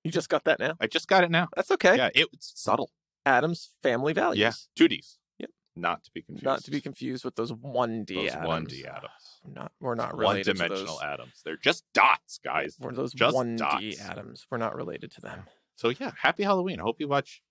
Speaker 2: You just got that now?
Speaker 1: I just got it now.
Speaker 2: That's okay.
Speaker 1: Yeah, it's subtle.
Speaker 2: Addams Family Values.
Speaker 1: Yeah, 2Ds.
Speaker 2: Yep.
Speaker 1: Not to be confused.
Speaker 2: Not to be confused with those 1D Addams.
Speaker 1: 1D Addams.
Speaker 2: We're not related to those.
Speaker 1: One-dimensional Atoms. They're just dots, guys.
Speaker 2: We're those
Speaker 1: just
Speaker 2: 1D
Speaker 1: dots.
Speaker 2: Addams. We're not related to them.
Speaker 1: So yeah, happy Halloween. I hope you watch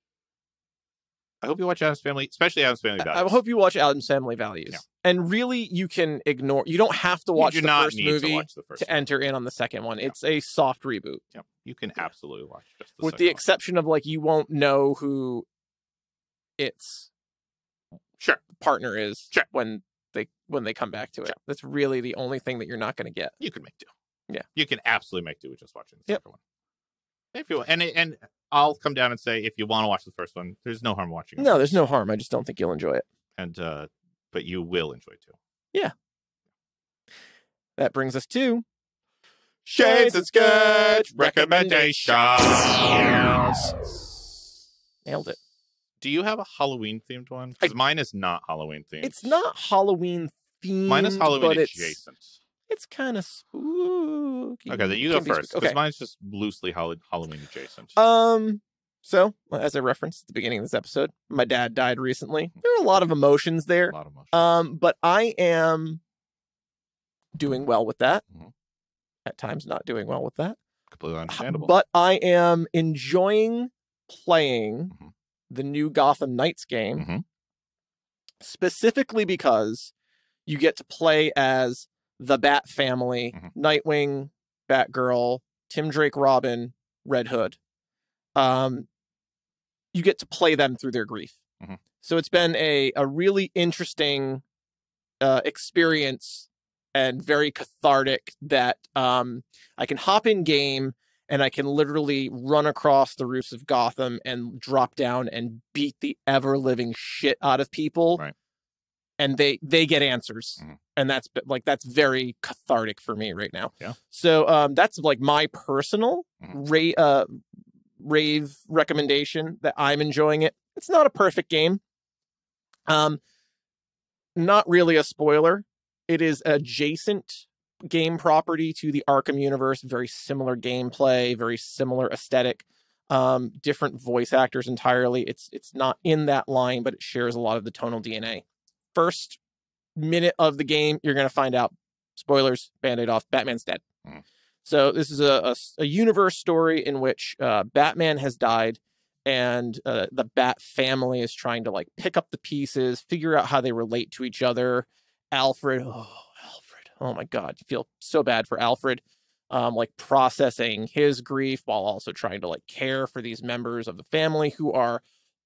Speaker 1: Addams Family, especially Addams Family Values.
Speaker 2: I hope you watch Addams Family Values. Yeah. And really, you can ignore. You don't have to watch the first movie to enter in on the second one. Yeah. It's a soft reboot.
Speaker 1: Yeah, you can absolutely watch just the
Speaker 2: with the exception of you won't know who its partner is when they come back to it. That's really the only thing that you're not going to get.
Speaker 1: You can make do.
Speaker 2: Yeah,
Speaker 1: you can absolutely make do with just watching the second one. If you and I'll come down and say if you want to watch the first one, there's no harm watching it.
Speaker 2: No, there's no harm. I just don't think you'll enjoy it.
Speaker 1: And but you will enjoy too.
Speaker 2: Yeah. That brings us to
Speaker 1: Shades and Sketch Recommendations.
Speaker 2: Nailed it.
Speaker 1: Do you have a Halloween themed one? Because mine is not Halloween themed.
Speaker 2: It's not Halloween themed.
Speaker 1: Mine is Halloween adjacent.
Speaker 2: It's kind of spooky.
Speaker 1: Okay, then you go first. Because mine's just loosely Halloween adjacent.
Speaker 2: So, as I referenced at the beginning of this episode, my dad died recently. There are a lot of emotions there.
Speaker 1: A lot of emotions.
Speaker 2: But I am doing well with that. Mm-hmm. At times not doing well with that.
Speaker 1: Completely understandable.
Speaker 2: But I am enjoying playing the new Gotham Knights game. Mm-hmm. Specifically because You get to play as the Bat family, Nightwing, Batgirl, Tim Drake Robin, Red Hood. You get to play them through their grief. So it's been a really interesting experience and very cathartic that I can hop in game and I can literally run across the roofs of Gotham and drop down and beat the ever-living shit out of people.
Speaker 1: Right.
Speaker 2: And they get answers. And that's very cathartic for me right now.
Speaker 1: Yeah.
Speaker 2: So that's like my personal rave recommendation that I'm enjoying it. It's not a perfect game. Not really a spoiler. It is adjacent game property to the Arkham universe. Very similar gameplay, very similar aesthetic. Different voice actors entirely. It's not in that line, but it shares a lot of the tonal DNA. First minute of the game, you're going to find out, spoilers, Band-Aid off, Batman's dead. So this is a universe story in which Batman has died, and the Bat family is trying to like pick up the pieces, figure out how they relate to each other. Alfred, oh my God, you feel so bad for Alfred, like processing his grief while also trying to like care for these members of the family who are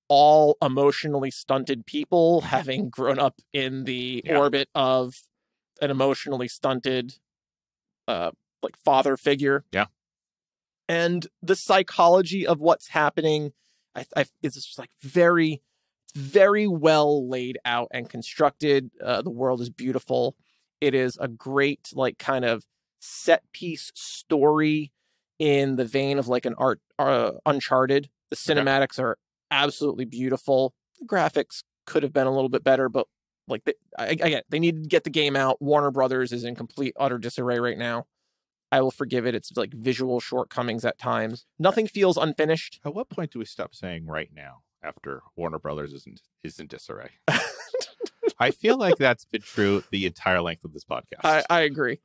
Speaker 2: all emotionally stunted people, having grown up in the orbit of an emotionally stunted like father figure. Yeah. And the psychology of what's happening, it's just like very, very well laid out and constructed. The world is beautiful. It is a great like kind of set piece story in the vein of like an Uncharted. The cinematics are absolutely beautiful. The graphics could have been a little bit better, but like they need to get the game out. Warner Brothers is in complete utter disarray right now. I will forgive it. It's like visual shortcomings at times. Nothing feels unfinished.
Speaker 1: At what point do we stop saying right now after Warner Brothers is in disarray? I feel like that's been true the entire length of this podcast.
Speaker 2: I agree.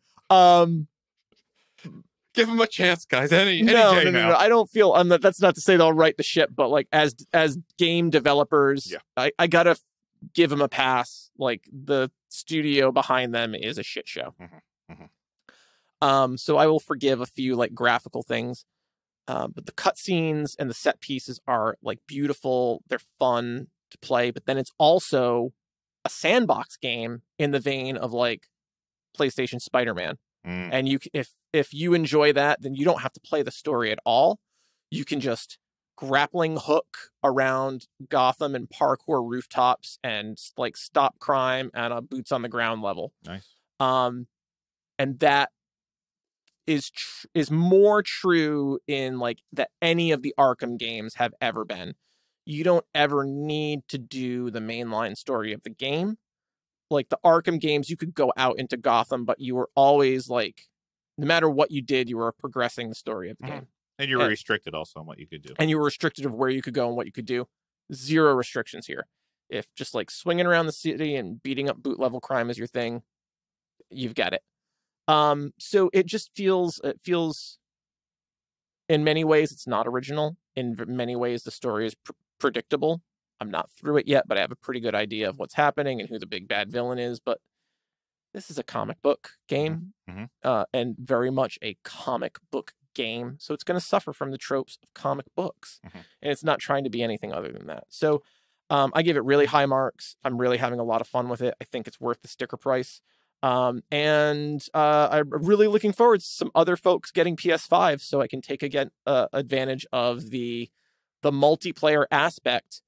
Speaker 1: Give them a chance, guys. Any
Speaker 2: no,
Speaker 1: day now.
Speaker 2: I don't feel. That's not to say they'll right the ship, but like as game developers, I gotta give them a pass. Like the studio behind them is a shit show. So I will forgive a few like graphical things, but the cutscenes and the set pieces are like beautiful. They're fun to play, but then it's also a sandbox game in the vein of like PlayStation Spider-Man. And if you enjoy that, then you don't have to play the story at all. You can just grappling hook around Gotham and parkour rooftops and like stop crime at a boots on the ground level.
Speaker 1: Nice.
Speaker 2: And that is more true in like that any of the Arkham games have ever been. You don't ever need to do the mainline story of the game. Like the Arkham games, you could go out into Gotham, but you were always like, no matter what you did, you were progressing the story of the game.
Speaker 1: And you were restricted also on what you could do.
Speaker 2: And you were restricted of where you could go and what you could do. Zero restrictions here. If just like swinging around the city and beating up boot level crime is your thing, you've got it. So it just feels in many ways, it's not original. In many ways, the story is predictable. I'm not through it yet, but I have a pretty good idea of what's happening and who the big bad villain is. But this is a comic book game, and very much a comic book game. So it's going to suffer from the tropes of comic books, and it's not trying to be anything other than that. So I give it really high marks. I'm really having a lot of fun with it. I think it's worth the sticker price. And I'm really looking forward to some other folks getting PS5 so I can take advantage of the multiplayer aspect.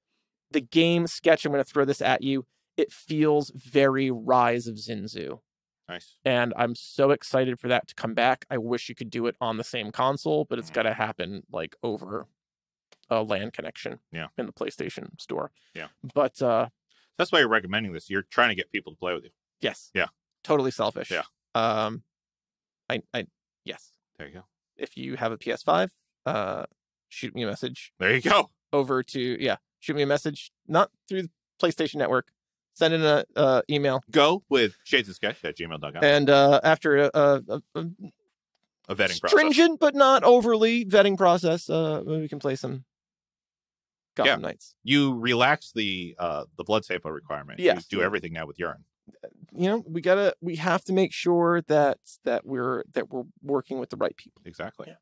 Speaker 2: The game sketch, I'm going to throw this at you. It feels very Rise of Zinzu.
Speaker 1: Nice. And
Speaker 2: I'm so excited for that to come back. I wish you could do it on the same console, but it's got to happen like over a LAN connection in the PlayStation store. Yeah. But
Speaker 1: that's why you're recommending this. You're trying to get people to play with you.
Speaker 2: Yes.
Speaker 1: Yeah.
Speaker 2: Totally selfish.
Speaker 1: Yeah.
Speaker 2: Yes.
Speaker 1: There you go.
Speaker 2: If you have a PS5, shoot me a message.
Speaker 1: There you go.
Speaker 2: Shoot me a message, not through the PlayStation Network. Send in an email.
Speaker 1: Go with shadesofsketch@gmail.com.
Speaker 2: And after a
Speaker 1: vetting process.
Speaker 2: Stringent but not overly vetting process, we can play some Gotham Knights.
Speaker 1: You relax the blood sample requirement.
Speaker 2: Yes.
Speaker 1: You do everything now with urine.
Speaker 2: we have to make sure that we're working with the right people.
Speaker 1: Exactly.
Speaker 2: Yeah.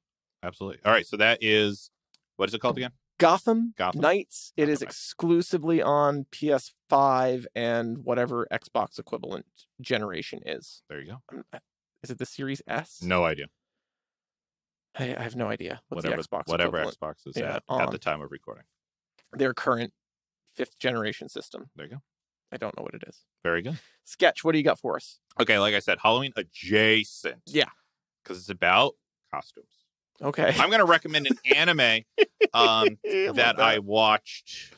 Speaker 1: Absolutely. All right. So that is, what is it called again?
Speaker 2: Gotham
Speaker 1: Gotham
Speaker 2: Knights. It
Speaker 1: Gotham
Speaker 2: is
Speaker 1: Knights.
Speaker 2: exclusively on PS5 and whatever Xbox equivalent generation is.
Speaker 1: There you go.
Speaker 2: Is it the Series S?
Speaker 1: No idea.
Speaker 2: I have no idea what
Speaker 1: Whatever
Speaker 2: the Xbox
Speaker 1: whatever
Speaker 2: equivalent.
Speaker 1: Xbox is
Speaker 2: Yeah,
Speaker 1: at the time of recording.
Speaker 2: Their current 5th generation system.
Speaker 1: There you go.
Speaker 2: I don't know what it is.
Speaker 1: Very good.
Speaker 2: Sketch, what do you got for us?
Speaker 1: Okay, like I said, Halloween adjacent.
Speaker 2: Yeah.
Speaker 1: Because it's about costumes.
Speaker 2: Okay.
Speaker 1: I'm going to recommend an anime that I watched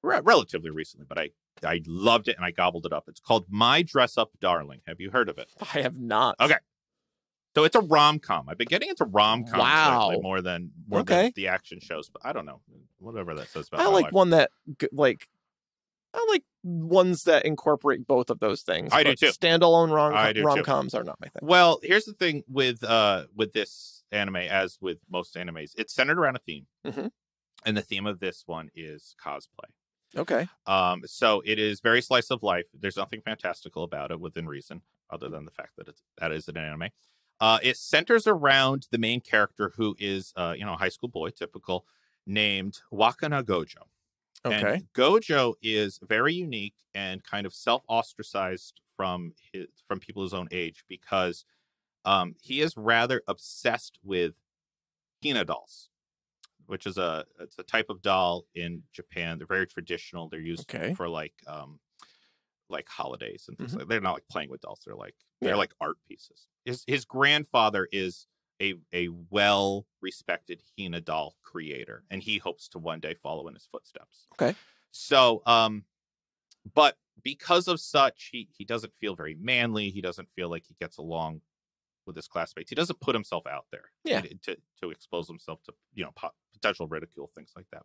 Speaker 1: relatively recently, but I loved it and I gobbled it up. It's called My Dressup Darling. Have you heard of it?
Speaker 2: I have not.
Speaker 1: Okay. So it's a rom-com. I've been getting into rom-coms lately more than the action shows, but I don't know. Whatever that says about
Speaker 2: I
Speaker 1: my
Speaker 2: like
Speaker 1: life.
Speaker 2: one that I like ones that incorporate both of those things.
Speaker 1: I do too.
Speaker 2: Standalone rom-coms are not my thing.
Speaker 1: Well, here's the thing with this anime, as with most animes, it's centered around a theme.
Speaker 2: Mm-hmm.
Speaker 1: And the theme of this one is cosplay.
Speaker 2: Okay.
Speaker 1: So it is very slice of life. There's nothing fantastical about it within reason, other than the fact that that is an anime. It centers around the main character, who is a high school boy, typical, named Wakana Gojo.
Speaker 2: Okay.
Speaker 1: And Gojo is very unique and kind of self-ostracized from people his own age, because he is rather obsessed with Hina dolls, which is it's a type of doll in Japan. They're very traditional. They're used for like holidays and things like. They're not like playing with dolls. They're like art pieces. His grandfather is a well-respected Hina doll creator, and he hopes to one day follow in his footsteps.
Speaker 2: Okay.
Speaker 1: So, but because of such, he doesn't feel very manly. He doesn't feel like he gets along with his classmates. He doesn't put himself out there to expose himself to potential ridicule, things like that.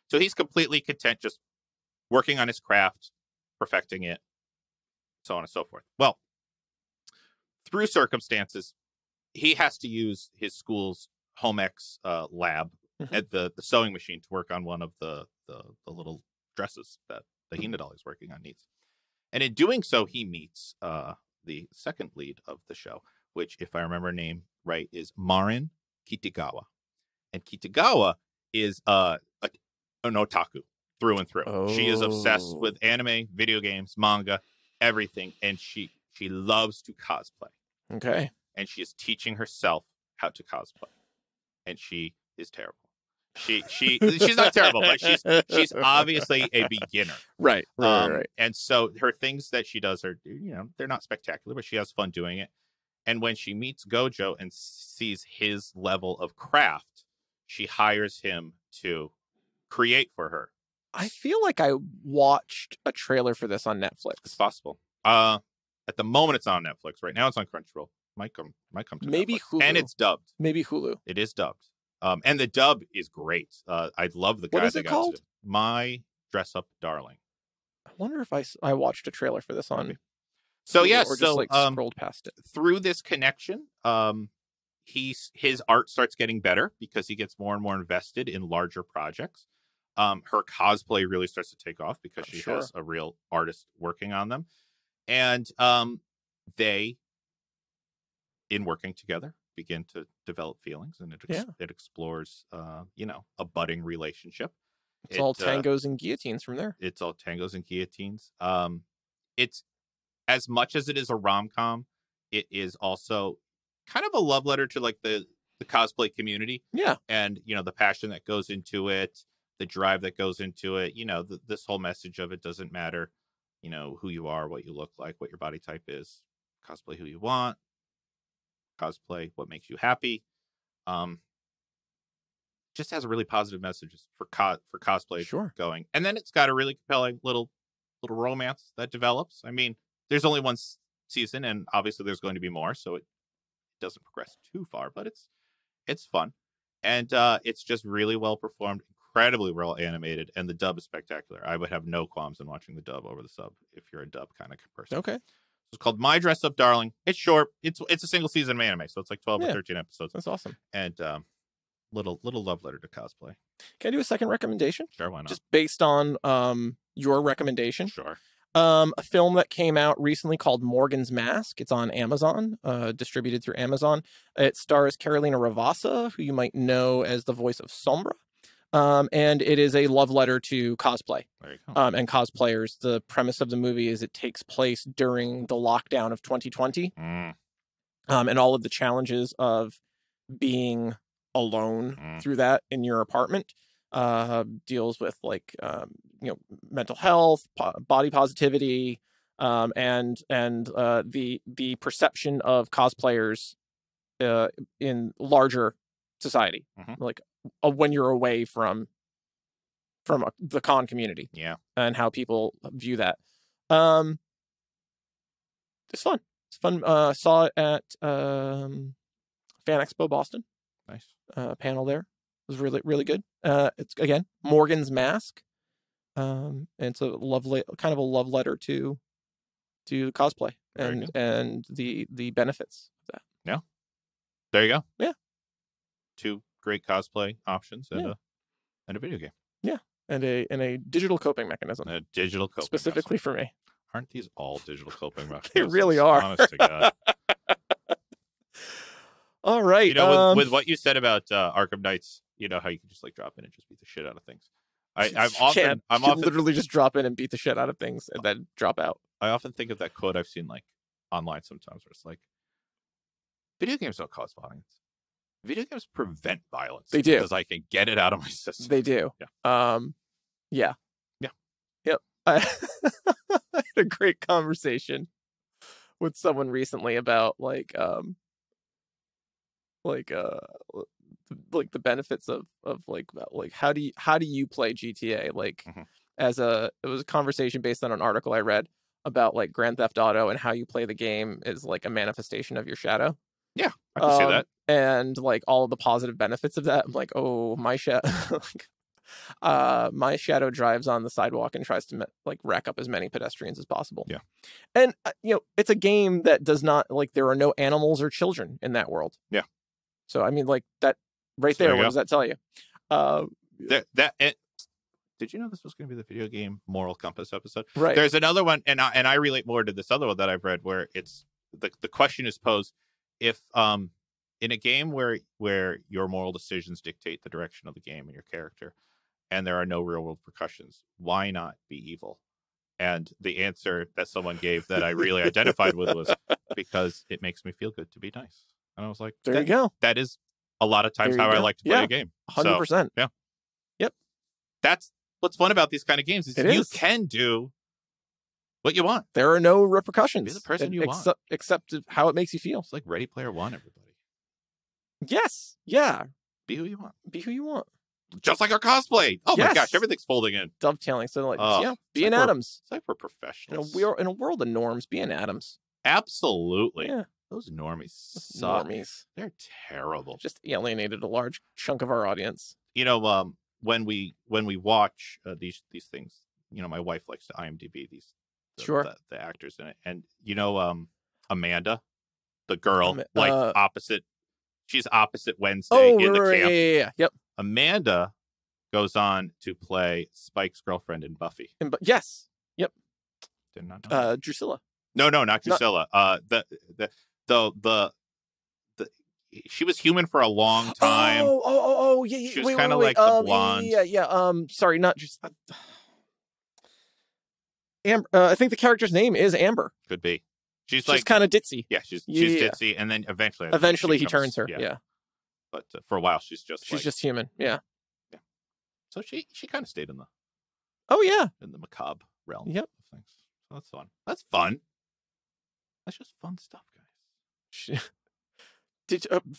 Speaker 1: So he's completely content just working on his craft, perfecting it, so on and so forth. Well, through circumstances, he has to use his school's home ec lab at the sewing machine to work on one of the little dresses that the Hina doll he's working on needs. And in doing so, he meets the second lead of the show, which, if I remember her name right, is Marin Kitagawa. And Kitagawa is an otaku through and through.
Speaker 2: Oh.
Speaker 1: She is obsessed with anime, video games, manga, everything. And she loves to cosplay.
Speaker 2: Okay.
Speaker 1: And she is teaching herself how to cosplay. And she is terrible. She's not terrible, but she's obviously a beginner.
Speaker 2: Right.
Speaker 1: And so her things that she does are, they're not spectacular, but she has fun doing it. And when she meets Gojo and sees his level of craft, she hires him to create for her.
Speaker 2: I feel like I watched a trailer for this on Netflix.
Speaker 1: It's possible. At the moment, it's on Netflix. Right now, it's on Crunchyroll. Might come to
Speaker 2: maybe
Speaker 1: Netflix.
Speaker 2: Hulu.
Speaker 1: And it's dubbed.
Speaker 2: Maybe Hulu.
Speaker 1: It is dubbed. And the dub is great. I love the guy.
Speaker 2: What is it called?
Speaker 1: My Dressup Darling.
Speaker 2: I wonder if I watched a trailer for this on.
Speaker 1: So
Speaker 2: Hulu, or just scrolled past it.
Speaker 1: Through this connection, his art starts getting better because he gets more and more invested in larger projects. Her cosplay really starts to take off because she has a real artist working on them. And they, in working together, begin to develop feelings, and it explores, a budding relationship.
Speaker 2: It's all tangos and guillotines from there.
Speaker 1: It's all tangos and guillotines. It's, as much as it is a rom-com, it is also kind of a love letter to like the cosplay community.
Speaker 2: Yeah.
Speaker 1: And, the passion that goes into it, the drive that goes into it, this whole message of it doesn't matter, who you are, what you look like, what your body type is. Cosplay who you want. Cosplay what makes you happy. Just has a really positive message for cosplay going. And then it's got a really compelling little romance that develops. I mean, there's only one season, and obviously there's going to be more, so it doesn't progress too far, but it's fun. And it's just really well performed, incredibly well animated, and the dub is spectacular. I would have no qualms in watching the dub over the sub if you're a dub kind of person.
Speaker 2: Okay.
Speaker 1: It's called My Dressup Darling. It's short. It's a single season of anime, so it's like 12 or 13 episodes.
Speaker 2: That's awesome.
Speaker 1: And little love letter to cosplay.
Speaker 2: Can I do a second recommendation?
Speaker 1: Sure, why not?
Speaker 2: Just based on your recommendation.
Speaker 1: Sure.
Speaker 2: A film that came out recently called Morgan's Mask. It's on Amazon, distributed through Amazon. It stars Carolina Ravassa, who you might know as the voice of Sombra. And it is a love letter to cosplay and cosplayers. The premise of the movie is it takes place during the lockdown of 2020 and all of the challenges of being alone through that in your apartment. Deals with like mental health, body positivity, and the perception of cosplayers in larger society, like when you're away from the con community, and how people view that. It's fun. It's fun. Saw it at Fan Expo Boston.
Speaker 1: Nice
Speaker 2: panel there. It was really, really good. It's again Morgan's Mask. And it's a kind of a love letter to cosplay and the benefits of that.
Speaker 1: Yeah. There you go.
Speaker 2: Yeah.
Speaker 1: 2 great cosplay options and a video game.
Speaker 2: Yeah. And a digital coping mechanism.
Speaker 1: A digital coping
Speaker 2: specifically for me.
Speaker 1: Aren't these all digital coping mechanisms?
Speaker 2: They really are.
Speaker 1: Honest to God.
Speaker 2: All right.
Speaker 1: You know, with what you said about Arkham Knights, you know how you can just like drop in and just beat the shit out of things. I'm often
Speaker 2: literally just drop in and beat the shit out of things and then drop out.
Speaker 1: I often think of that quote I've seen like online sometimes where it's like, video games don't cause violence. Video games prevent violence.
Speaker 2: They do.
Speaker 1: Because I can get it out of my system.
Speaker 2: They do.
Speaker 1: Yeah.
Speaker 2: Yeah.
Speaker 1: Yeah.
Speaker 2: Yep. I had a great conversation with someone recently about like the benefits of like how do you play GTA, like it was a conversation based on an article I read about like Grand Theft Auto and how you play the game is like a manifestation of your shadow.
Speaker 1: Yeah, I can see that.
Speaker 2: And like all of the positive benefits of that. I'm like, oh, my shadow my shadow drives on the sidewalk and tries to like rack up as many pedestrians as possible.
Speaker 1: Yeah.
Speaker 2: And it's a game that does not, like, there are no animals or children in that world.
Speaker 1: Yeah.
Speaker 2: So I mean, like, that right there, what does that tell you?
Speaker 1: Did you know this was going to be the video game moral compass episode?
Speaker 2: Right.
Speaker 1: There's another one, and I relate more to this other one that I've read, where it's the question is posed: if in a game where your moral decisions dictate the direction of the game and your character, and there are no real world repercussions, why not be evil? And the answer that someone gave that I really identified with was because it makes me feel good to be nice. And I was like,
Speaker 2: there you go.
Speaker 1: That is a lot of times how I like to play a game.
Speaker 2: 100%.
Speaker 1: Yeah.
Speaker 2: Yep.
Speaker 1: That's what's fun about these kind of games is you can do what you want.
Speaker 2: There are no repercussions.
Speaker 1: Be the person you want.
Speaker 2: Except how it makes you feel.
Speaker 1: It's like Ready Player One, everybody.
Speaker 2: Yes. Yeah.
Speaker 1: Be who you want.
Speaker 2: Be who you want.
Speaker 1: Just like our cosplay. Oh my gosh, everything's folding in.
Speaker 2: Dovetailing. So like, be an Addams.
Speaker 1: It's like we're professionals.
Speaker 2: In a world of norms, be an Addams.
Speaker 1: Absolutely.
Speaker 2: Yeah.
Speaker 1: Those normies suck. They're terrible.
Speaker 2: Just alienated a large chunk of our audience.
Speaker 1: You know, when we watch these things, you know, my wife likes to IMDb the actors in it, and you know, Amanda, the girl, opposite. She's opposite Wednesday in the camp.
Speaker 2: Yeah. Yep.
Speaker 1: Amanda goes on to play Spike's girlfriend in Buffy.
Speaker 2: Yes. Yep.
Speaker 1: Did not know.
Speaker 2: Drusilla.
Speaker 1: No, not Drusilla. She was human for a long time.
Speaker 2: Yeah.
Speaker 1: She was kind of like the blonde.
Speaker 2: Yeah. Sorry, not just Amber. I think the character's name is Amber.
Speaker 1: Could be. She's
Speaker 2: like kind of ditzy.
Speaker 1: Yeah, she's ditzy, and then eventually
Speaker 2: he turns her. Yeah.
Speaker 1: But for a while, she's just
Speaker 2: human. Yeah.
Speaker 1: So she kind of stayed in the in the macabre realm.
Speaker 2: Yep.
Speaker 1: Of things. So that's fun. That's fun. That's just fun stuff, guys.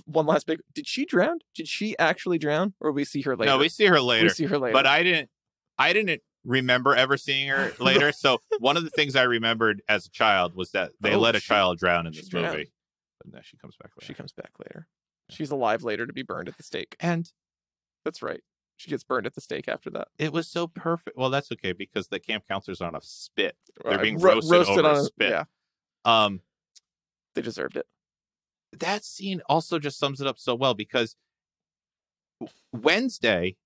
Speaker 2: One last big. Did she drown? Did she actually drown, or we see her later?
Speaker 1: No, we see her later.
Speaker 2: But
Speaker 1: I didn't remember ever seeing her later. So one of the things I remembered as a child was that they let a child drown in this movie. But no, she comes back later.
Speaker 2: She comes back later. Yeah. She's alive later to be burned at the stake.
Speaker 1: And
Speaker 2: that's right. She gets burned at the stake after that.
Speaker 1: It was so perfect. Well, that's okay because the camp counselors are on a spit. They're being roasted over a spit.
Speaker 2: Yeah. They deserved it.
Speaker 1: That scene also just sums it up so well because Wednesday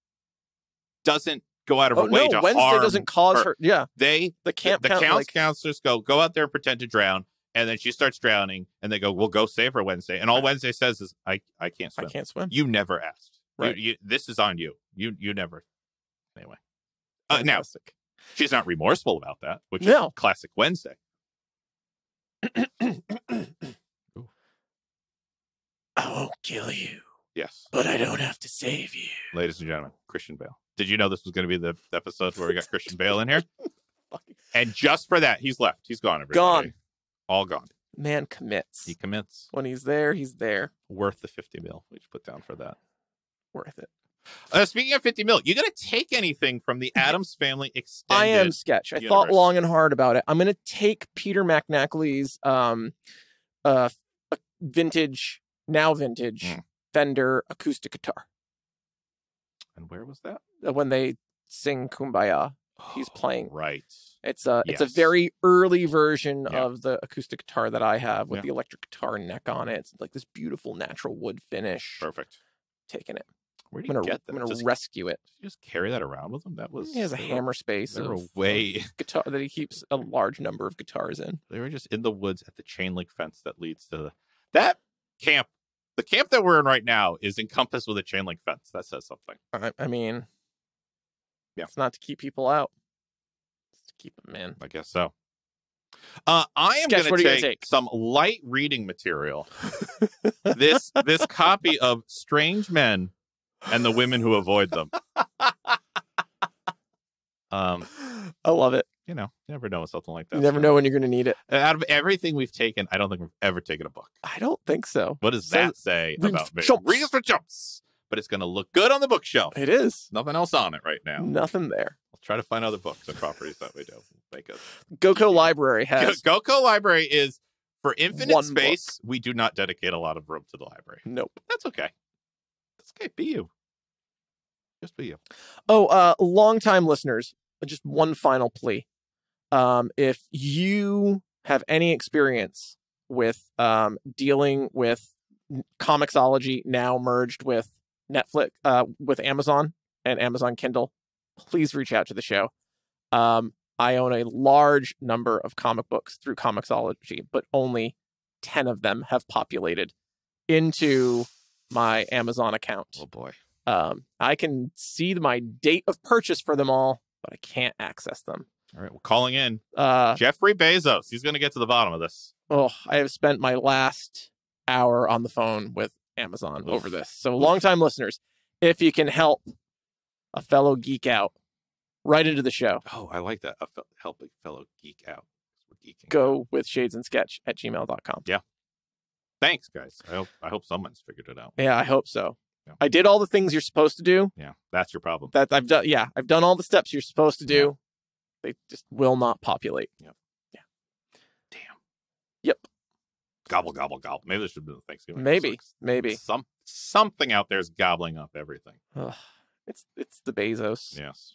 Speaker 1: doesn't go out of her way to
Speaker 2: Wednesday
Speaker 1: harm
Speaker 2: doesn't cause her. Yeah,
Speaker 1: the
Speaker 2: camp
Speaker 1: counselors go out there and pretend to drown, and then she starts drowning, and they go, "Well, go save her, Wednesday." And all Wednesday says is, "I can't swim.
Speaker 2: I can't swim.
Speaker 1: You never asked.
Speaker 2: Right.
Speaker 1: This is on you. You never." Anyway, now she's not remorseful about that, which is classic Wednesday.
Speaker 2: I won't kill you.
Speaker 1: Yes.
Speaker 2: But I don't have to save you.
Speaker 1: Ladies and gentlemen, Christian Bale. Did you know this was going to be the episode where we got Christian Bale in here? And just for that, he's left. He's gone, everybody.
Speaker 2: Gone.
Speaker 1: All gone.
Speaker 2: Man commits.
Speaker 1: He commits.
Speaker 2: When he's there, he's there.
Speaker 1: Worth the 50 mil. We should put down for that.
Speaker 2: Worth it.
Speaker 1: Speaking of 50 mil, you going to take anything from the Addams Family extended
Speaker 2: I am sketch. I thought long and hard about it. I'm going to take Peter McNackley's vintage Fender acoustic guitar.
Speaker 1: And where was that?
Speaker 2: When they sing Kumbaya, he's playing.
Speaker 1: Right.
Speaker 2: It's a very early version of the acoustic guitar that I have with the electric guitar neck on it. It's like this beautiful natural wood finish.
Speaker 1: Perfect.
Speaker 2: Taking it.
Speaker 1: Where do you get that?
Speaker 2: I'm going to rescue it.
Speaker 1: Did you just carry that around with him?
Speaker 2: He has a hammer space of guitar that he keeps a large number of guitars in.
Speaker 1: They were just in the woods at the chain link fence that leads to that camp. The camp that we're in right now is encompassed with a chain link fence. That says something.
Speaker 2: I mean, it's not to keep people out. It's to keep them in.
Speaker 1: I guess so. I am going to take some light reading material. This copy of Strange Men and the Women Who Avoid Them.
Speaker 2: I love it.
Speaker 1: You never know with something like that.
Speaker 2: You never know when you're going to need it.
Speaker 1: Out of everything we've taken, I don't think we've ever taken a book.
Speaker 2: I don't think so.
Speaker 1: What does that say about me? Readers for chumps. But it's going to look good on the bookshelf.
Speaker 2: It is.
Speaker 1: Nothing else on it right now.
Speaker 2: Nothing there.
Speaker 1: I'll try to find other books and properties that we do. Make it.
Speaker 2: GOCO Library has.
Speaker 1: GOCO Library is for infinite space. We do not dedicate a lot of room to the library.
Speaker 2: Nope.
Speaker 1: That's okay. That's okay. Be you. Just be you.
Speaker 2: Oh, longtime listeners, just one final plea. If you have any experience with dealing with Comixology now merged with Netflix, with Amazon and Amazon Kindle, please reach out to the show. I own a large number of comic books through Comixology, but only 10 of them have populated into my Amazon account.
Speaker 1: Oh boy.
Speaker 2: I can see my date of purchase for them all, but I can't access them.
Speaker 1: All right, we're calling in Jeffrey Bezos. He's going to get to the bottom of this.
Speaker 2: Oh, I have spent my last hour on the phone with Amazon over this. So longtime listeners, if you can help a fellow geek out, right into the show.
Speaker 1: Oh, I like that. Help a fellow geek out. We're geeking
Speaker 2: Go
Speaker 1: out.
Speaker 2: with shadesandsketch@gmail.com.
Speaker 1: Yeah. Thanks, guys. I hope someone's figured it out.
Speaker 2: Yeah, I hope so.
Speaker 1: Yeah.
Speaker 2: I did all the things you're supposed to do.
Speaker 1: Yeah, that's your problem.
Speaker 2: That I've done. Yeah, I've done all the steps you're supposed to do. They just will not populate.
Speaker 1: Yep. Yeah. Damn.
Speaker 2: Yep.
Speaker 1: Gobble, gobble, gobble. Maybe this should be the Thanksgiving.
Speaker 2: Maybe.
Speaker 1: Something out there is gobbling up everything.
Speaker 2: It's the Bezos.
Speaker 1: Yes.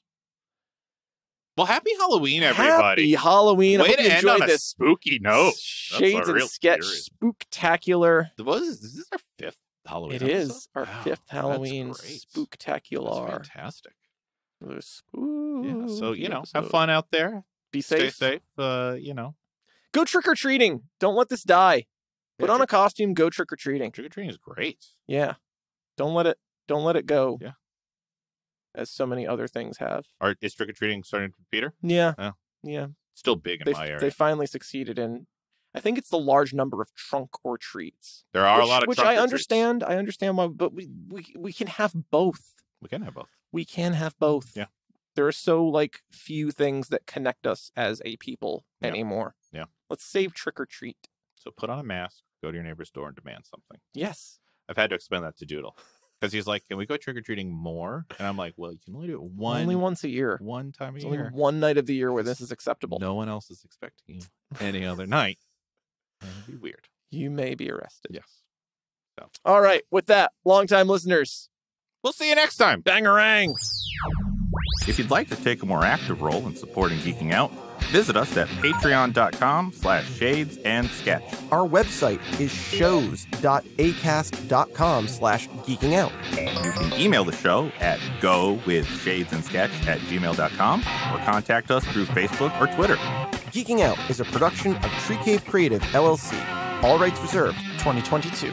Speaker 1: Well, happy Halloween, everybody.
Speaker 2: Happy Halloween.
Speaker 1: Way to end on a spooky note.
Speaker 2: Shades and Sketch Spook-TACULAR.
Speaker 1: Is this our fifth Halloween
Speaker 2: episode? It is our fifth Halloween Spook-TACULAR.
Speaker 1: That's fantastic.
Speaker 2: Yeah,
Speaker 1: so, have fun out there.
Speaker 2: Be safe.
Speaker 1: Stay safe.
Speaker 2: Go trick-or-treating. Don't let this die. Put on a costume, go trick-or-treating.
Speaker 1: Trick-or-treating is great.
Speaker 2: Yeah. Don't let it go.
Speaker 1: Yeah.
Speaker 2: As so many other things have.
Speaker 1: Is trick-or-treating starting to Peter?
Speaker 2: Yeah.
Speaker 1: Oh.
Speaker 2: Yeah.
Speaker 1: Still big in my area.
Speaker 2: They finally succeeded in, I think it's the large number of trunk or treats.
Speaker 1: There are a lot of
Speaker 2: which
Speaker 1: trunk
Speaker 2: I
Speaker 1: or
Speaker 2: understand.
Speaker 1: treats.
Speaker 2: I understand why, but we can have both.
Speaker 1: We can have both.
Speaker 2: We can have both.
Speaker 1: Yeah.
Speaker 2: There are so few things that connect us as a people anymore.
Speaker 1: Yeah.
Speaker 2: Let's save trick or treat.
Speaker 1: So put on a mask, go to your neighbor's door and demand something.
Speaker 2: Yes.
Speaker 1: I've had to explain that to Doodle. Because he's like, can we go trick-or-treating more? And I'm like, well, you can only do it only
Speaker 2: once a year.
Speaker 1: One time a year.
Speaker 2: Only one night of the year where this is acceptable.
Speaker 1: No one else is expecting you any other night. It'd be weird.
Speaker 2: You may be arrested.
Speaker 1: Yes. So.
Speaker 2: All right. With that, longtime listeners,
Speaker 1: we'll see you next time.
Speaker 2: Bangarang.
Speaker 1: If you'd like to take a more active role in supporting Geeking Out, Visit us at patreon.com/shadesansketch.
Speaker 3: Our website is shows.acast.com/geekingout.
Speaker 1: You can email the show at gowithshadesandsketch@gmail.com or contact us through Facebook or Twitter.
Speaker 3: Geeking Out is a production of Tree Cave Creative, LLC. All rights reserved.
Speaker 2: 2022.